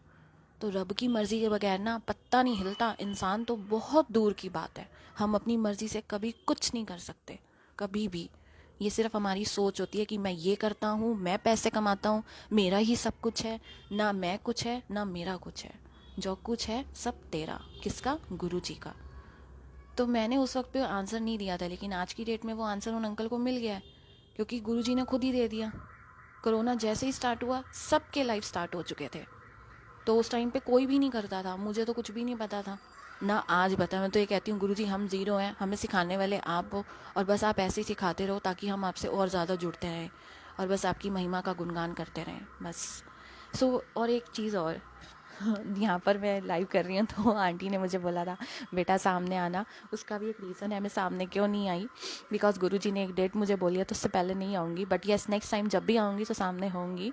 तो रब की मर्जी के बगैर ना पत्ता नहीं हिलता। इंसान तो बहुत दूर की बात है। हम अपनी मर्जी से कभी कुछ नहीं कर सकते, कभी भी। ये सिर्फ हमारी सोच होती है कि मैं ये करता हूँ, मैं पैसे कमाता हूँ, मेरा ही सब कुछ है। ना मैं कुछ है, ना मेरा कुछ है। जो कुछ है सब तेरा। किसका? गुरु जी का। तो मैंने उस वक्त पे आंसर नहीं दिया था, लेकिन आज की डेट में वो आंसर उन अंकल को मिल गया है, क्योंकि गुरुजी ने खुद ही दे दिया। कोरोना जैसे ही स्टार्ट हुआ, सबके लाइफ स्टार्ट हो चुके थे। तो उस टाइम पे कोई भी नहीं करता था, मुझे तो कुछ भी नहीं पता था ना आज बता। मैं तो ये कहती हूँ गुरुजी हम ज़ीरो हैं, हमें सिखाने वाले आप हो, और बस आप ऐसे ही सिखाते रहो ताकि हम आपसे और ज़्यादा जुड़ते रहें और बस आपकी महिमा का गुणगान करते रहें बस। और एक चीज़ और, यहाँ पर मैं लाइव कर रही हूँ तो आंटी ने मुझे बोला था बेटा सामने आना। उसका भी एक रीज़न है मैं सामने क्यों नहीं आई, बिकॉज गुरुजी ने एक डेट मुझे बोली है, तो उससे पहले नहीं आऊँगी। बट यस, नेक्स्ट टाइम जब भी आऊँगी तो सामने होंगी।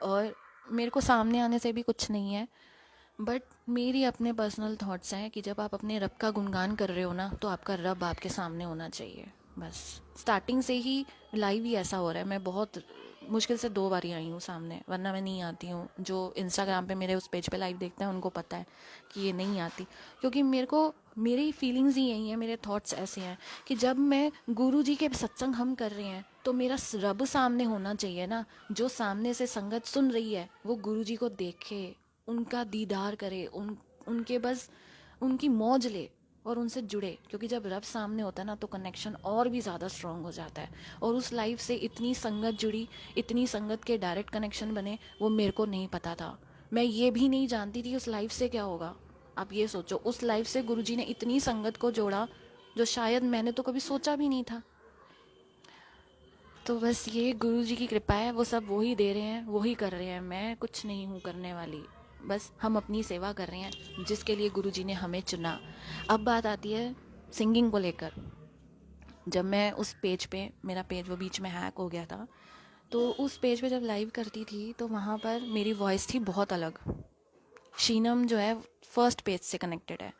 और मेरे को सामने आने से भी कुछ नहीं है, बट मेरी अपने पर्सनल थॉट्स हैं कि जब आप अपने रब का गुणगान कर रहे हो ना, तो आपका रब आपके सामने होना चाहिए बस। स्टार्टिंग से ही लाइव ही ऐसा हो रहा है। मैं बहुत मुश्किल से 2 बार ही आई हूँ सामने, वरना मैं नहीं आती हूँ। जो इंस्टाग्राम पे मेरे उस पेज पे लाइव देखते हैं उनको पता है कि ये नहीं आती, क्योंकि मेरी फीलिंग्स ही यही हैं, मेरे थॉट्स ऐसे हैं कि जब मैं गुरु जी के सत्संग हम कर रहे हैं तो मेरा रब सामने होना चाहिए ना। जो सामने से संगत सुन रही है वो गुरु जी को देखे, उनका दीदार करे, उनके बस उनकी मौज ले और उनसे जुड़े। क्योंकि जब रब सामने होता है ना तो कनेक्शन और भी ज़्यादा स्ट्रॉन्ग हो जाता है। और उस लाइफ से इतनी संगत जुड़ी, इतनी संगत के डायरेक्ट कनेक्शन बने, वो मेरे को नहीं पता था। मैं ये भी नहीं जानती थी उस लाइफ से क्या होगा। आप ये सोचो, उस लाइफ से गुरुजी ने इतनी संगत को जोड़ा जो शायद मैंने तो कभी सोचा भी नहीं था। तो बस ये गुरुजी की कृपा है, वो सब वो ही दे रहे हैं, वो ही कर रहे हैं। मैं कुछ नहीं हूँ करने वाली, बस हम अपनी सेवा कर रहे हैं जिसके लिए गुरुजी ने हमें चुना। अब बात आती है सिंगिंग को लेकर। जब मैं उस पेज पे, मेरा पेज वो बीच में हैक हो गया था, तो उस पेज पे जब लाइव करती थी तो वहाँ पर मेरी वॉइस थी बहुत अलग। शीनम जो है फर्स्ट पेज से कनेक्टेड है।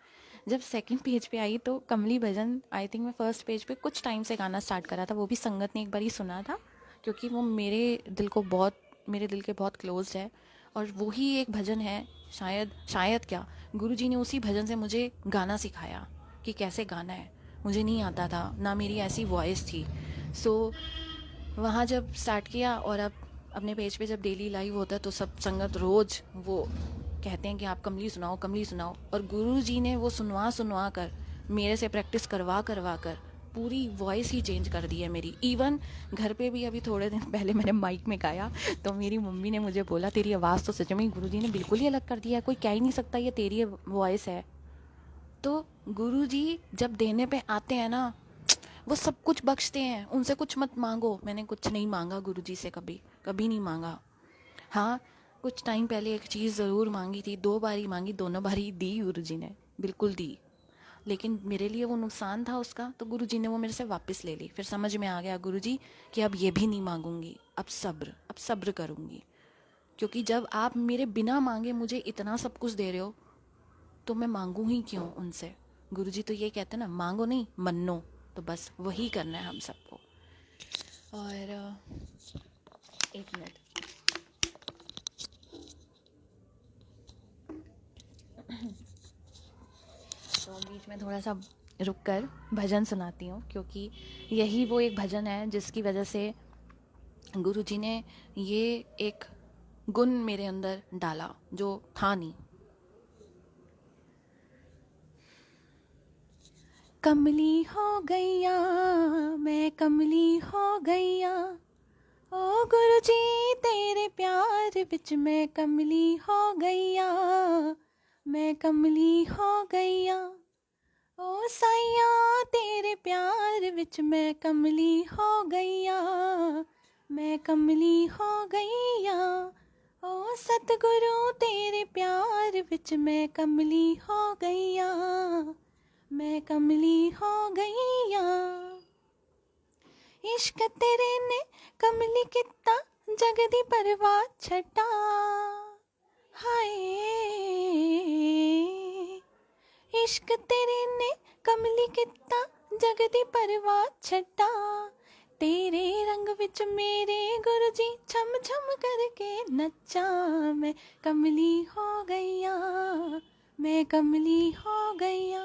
जब सेकंड पेज पे आई तो कमली भजन, आई थिंक मैं फर्स्ट पेज पे कुछ टाइम से गाना स्टार्ट करा था, वो भी संगत ने एक बार ही सुना था, क्योंकि वो मेरे दिल के बहुत क्लोज है। और वो ही एक भजन है, शायद क्या गुरुजी ने उसी भजन से मुझे गाना सिखाया कि कैसे गाना है। मुझे नहीं आता था, ना मेरी ऐसी वॉइस थी। वहाँ जब स्टार्ट किया, और अब अपने पेज पे जब डेली लाइव होता है तो सब संगत रोज़ वो कहते हैं कि आप कमली सुनाओ, कमली सुनाओ। और गुरुजी ने वो सुनवा कर मेरे से प्रैक्टिस करवा करवा कर पूरी वॉइस ही चेंज कर दी है मेरी। इवन घर पे भी अभी थोड़े दिन पहले मैंने माइक में गाया तो मेरी मम्मी ने मुझे बोला तेरी आवाज़ तो सच में गुरुजी ने बिल्कुल ही अलग कर दिया है, कोई कह ही नहीं सकता ये तेरी वॉइस है। तो गुरुजी जब देने पे आते हैं ना वो सब कुछ बख्शते हैं, उनसे कुछ मत मांगो। मैंने कुछ नहीं मांगा गुरुजी से, कभी कभी नहीं मांगा। हाँ, कुछ टाइम पहले एक चीज़ ज़रूर मांगी थी, 2 बारी मांगी, दोनों बारी दी गुरुजी ने, बिल्कुल दी। लेकिन मेरे लिए वो नुकसान था उसका, तो गुरुजी ने वो मेरे से वापस ले ली। फिर समझ में आ गया गुरुजी कि अब ये भी नहीं मांगूंगी, अब सब्र करूँगी। क्योंकि जब आप मेरे बिना मांगे मुझे इतना सब कुछ दे रहे हो तो मैं मांगूँ ही क्यों उनसे। गुरुजी तो ये कहते हैं ना, मांगो नहीं मन्नो, तो बस वही करना है हम सबको। और एक मिनट, तो बीच में थोड़ा सा रुक कर भजन सुनाती हूँ, क्योंकि यही वो एक भजन है जिसकी वजह से गुरुजी ने ये एक गुण मेरे अंदर डाला जो था नहीं। कमली हो गैया मैं कमली हो गैया, ओ गुरुजी तेरे प्यार विच मैं कमली हो गैया, मैं कमली हो गैया। ओ साईया तेरे प्यार विच मैं कमली हो गैया, मैं कमली हो गैया। ओ सतगुरु तेरे प्यार विच मैं कमली हो गैया, मैं कमली हो गैया। इश्क तेरे ने कमली किता जग दी परवाह छटा, हाय इश्क तेरे ने कमली किता जग दी परवाह छटा। तेरे रंग विच मेरे गुरुजी छम छम करके नचा, मैं कमली हो गैया, मैं कमली हो गैया।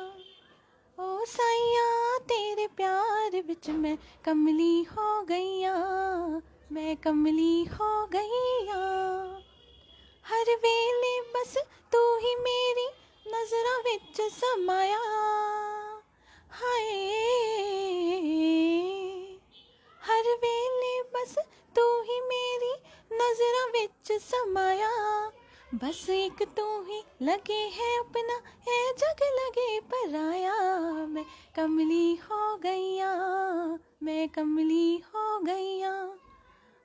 ओ साईया तेरे प्यार विच मैं कमली हो गैया, मैं कमली हो गैया। हर वेले बस तू ही मेरी नजरां विच समाया, हाय हर वेले बस तू ही मेरी नजरां विच समाया। बस एक तू ही लगे है अपना, है जग लगे पराया। मैं कमली हो गैया, मैं कमली हो गैया।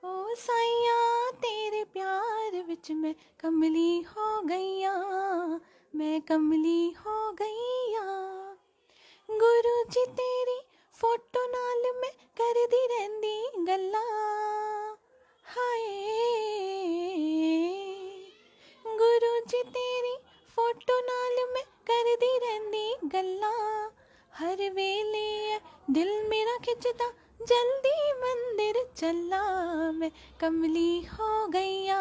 ओ साईया तेरे प्यार विच मैं कमली हो गैया, मैं कमली हो गैया। गुरु जी तेरी फोटो नाल मैं करदी रहंदी गल्लां, हाय गुरु जी तेरी फोटो नाल मैं करदी रहंदी गल्लां। हर वेले दिल मेरा खिचदा जल्दी मंदिर चला। मैं कमली हो गैया,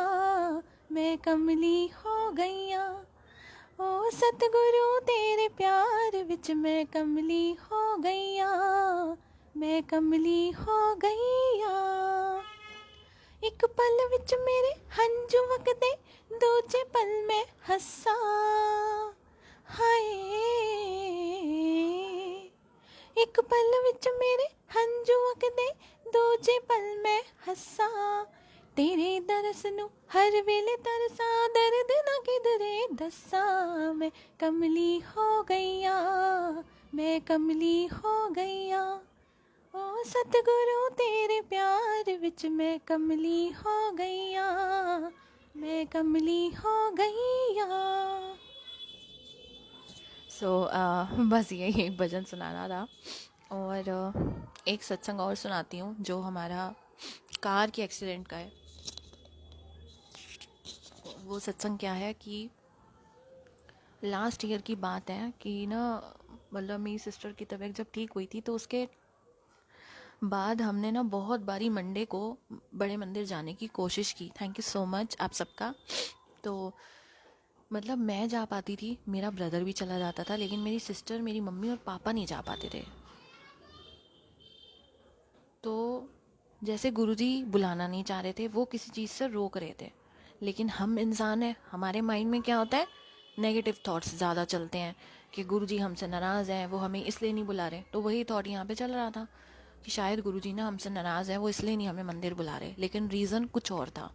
मैं कमली हो गैया। ओ सतगुरु तेरे प्यार विच मैं कमली हो गैया, मैं कमली हो गैया। एक पल विच मेरे हंझू वगदे, दूजे पल मैं हस्सा, हाय एक पल विच मेरे हंझू वगदे, दूजे पल मैं हस्सा। तेरे दरस नू हर वेले तरसा, दर्द ना किधरे दसा। मैं कमली हो गैया, मैं कमली हो गैया। ओ सतगुरु तेरे प्यार विच मैं कमली हो गैया, मैं कमली हो गैया। बस यही एक भजन सुनाना था। और एक सत्संग और सुनाती हूँ जो हमारा कार के एक्सीडेंट का है। वो सत्संग क्या है कि लास्ट ईयर की बात है कि ना, मतलब मेरी सिस्टर की तबीयत जब ठीक हुई थी तो उसके बाद हमने ना बहुत बारी मंडे को बड़े मंदिर जाने की कोशिश की। थैंक यू सो मच आप सबका। तो मतलब मैं जा पाती थी, मेरा ब्रदर भी चला जाता था, लेकिन मेरी सिस्टर, मेरी मम्मी और पापा नहीं जा पाते थे। तो जैसे गुरुजी बुलाना नहीं चाह रहे थे, वो किसी चीज़ से रोक रहे थे। लेकिन हम इंसान हैं, हमारे माइंड में क्या होता है, नेगेटिव थॉट्स ज़्यादा चलते हैं कि गुरुजी हमसे नाराज़ हैं, वो हमें इसलिए नहीं बुला रहे। तो वही थॉट यहाँ पे चल रहा था कि शायद गुरुजी ना हमसे नाराज़ है, वो इसलिए नहीं हमें मंदिर बुला रहे, लेकिन रीज़न कुछ और था।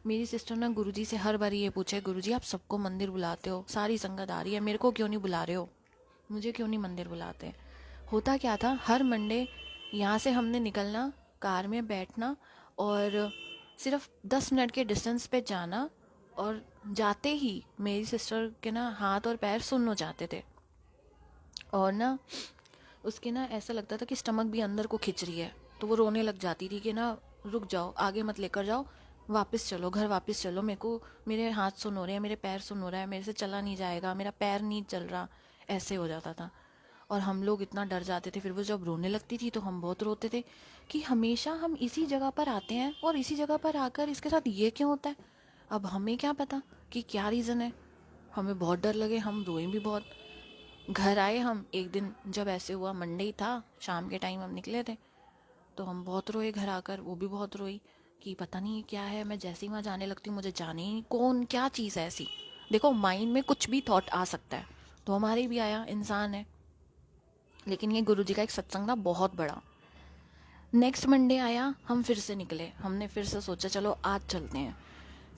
मेरी सिस्टर ना गुरुजी से हर बार ये पूछे, गुरुजी आप सबको मंदिर बुलाते हो, सारी संगत आ रही है, मेरे को क्यों नहीं बुला रहे हो, मुझे क्यों नहीं मंदिर बुलाते। होता क्या था, हर मंडे यहाँ से हमने निकलना, कार में बैठना और सिर्फ 10 मिनट के डिस्टेंस पे जाना, और जाते ही मेरी सिस्टर के ना हाथ और पैर सुन्न हो जाते थे, और ना उसके ना ऐसा लगता था कि स्टमक भी अंदर को खिंच रही है। तो वो रोने लग जाती थी कि ना रुक जाओ, आगे मत लेकर जाओ, वापस चलो, घर वापस चलो, मेरे को मेरे हाथ सुन्न हो रहे हैं, मेरे पैर सुन्न हो रहा है, मेरे से चला नहीं जाएगा, मेरा पैर नहीं चल रहा, ऐसे हो जाता था। और हम लोग इतना डर जाते थे। फिर वो जब रोने लगती थी तो हम बहुत रोते थे कि हमेशा हम इसी जगह पर आते हैं और इसी जगह पर आकर इसके साथ ये क्यों होता है। अब हमें क्या पता कि क्या रीज़न है, हमें बहुत डर लगे, हम रोए भी बहुत। घर आए हम एक दिन, जब ऐसे हुआ, मंडे ही था, शाम के टाइम हम निकले थे, तो हम बहुत रोए घर आकर, वो भी बहुत रोई कि पता नहीं क्या है। मैं जैसे ही वहाँ जाने लगती हूँ मुझे जाने ही कौन क्या चीज़ है ऐसी। देखो माइंड में कुछ भी थॉट आ सकता है, तो हमारे भी आया, इंसान है। लेकिन ये गुरुजी का एक सत्संग था बहुत बड़ा। नेक्स्ट मंडे आया, हम फिर से निकले, हमने फिर से सोचा चलो आज चलते हैं।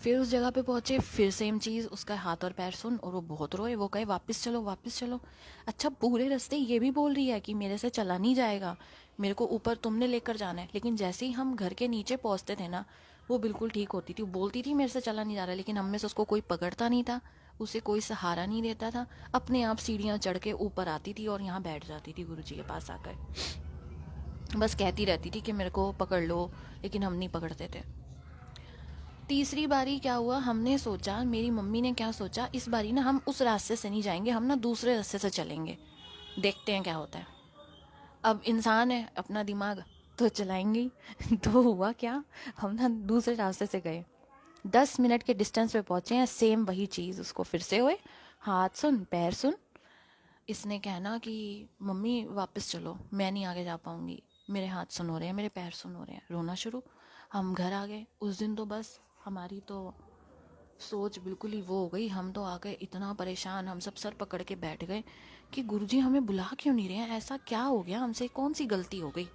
फिर उस जगह पे पहुँचे, फिर सेम चीज़, उसका हाथ और पैर सुन, और वो बहुत रोए, वो कहे वापस चलो वापस चलो। अच्छा पूरे रास्ते ये भी बोल रही है कि मेरे से चला नहीं जाएगा, मेरे को ऊपर तुमने लेकर जाना है। लेकिन जैसे ही हम घर के नीचे पहुँचते थे ना, वो बिल्कुल ठीक होती थी, बोलती थी मेरे से चला नहीं जा रहा, लेकिन हम में से उसको कोई पकड़ता नहीं था, उसे कोई सहारा नहीं देता था, अपने आप सीढ़ियाँ चढ़ के ऊपर आती थी और यहाँ बैठ जाती थी गुरुजी के पास आकर। बस कहती रहती थी कि मेरे को पकड़ लो, लेकिन हम नहीं पकड़ते थे। तीसरी बारी क्या हुआ, हमने सोचा, मेरी मम्मी ने क्या सोचा, इस बारी ना हम उस रास्ते से नहीं जाएंगे, हम ना दूसरे रास्ते से चलेंगे, देखते हैं क्या होता है। अब इंसान है, अपना दिमाग तो चलाएंगे ही। तो हुआ क्या, हम ना दूसरे रास्ते से गए, 10 मिनट के डिस्टेंस पे पहुंचे हैं, सेम वही चीज़, उसको फिर से हुए, हाथ सुन पैर सुन। इसने कहना कि मम्मी वापस चलो, मैं नहीं आगे जा पाऊंगी, मेरे हाथ सुन हो रहे हैं, मेरे पैर सुन हो रहे हैं, रोना शुरू। हम घर आ गए। उस दिन तो बस हमारी तो सोच बिल्कुल ही वो हो गई, हम तो आ गए इतना परेशान, हम सब सर पकड़ के बैठ गए कि गुरुजी हमें बुला क्यों नहीं रहे हैं, ऐसा क्या हो गया, हमसे कौन सी गलती हो गई।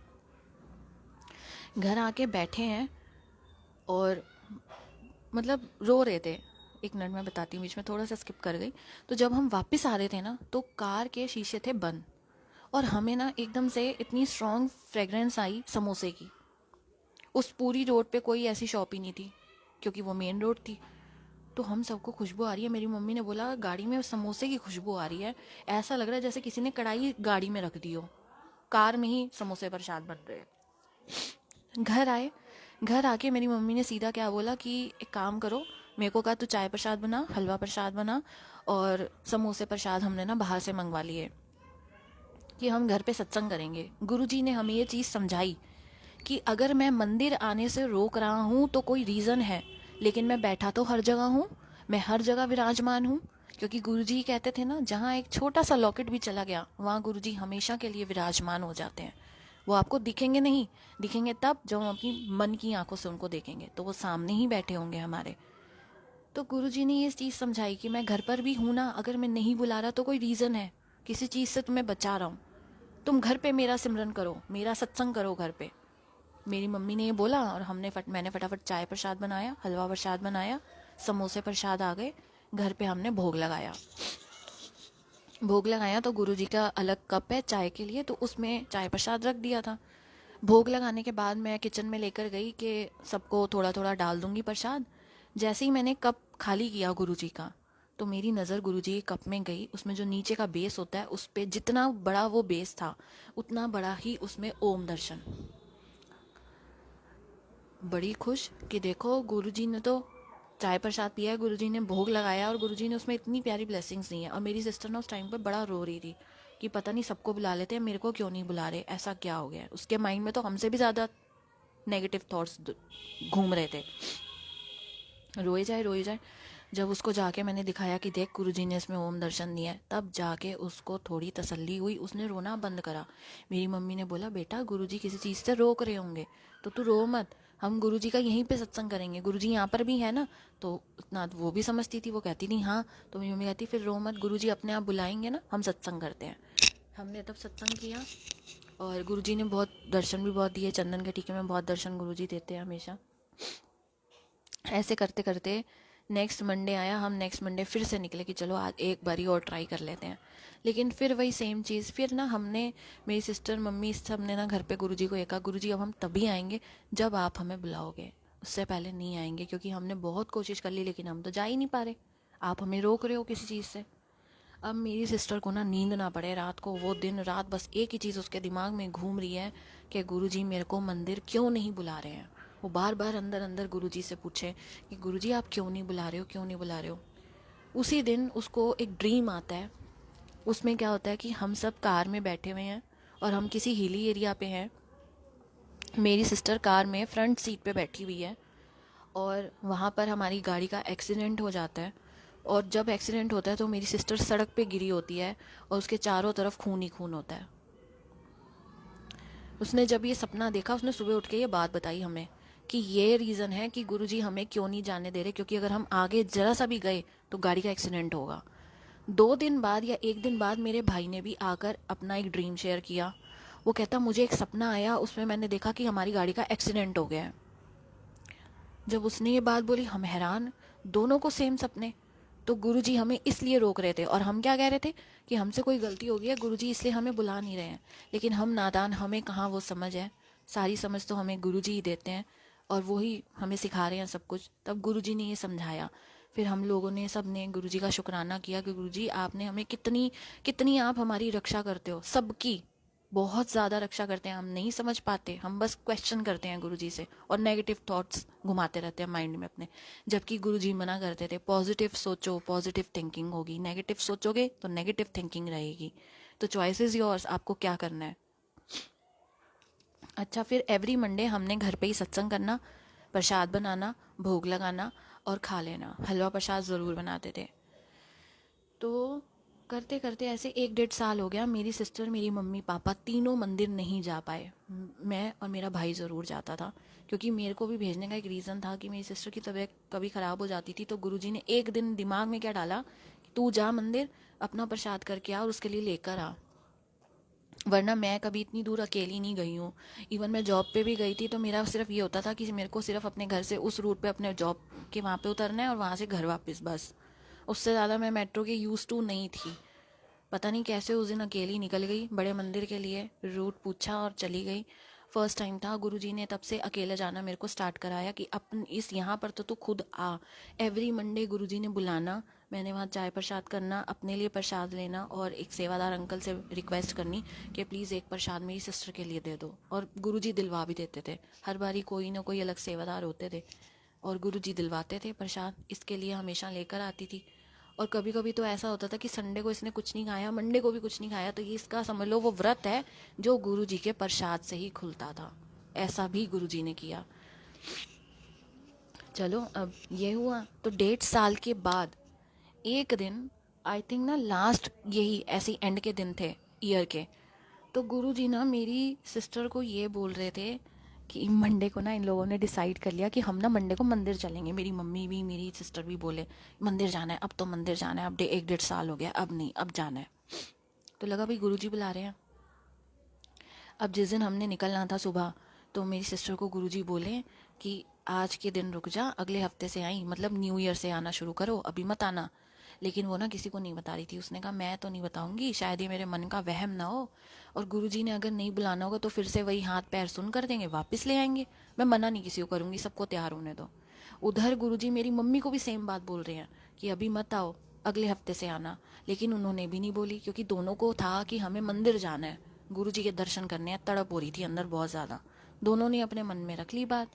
घर आके बैठे हैं और मतलब रो रहे थे। एक मिनट में बताती हूँ, बीच में थोड़ा सा स्किप कर गई। तो जब हम वापस आ रहे थे ना, तो कार के शीशे थे बंद, और हमें ना एकदम से इतनी स्ट्रॉन्ग फ्रेगरेंस आई समोसे की। उस पूरी रोड पे कोई ऐसी शॉप ही नहीं थी, क्योंकि वो मेन रोड थी। तो हम सबको खुशबू आ रही है, मेरी मम्मी ने बोला गाड़ी में समोसे की खुशबू आ रही है, ऐसा लग रहा है जैसे किसी ने कढ़ाई गाड़ी में रख दी हो, कार में ही समोसे प्रसाद बन रहे हैं। घर आए, घर आके मेरी मम्मी ने सीधा क्या बोला कि एक काम करो, मेरे को कहा तू चाय प्रसाद बना, हलवा प्रसाद बना, और समोसे प्रसाद हमने ना बाहर से मंगवा लिए कि हम घर पे सत्संग करेंगे। गुरुजी ने हमें ये चीज़ समझाई कि अगर मैं मंदिर आने से रोक रहा हूँ तो कोई रीज़न है, लेकिन मैं बैठा तो हर जगह हूँ, मैं हर जगह विराजमान हूँ। क्योंकि गुरुजी कहते थे ना, जहाँ एक छोटा सा लॉकेट भी चला गया, वहाँ गुरुजी हमेशा के लिए विराजमान हो जाते हैं। वो आपको दिखेंगे नहीं, दिखेंगे तब जब हम अपनी मन की आंखों से उनको देखेंगे, तो वो सामने ही बैठे होंगे हमारे। तो गुरुजी ने ये चीज़ समझाई कि मैं घर पर भी हूँ ना, अगर मैं नहीं बुला रहा तो कोई रीज़न है, किसी चीज़ से तुम्हें बचा रहा हूँ, तुम घर पे मेरा सिमरन करो, मेरा सत्संग करो घर पे। मेरी मम्मी ने ये बोला, और मैंने फटाफट चाय प्रसाद बनाया, हलवा प्रसाद बनाया, समोसे प्रसाद आ गए, घर पे हमने भोग लगाया। भोग लगाया तो गुरुजी का अलग कप है चाय के लिए, तो उसमें चाय प्रसाद रख दिया था। भोग लगाने के बाद मैं किचन में लेकर गई कि सबको थोड़ा थोड़ा डाल दूंगी प्रसाद। जैसे ही मैंने कप खाली किया गुरुजी का, तो मेरी नज़र गुरुजी के कप में गई, उसमें जो नीचे का बेस होता है, उस पर जितना बड़ा वो बेस था, उतना बड़ा ही उसमें ओम दर्शन। बड़ी खुश कि देखो गुरुजी ने तो चाय प्रसाद पिया है, गुरुजी ने भोग लगाया, और गुरुजी ने उसमें इतनी प्यारी ब्लेसिंग्स दी हैं। और मेरी सिस्टर ना उस टाइम पर बड़ा रो रही थी कि पता नहीं सबको बुला लेते हैं, मेरे को क्यों नहीं बुला रहे, ऐसा क्या हो गया है। उसके माइंड में तो हमसे भी ज़्यादा नेगेटिव थॉट्स घूम रहे थे। रोए जाए रोए जाए। जब उसको जाके मैंने दिखाया कि देख गुरुजी ने इसमें ओम दर्शन दिया है, तब जाके उसको थोड़ी तसल्ली हुई, उसने रोना बंद करा। मेरी मम्मी ने बोला बेटा गुरुजी किसी चीज़ से रोक रहे होंगे तो तू रो मत, हम गुरुजी का यहीं पे सत्संग करेंगे, गुरुजी यहाँ पर भी है ना। तो उतना वो भी समझती थी, वो कहती नहीं हाँ। तो मेरी मम्मी कहती फिर रो मत, गुरुजी अपने आप बुलाएंगे ना, हम सत्संग करते हैं। हमने तब सत्संग किया और गुरुजी ने बहुत दर्शन भी बहुत दिए। चंदन के टीके में बहुत दर्शन गुरुजी देते हैं हमेशा। ऐसे करते करते नेक्स्ट मंडे आया, हम नेक्स्ट मंडे फिर से निकले कि चलो आज एक बारी और ट्राई कर लेते हैं। लेकिन फिर वही सेम चीज़, फिर ना हमने, मेरी सिस्टर मम्मी सब ने ना घर पे गुरुजी को कहा गुरुजी अब हम तभी आएंगे जब आप हमें बुलाओगे, उससे पहले नहीं आएंगे, क्योंकि हमने बहुत कोशिश कर ली लेकिन हम तो जा ही नहीं पा रहे, आप हमें रोक रहे हो किसी चीज़ से। अब मेरी सिस्टर को ना नींद ना पड़े रात को, वो दिन रात बस एक ही चीज़ उसके दिमाग में घूम रही है कि गुरुजी मेरे को मंदिर क्यों नहीं बुला रहे हैं। वो बार बार अंदर अंदर गुरुजी से पूछे कि गुरुजी आप क्यों नहीं बुला रहे हो, क्यों नहीं बुला रहे हो। उसी दिन उसको एक ड्रीम आता है। उसमें क्या होता है कि हम सब कार में बैठे हुए हैं और हम किसी हिली एरिया पे हैं। मेरी सिस्टर कार में फ्रंट सीट पे बैठी हुई है और वहाँ पर हमारी गाड़ी का एक्सीडेंट हो जाता है। और जब एक्सीडेंट होता है तो मेरी सिस्टर सड़क पे गिरी होती है और उसके चारों तरफ खून ही खून होता है। उसने जब ये सपना देखा, उसने सुबह उठ के ये बात बताई हमें कि ये रीज़न है कि गुरुजी हमें क्यों नहीं जाने दे रहे, क्योंकि अगर हम आगे ज़रा सा भी गए तो गाड़ी का एक्सीडेंट होगा। 2 दिन बाद या 1 दिन बाद मेरे भाई ने भी आकर अपना एक ड्रीम शेयर किया। वो कहता मुझे एक सपना आया, उसमें मैंने देखा कि हमारी गाड़ी का एक्सीडेंट हो गया है। जब उसने ये बात बोली हम हैरान, दोनों को सेम सपने। तो गुरुजी हमें इसलिए रोक रहे थे और हम क्या कह रहे थे कि हमसे कोई गलती हो गई है, गुरुजी इसलिए हमें बुला नहीं रहे हैं। लेकिन हम नादान, हमें कहाँ वो समझ है, सारी समझ तो हमें गुरुजी ही देते हैं और वो ही हमें सिखा रहे हैं सब कुछ। तब गुरुजी ने ये समझाया। फिर हम लोगों ने सब ने गुरुजी का शुक्राना किया कि गुरुजी आपने हमें कितनी कितनी आप हमारी रक्षा करते हो, सबकी बहुत ज़्यादा रक्षा करते हैं। हम नहीं समझ पाते, हम बस क्वेश्चन करते हैं गुरुजी से और नेगेटिव थॉट्स घुमाते रहते हैं माइंड में अपने। जबकि गुरुजी मना करते थे पॉजिटिव सोचो, पॉजिटिव थिंकिंग होगी, नेगेटिव सोचोगे तो नेगेटिव थिंकिंग रहेगी। तो चॉइस इज़ योर्स, आपको क्या करना है। अच्छा, फिर एवरी मंडे हमने घर पे ही सत्संग करना, प्रसाद बनाना, भोग लगाना और खा लेना। हलवा प्रसाद ज़रूर बनाते थे। तो करते करते ऐसे 1-1.5 साल हो गया। मेरी सिस्टर, मेरी मम्मी पापा तीनों मंदिर नहीं जा पाए। मैं और मेरा भाई ज़रूर जाता था, क्योंकि मेरे को भी भेजने का एक रीज़न था कि मेरी सिस्टर की तबीयत कभी ख़राब हो जाती थी। तो गुरुजी ने एक दिन दिमाग में क्या डाला कि तू जा मंदिर, अपना प्रसाद करके आ और उसके लिए लेकर आ। वरना मैं कभी इतनी दूर अकेली नहीं गई हूँ। इवन मैं जॉब पे भी गई थी तो मेरा सिर्फ ये होता था कि मेरे को सिर्फ अपने घर से उस रूट पे अपने जॉब के वहाँ पे उतरना है और वहाँ से घर वापस, बस। उससे ज़्यादा मैं मेट्रो के यूज़ टू नहीं थी। पता नहीं कैसे उस दिन अकेली निकल गई बड़े मंदिर के लिए, रूट पूछा और चली गई। फर्स्ट टाइम था, गुरुजी ने तब से अकेले जाना मेरे को स्टार्ट कराया कि अपन इस यहाँ पर तो तू खुद आ। एवरी मंडे गुरुजी ने बुलाना, मैंने वहाँ चाय प्रसाद करना, अपने लिए प्रसाद लेना और एक सेवादार अंकल से रिक्वेस्ट करनी कि प्लीज़ एक प्रसाद मेरी सिस्टर के लिए दे दो। और गुरुजी दिलवा भी देते थे। हर बारी कोई ना कोई अलग सेवादार होते थे और गुरुजी दिलवाते थे प्रसाद, इसके लिए हमेशा लेकर आती थी। और कभी कभी तो ऐसा होता था कि संडे को इसने कुछ नहीं खाया, मंडे को भी कुछ नहीं खाया, तो ये इसका समझ लो वो व्रत है जो गुरुजी के प्रसाद से ही खुलता था। ऐसा भी गुरुजी ने किया। चलो अब ये हुआ। तो 1.5 साल के बाद एक दिन, आई थिंक ना लास्ट यही ऐसे एंड के दिन थे ईयर के, तो गुरुजी ना मेरी सिस्टर को ये बोल रहे थे कि मंडे को ना इन लोगों ने डिसाइड कर लिया कि हम ना मंडे को मंदिर चलेंगे। मेरी मम्मी भी, मेरी सिस्टर भी बोले मंदिर जाना है, अब तो मंदिर जाना है, अब 1-1.5 साल हो गया, अब नहीं, अब जाना है। तो लगा भाई गुरुजी बुला रहे हैं। अब जिस दिन हमने निकलना था सुबह, तो मेरी सिस्टर को गुरुजी बोले कि आज के दिन रुक जा, अगले हफ्ते से आई, मतलब न्यू ईयर से आना शुरू करो, अभी मत आना। लेकिन वो ना किसी को नहीं बता रही थी। उसने कहा मैं तो नहीं बताऊंगी, शायद ये मेरे मन का वहम ना हो, और गुरुजी ने अगर नहीं बुलाना होगा तो फिर से वही हाथ पैर सुन कर देंगे, वापस ले आएंगे। मैं मना नहीं किसी को करूंगी, सबको तैयार होने दो। उधर गुरुजी मेरी मम्मी को भी सेम बात बोल रहे हैं कि अभी मत आओ, अगले हफ्ते से आना। लेकिन उन्होंने भी नहीं बोली, क्योंकि दोनों को था कि हमें मंदिर जाना है, गुरुजी के दर्शन करने हैं। तड़प हो रही थी अंदर बहुत ज़्यादा। दोनों ने अपने मन में रख ली बात।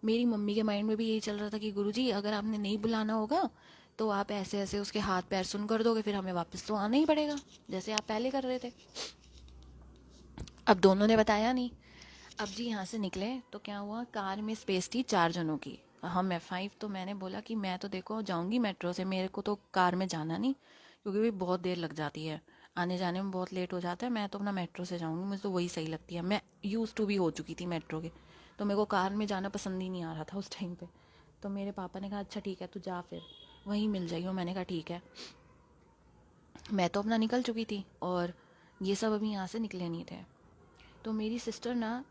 मेरी मम्मी के माइंड में भी यही चल रहा था कि गुरुजी अगर आपने नहीं बुलाना होगा तो आप ऐसे ऐसे उसके हाथ पैर सुन कर दोगे, फिर हमें वापस तो आना ही पड़ेगा जैसे आप पहले कर रहे थे। अब दोनों ने बताया नहीं। अब जी यहाँ से निकले तो क्या हुआ, कार में स्पेस थी 4 जनों की। हम F5, तो मैंने बोला कि मैं तो देखो जाऊंगी मेट्रो से, मेरे को तो कार में जाना नहीं, क्योंकि भी बहुत देर लग जाती है, आने जाने में बहुत लेट हो जाता है। मैं तो अपना मेट्रो से जाऊंगी, मुझे तो वही सही लगती है। मैं यूज़ टू भी हो चुकी थी मेट्रो के, तो मेरे को कार में जाना पसंद ही नहीं आ रहा था उस टाइम पे। तो मेरे पापा ने कहा अच्छा ठीक है तू जा, फिर वहीं मिल जाइयो। मैंने कहा ठीक है। मैं तो अपना निकल चुकी थी और ये सब अभी यहाँ से निकले नहीं थे। तो मेरी सिस्टर ना,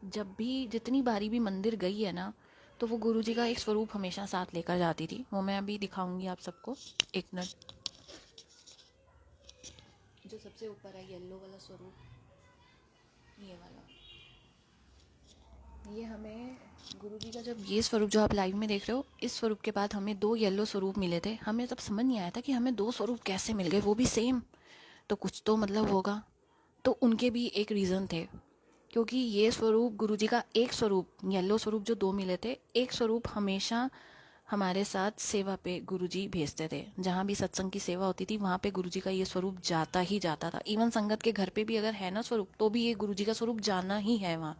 जब भी जितनी बारी भी मंदिर गई है ना, तो वो गुरुजी का एक स्वरूप हमेशा साथ लेकर जाती थी। वो मैं अभी दिखाऊंगी आप सबको, एक मिनट। जो सबसे ऊपर है येलो वाला स्वरूप, ये वाला, ये हमें गुरुजी का जब ये स्वरूप जो आप लाइव में देख रहे हो, इस स्वरूप के बाद हमें 2 येलो स्वरूप मिले थे। हमें तब समझ नहीं आया था कि हमें 2 स्वरूप कैसे मिल गए, वो भी सेम। तो कुछ तो मतलब होगा। तो उनके भी एक रीज़न थे, क्योंकि ये स्वरूप गुरुजी का एक स्वरूप, येलो स्वरूप जो 2 मिले थे, एक स्वरूप हमेशा हमारे साथ सेवा पे गुरुजी भेजते थे। जहाँ भी सत्संग की सेवा होती थी वहाँ पे गुरुजी का ये स्वरूप जाता ही जाता था। इवन संगत के घर पे भी अगर है ना स्वरूप, तो भी ये गुरुजी का स्वरूप जाना ही है वहाँ।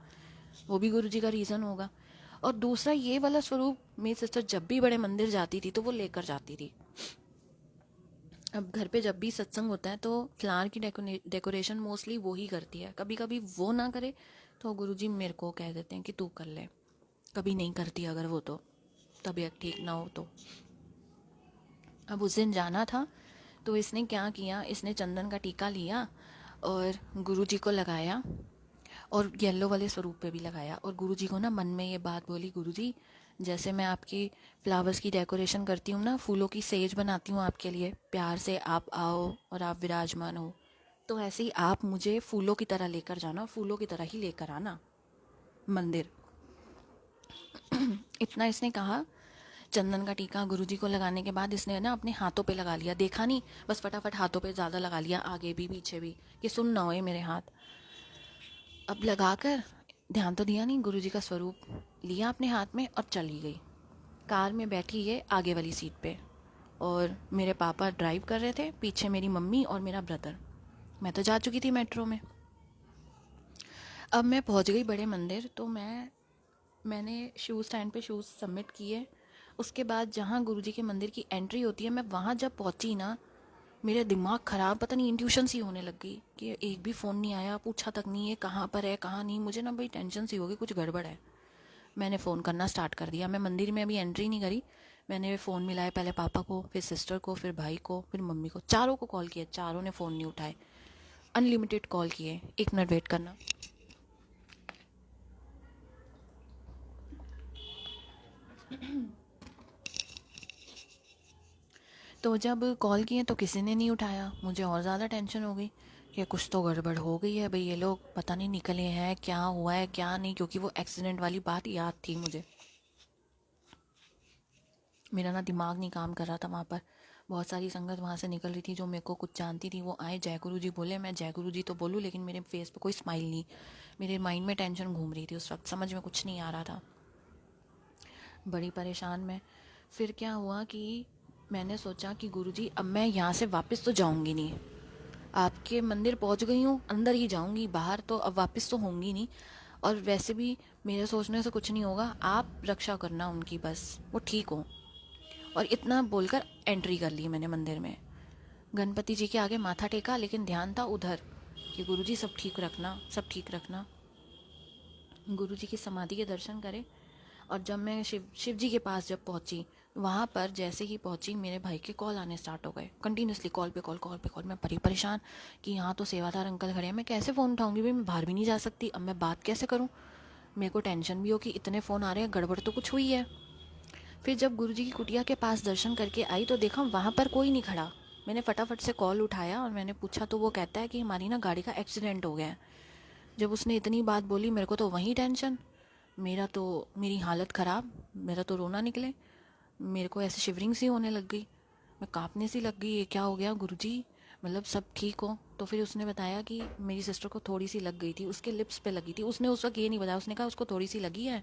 वो भी गुरुजी का रीज़न होगा। और दूसरा ये वाला स्वरूप मेरी सिस्टर जब भी बड़े मंदिर जाती थी तो वो लेकर जाती थी। अब घर पे जब भी सत्संग होता है तो फ्लावर की डेकोरेशन मोस्टली वो ही करती है। कभी कभी वो ना करे तो गुरुजी मेरे को कह देते हैं कि तू कर ले। कभी नहीं करती अगर वो, तो तबीयत ठीक ना हो तो। अब उस दिन जाना था, तो इसने क्या किया, इसने चंदन का टीका लिया और गुरुजी को लगाया, और येलो वाले स्वरूप पे भी लगाया। और गुरुजी को ना मन में ये बात बोली, गुरुजी जैसे मैं आपकी फ्लावर्स की डेकोरेशन करती हूँ ना, फूलों की सेज बनाती हूँ आपके लिए, प्यार से आप आओ और आप विराजमान हो, तो ऐसे ही आप मुझे फूलों की तरह लेकर जाना, फूलों की तरह ही लेकर आना मंदिर। इतना इसने कहा। चंदन का टीका गुरुजी को लगाने के बाद इसने ना अपने हाथों पे लगा लिया, देखा नहीं, बस फटाफट हाथों पे ज़्यादा लगा लिया, आगे भी पीछे भी, कि सुन ना होए मेरे हाथ। अब लगाकर ध्यान तो दिया नहीं, गुरुजी का स्वरूप लिया अपने हाथ में और चली गई। कार में बैठी है आगे वाली सीट पे, और मेरे पापा ड्राइव कर रहे थे, पीछे मेरी मम्मी और मेरा ब्रदर। मैं तो जा चुकी थी मेट्रो में। अब मैं पहुंच गई बड़े मंदिर, तो मैंने शूज़ स्टैंड पे शूज़ सबमिट किए। उसके बाद जहाँ गुरुजी के मंदिर की एंट्री होती है, मैं वहाँ जब पहुँची ना, मेरा दिमाग ख़राब, पता नहीं इंट्यूशन सी होने लग गई कि एक भी फ़ोन नहीं आया, पूछा तक नहीं है कहाँ पर है कहाँ नहीं। मुझे ना भाई टेंशन सी हो गई, कुछ गड़बड़ है। मैंने फ़ोन करना स्टार्ट कर दिया। मैं मंदिर में अभी एंट्री नहीं करी, मैंने फ़ोन मिलाया, पहले पापा को, फिर सिस्टर को, फिर भाई को, फिर मम्मी को, चारों को कॉल किया, चारों ने फ़ोन नहीं उठाए। अनलिमिटेड कॉल किए। 1 मिनट वेट करना। तो जब कॉल किए तो किसी ने नहीं उठाया। मुझे और ज़्यादा टेंशन हो गई कि कुछ तो गड़बड़ हो गई है भाई, ये लोग पता नहीं निकले हैं, क्या हुआ है क्या नहीं, क्योंकि वो एक्सीडेंट वाली बात याद थी मुझे। मेरा ना दिमाग नहीं काम कर रहा था वहाँ पर। बहुत सारी संगत वहाँ से निकल रही थी जो मेरे को कुछ जानती थी, वो आए, जय गुरु जी बोले, मैं जय गुरु जी तो बोलूँ, लेकिन मेरे फेस पे कोई स्माइल नहीं। मेरे माइंड में टेंशन घूम रही थी उस वक्त, समझ में कुछ नहीं आ रहा था, बड़ी परेशान मैं। फिर क्या हुआ कि मैंने सोचा कि गुरुजी अब मैं यहाँ से वापस तो जाऊँगी नहीं, आपके मंदिर पहुँच गई हूँ, अंदर ही जाऊँगी, बाहर तो अब वापस तो होंगी नहीं, और वैसे भी मेरे सोचने से कुछ नहीं होगा, आप रक्षा करना उनकी, बस वो ठीक हो। और इतना बोलकर एंट्री कर ली मैंने मंदिर में। गणपति जी के आगे माथा टेका, लेकिन ध्यान था उधर कि गुरुजी सब ठीक रखना, सब ठीक रखना। गुरुजी की समाधि के दर्शन करे। और जब मैं शिव जी के पास जब पहुंची, वहाँ पर जैसे ही पहुंची मेरे भाई के कॉल आने स्टार्ट हो गए, कंटिन्यूसली कॉल पे कॉल, कॉल पे कॉल। मैं परेशान कि यहाँ तो सेवादार अंकल खड़े हैं, मैं कैसे फ़ोन उठाऊंगी भाई, मैं बाहर भी नहीं जा सकती, अब मैं बात कैसे करूँ। मेरे को टेंशन भी हो कि इतने फ़ोन आ रहे हैं, गड़बड़ तो कुछ हुई है। फिर जब गुरुजी की कुटिया के पास दर्शन करके आई तो देखा वहाँ पर कोई नहीं खड़ा। मैंने फटाफट से कॉल उठाया और मैंने पूछा, तो वो कहता है कि हमारी ना गाड़ी का एक्सीडेंट हो गया है। जब उसने इतनी बात बोली मेरे को तो वहीं टेंशन, मेरी हालत ख़राब, मेरा तो रोना निकले। मेरे को ऐसे शिवरिंग सी होने लग गई, मैं कांपने सी लग गई, ये क्या हो गया गुरुजी, मतलब सब ठीक हो। तो फिर उसने बताया कि मेरी सिस्टर को थोड़ी सी लग गई थी, उसके लिप्स पे लगी थी। उसने उस वक्त ये नहीं बताया, उसने कहा उसको थोड़ी सी लगी है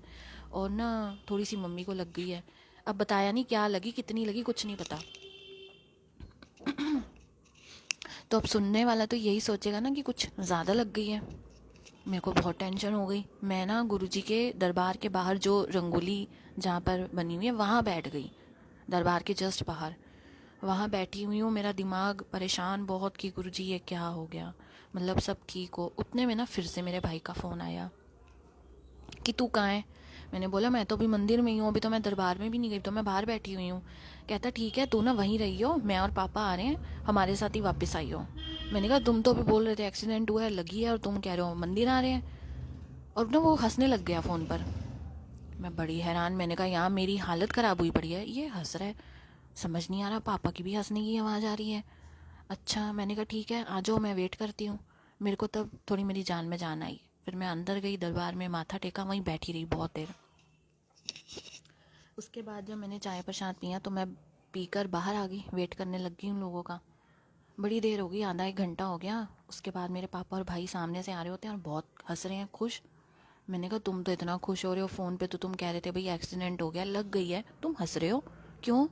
और ना थोड़ी सी मम्मी को लग गई है। अब बताया नहीं क्या लगी, कितनी लगी, कुछ नहीं पता। तो अब सुनने वाला तो यही सोचेगा ना कि कुछ ज़्यादा लग गई है। मेरे को बहुत टेंशन हो गई। मैं ना गुरुजी के दरबार के बाहर जो रंगोली जहाँ पर बनी हुई है वहाँ बैठ गई, दरबार के जस्ट बाहर वहाँ बैठी हुई हूँ। मेरा दिमाग परेशान बहुत कि गुरुजी ये क्या हो गया, मतलब सब ठीक हो। उतने में ना फिर से मेरे भाई का फ़ोन आया कि तू कहाँ है। मैंने बोला मैं तो अभी मंदिर में ही हूँ, अभी तो मैं दरबार में भी नहीं गई, तो मैं बाहर बैठी हुई हूँ। कहता ठीक है तू ना वहीं रही हो, मैं और पापा आ रहे हैं, हमारे साथ ही वापस आई हो। मैंने कहा तुम तो अभी बोल रहे थे एक्सीडेंट हुआ है लगी है, और तुम कह रहे हो मंदिर आ रहे हैं। और ना वो हंसने लग गया फ़ोन पर। मैं बड़ी हैरान, मैंने कहा यहाँ मेरी हालत ख़राब हुई पड़ी है, ये हंस रहा है, समझ नहीं आ रहा। पापा की भी हंसने की आवाज़ आ रही है। अच्छा, मैंने कहा ठीक है आ जाओ, मैं वेट करती हूँ। मेरे को तब थोड़ी मेरी जान में जान आई। फिर मैं अंदर गई, दरबार में माथा टेका, वहीं बैठी रही बहुत देर। उसके बाद जब मैंने चाय प्रसाद पिया तो मैं पीकर बाहर आ गई, वेट करने लग गई उन लोगों का। बड़ी देर हो गई, आधा एक घंटा हो गया। उसके बाद मेरे पापा और भाई सामने से आ रहे होते हैं और बहुत हंस रहे हैं, खुश। मैंने कहा तुम तो इतना खुश हो रहे हो, फ़ोन पे तो तुम कह रहे थे भाई एक्सीडेंट हो गया लग गई है, तुम हंस रहे हो क्यों?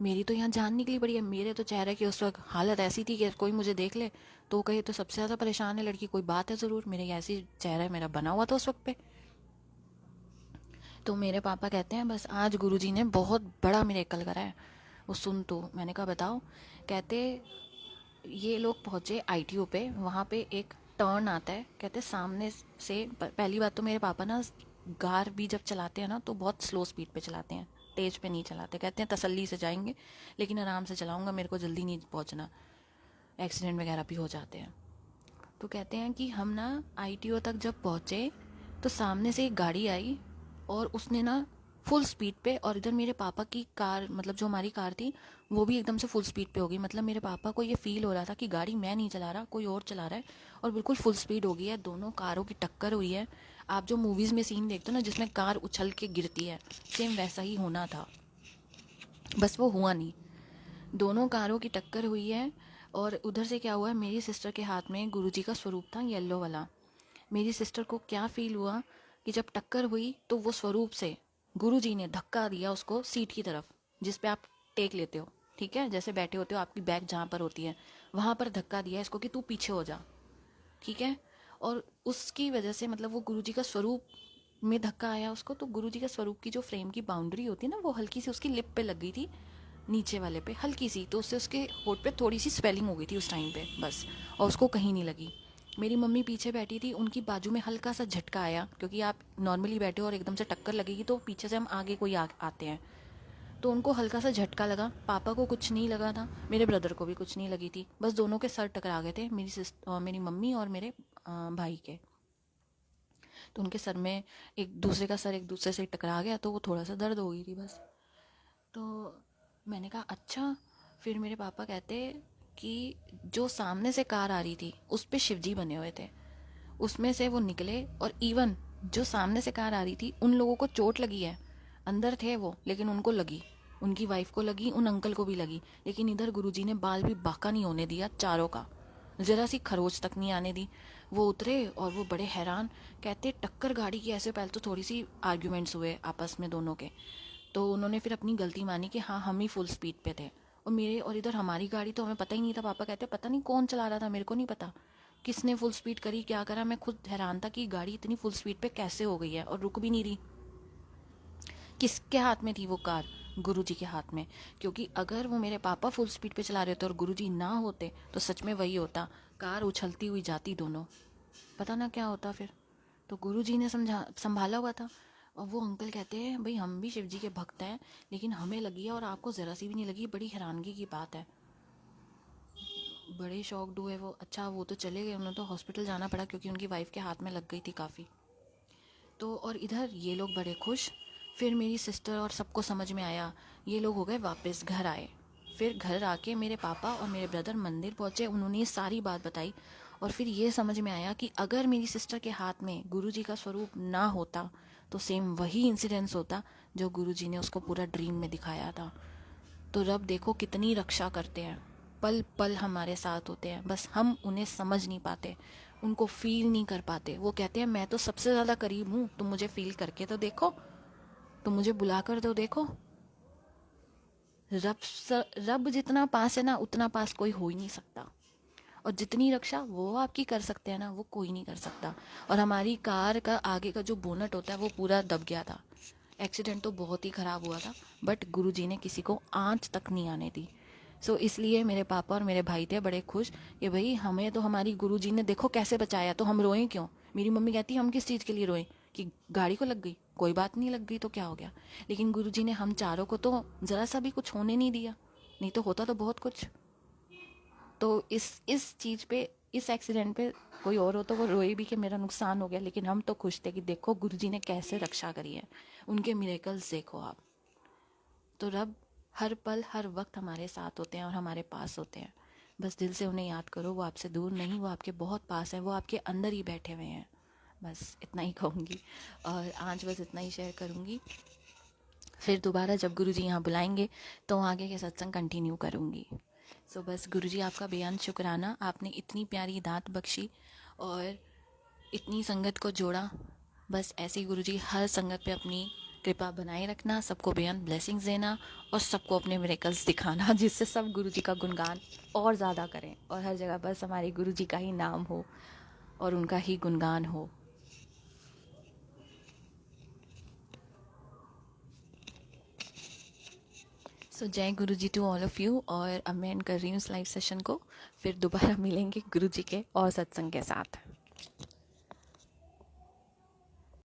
मेरी तो यहाँ जान निकली पड़ी है। मेरे तो चेहरे की उस वक्त हालत ऐसी थी कि कोई मुझे देख ले तो कहे तो सबसे ज़्यादा परेशान है लड़की, कोई बात है ज़रूर। मेरे ऐसी चेहरा मेरा बना हुआ था उस वक्त पे। तो मेरे पापा कहते हैं बस आज गुरुजी ने बहुत बड़ा मिरेकल करा है, वो सुन तो। मैंने कहा बताओ। कहते ये लोग पहुँचे आईटीओ पे, वहाँ पे एक टर्न आता है। कहते सामने से पहली बात तो मेरे पापा ना कार भी जब चलाते हैं ना तो बहुत स्लो स्पीड पे चलाते हैं, तेज़ पे नहीं चलाते। कहते हैं तसल्ली से जाएंगे लेकिन आराम से चलाऊंगा, मेरे को जल्दी नहीं पहुँचना, एक्सीडेंट वगैरह भी हो जाते हैं। तो कहते हैं कि हम ना आईटीओ तक जब पहुँचे तो सामने से एक गाड़ी आई और उसने ना फुल स्पीड पे, और इधर मेरे पापा की कार, मतलब जो हमारी कार थी वो भी एकदम से फुल स्पीड पे हो गई। मतलब मेरे पापा को ये फील हो रहा था कि गाड़ी मैं नहीं चला रहा, कोई और चला रहा है, और बिल्कुल फुल स्पीड हो गई है, दोनों कारों की टक्कर हुई है। आप जो मूवीज़ में सीन देखते हो ना जिसमें कार उछल के गिरती है, सेम वैसा ही होना था, बस वो हुआ नहीं। दोनों कारों की टक्कर हुई है। और उधर से क्या हुआ, मेरी सिस्टर के हाथ में गुरुजी का स्वरूप था येलो वाला। मेरी सिस्टर को क्या फील हुआ कि जब टक्कर हुई तो वो स्वरूप से गुरुजी ने धक्का दिया उसको सीट की तरफ, जिस पे आप टेक लेते हो, ठीक है, जैसे बैठे होते हो आपकी बैग जहाँ पर होती है वहाँ पर धक्का दिया इसको कि तू पीछे हो जा, ठीक है। और उसकी वजह से मतलब वो गुरुजी का स्वरूप में धक्का आया उसको, तो गुरुजी का स्वरूप की जो फ्रेम की बाउंड्री होती है ना वो हल्की सी उसकी लिप पे लग गई थी, नीचे वाले पे हल्की सी, तो उससे उसके होठ पे थोड़ी सी स्वेलिंग हो गई थी उस टाइम पे बस, और उसको कहीं नहीं लगी। मेरी मम्मी पीछे बैठी थी, उनकी बाजू में हल्का सा झटका आया, क्योंकि आप नॉर्मली बैठे हो और एकदम से टक्कर लगेगी तो पीछे से हम आगे कोई आते हैं, तो उनको हल्का सा झटका लगा। पापा को कुछ नहीं लगा था, मेरे ब्रदर को भी कुछ नहीं लगी थी, बस दोनों के सर टकरा गए थे, मेरी मम्मी और मेरे भाई के। तो उनके सर में एक दूसरे का सर एक दूसरे से टकरा गया तो वो थोड़ा सा दर्द हो गई थी बस। तो मैंने कहा अच्छा। फिर मेरे पापा कहते कि जो सामने से कार आ रही थी उस पे शिवजी बने हुए थे, उसमें से वो निकले, और इवन जो सामने से कार आ रही थी उन लोगों को चोट लगी है, अंदर थे वो लेकिन उनको लगी, उनकी वाइफ को लगी, उन अंकल को भी लगी। लेकिन इधर गुरुजी ने बाल भी बाका नहीं होने दिया चारों का, ज़रा सी खरोच तक नहीं आने दी। वो उतरे और वो बड़े हैरान, कहते टक्कर गाड़ी की ऐसे, पहले तो थोड़ी सी आर्ग्यूमेंट्स हुए आपस में दोनों के, तो उन्होंने फिर अपनी गलती मानी कि हाँ हम ही फुल स्पीड पे थे, और मेरे और इधर हमारी गाड़ी तो हमें पता ही नहीं था। पापा कहते पता नहीं कौन चला रहा था, मेरे को नहीं पता किसने फुल स्पीड करी क्या करा, मैं खुद हैरान था कि गाड़ी इतनी फुल स्पीड पे कैसे हो गई है और रुक भी नहीं रही। किसके हाथ में थी वो कार? गुरुजी के हाथ में, क्योंकि अगर वो मेरे पापा फुल स्पीड पे चला रहे थे और गुरुजी ना होते तो सच में वही होता, कार उछलती हुई जाती दोनों, पता ना क्या होता फिर। तो गुरुजी ने संभाला हुआ था। और वो अंकल कहते हैं भाई हम भी शिव जी के भक्त हैं लेकिन हमें लगी है और आपको ज़रा सी भी नहीं लगी, बड़ी हैरानगी की बात है। बड़े शॉक्ड हुए वो। अच्छा वो तो चले गए, उन्हें तो हॉस्पिटल जाना पड़ा क्योंकि उनकी वाइफ के हाथ में लग गई थी काफ़ी। तो और इधर ये लोग बड़े खुश। फिर मेरी सिस्टर और सबको समझ में आया, ये लोग हो गए वापस घर आए। फिर घर आके मेरे पापा और मेरे ब्रदर मंदिर पहुँचे, उन्होंने ये सारी बात बताई। और फिर ये समझ में आया कि अगर मेरी सिस्टर के हाथ में गुरुजी का स्वरूप ना होता तो सेम वही इंसिडेंस होता जो गुरुजी ने उसको पूरा ड्रीम में दिखाया था। तो रब देखो कितनी रक्षा करते हैं, पल पल हमारे साथ होते हैं, बस हम उन्हें समझ नहीं पाते, उनको फील नहीं कर पाते। वो कहते हैं मैं तो सबसे ज़्यादा करीब हूँ, तुम मुझे फील करके तो देखो, तुम मुझे बुला कर तो देखो। रब जितना पास है ना उतना पास कोई हो ही नहीं सकता। और जितनी रक्षा वो आपकी कर सकते हैं ना, वो कोई नहीं कर सकता। और हमारी कार का आगे का जो बोनट होता है वो पूरा दब गया था। एक्सीडेंट तो बहुत ही ख़राब हुआ था, बट गुरुजी ने किसी को आँच तक नहीं आने दी। सो इसलिए मेरे पापा और मेरे भाई थे बड़े खुश कि भाई हमें तो हमारी गुरुजी ने देखो कैसे बचाया, तो हम रोएं क्यों। मेरी मम्मी कहती हम किस चीज़ के लिए रोएं कि गाड़ी को लग गई, कोई बात नहीं, लग गई तो क्या हो गया। लेकिन गुरुजी ने हम चारों को तो ज़रा सा भी कुछ होने नहीं दिया, नहीं तो होता तो बहुत कुछ। तो इस चीज़ पे, इस एक्सीडेंट पे कोई और हो तो वो रोए भी कि मेरा नुकसान हो गया, लेकिन हम तो खुश थे कि देखो गुरुजी ने कैसे रक्षा करी है, उनके मिरेकल्स देखो आप। तो रब हर पल हर वक्त हमारे साथ होते हैं और हमारे पास होते हैं। बस दिल से उन्हें याद करो, वो आपसे दूर नहीं, वो आपके बहुत पास हैं, वो आपके अंदर ही बैठे हुए हैं। बस इतना ही कहूँगी और आज बस इतना ही शेयर करूँगी। फिर दोबारा जब गुरुजी यहाँ बुलाएंगे तो आगे के सत्संग कंटिन्यू करूँगी। सो बस गुरुजी आपका बेअंत शुक्राना, आपने इतनी प्यारी दात बख्शी और इतनी संगत को जोड़ा। बस ऐसे ही गुरुजी हर संगत पे अपनी कृपा बनाए रखना, सबको बेअंत ब्लेसिंग्स देना और सबको अपने मिरेकल्स दिखाना, जिससे सब गुरुजी का गुणगान और ज़्यादा करें और हर जगह बस हमारे गुरुजी का ही नाम हो और उनका ही गुणगान हो। सो जय गुरुजी टू ऑल ऑफ़ यू। और अब मैं एंड कर रही हूँ इस लाइव सेशन को, फिर दोबारा मिलेंगे गुरुजी के और सत्संग के साथ।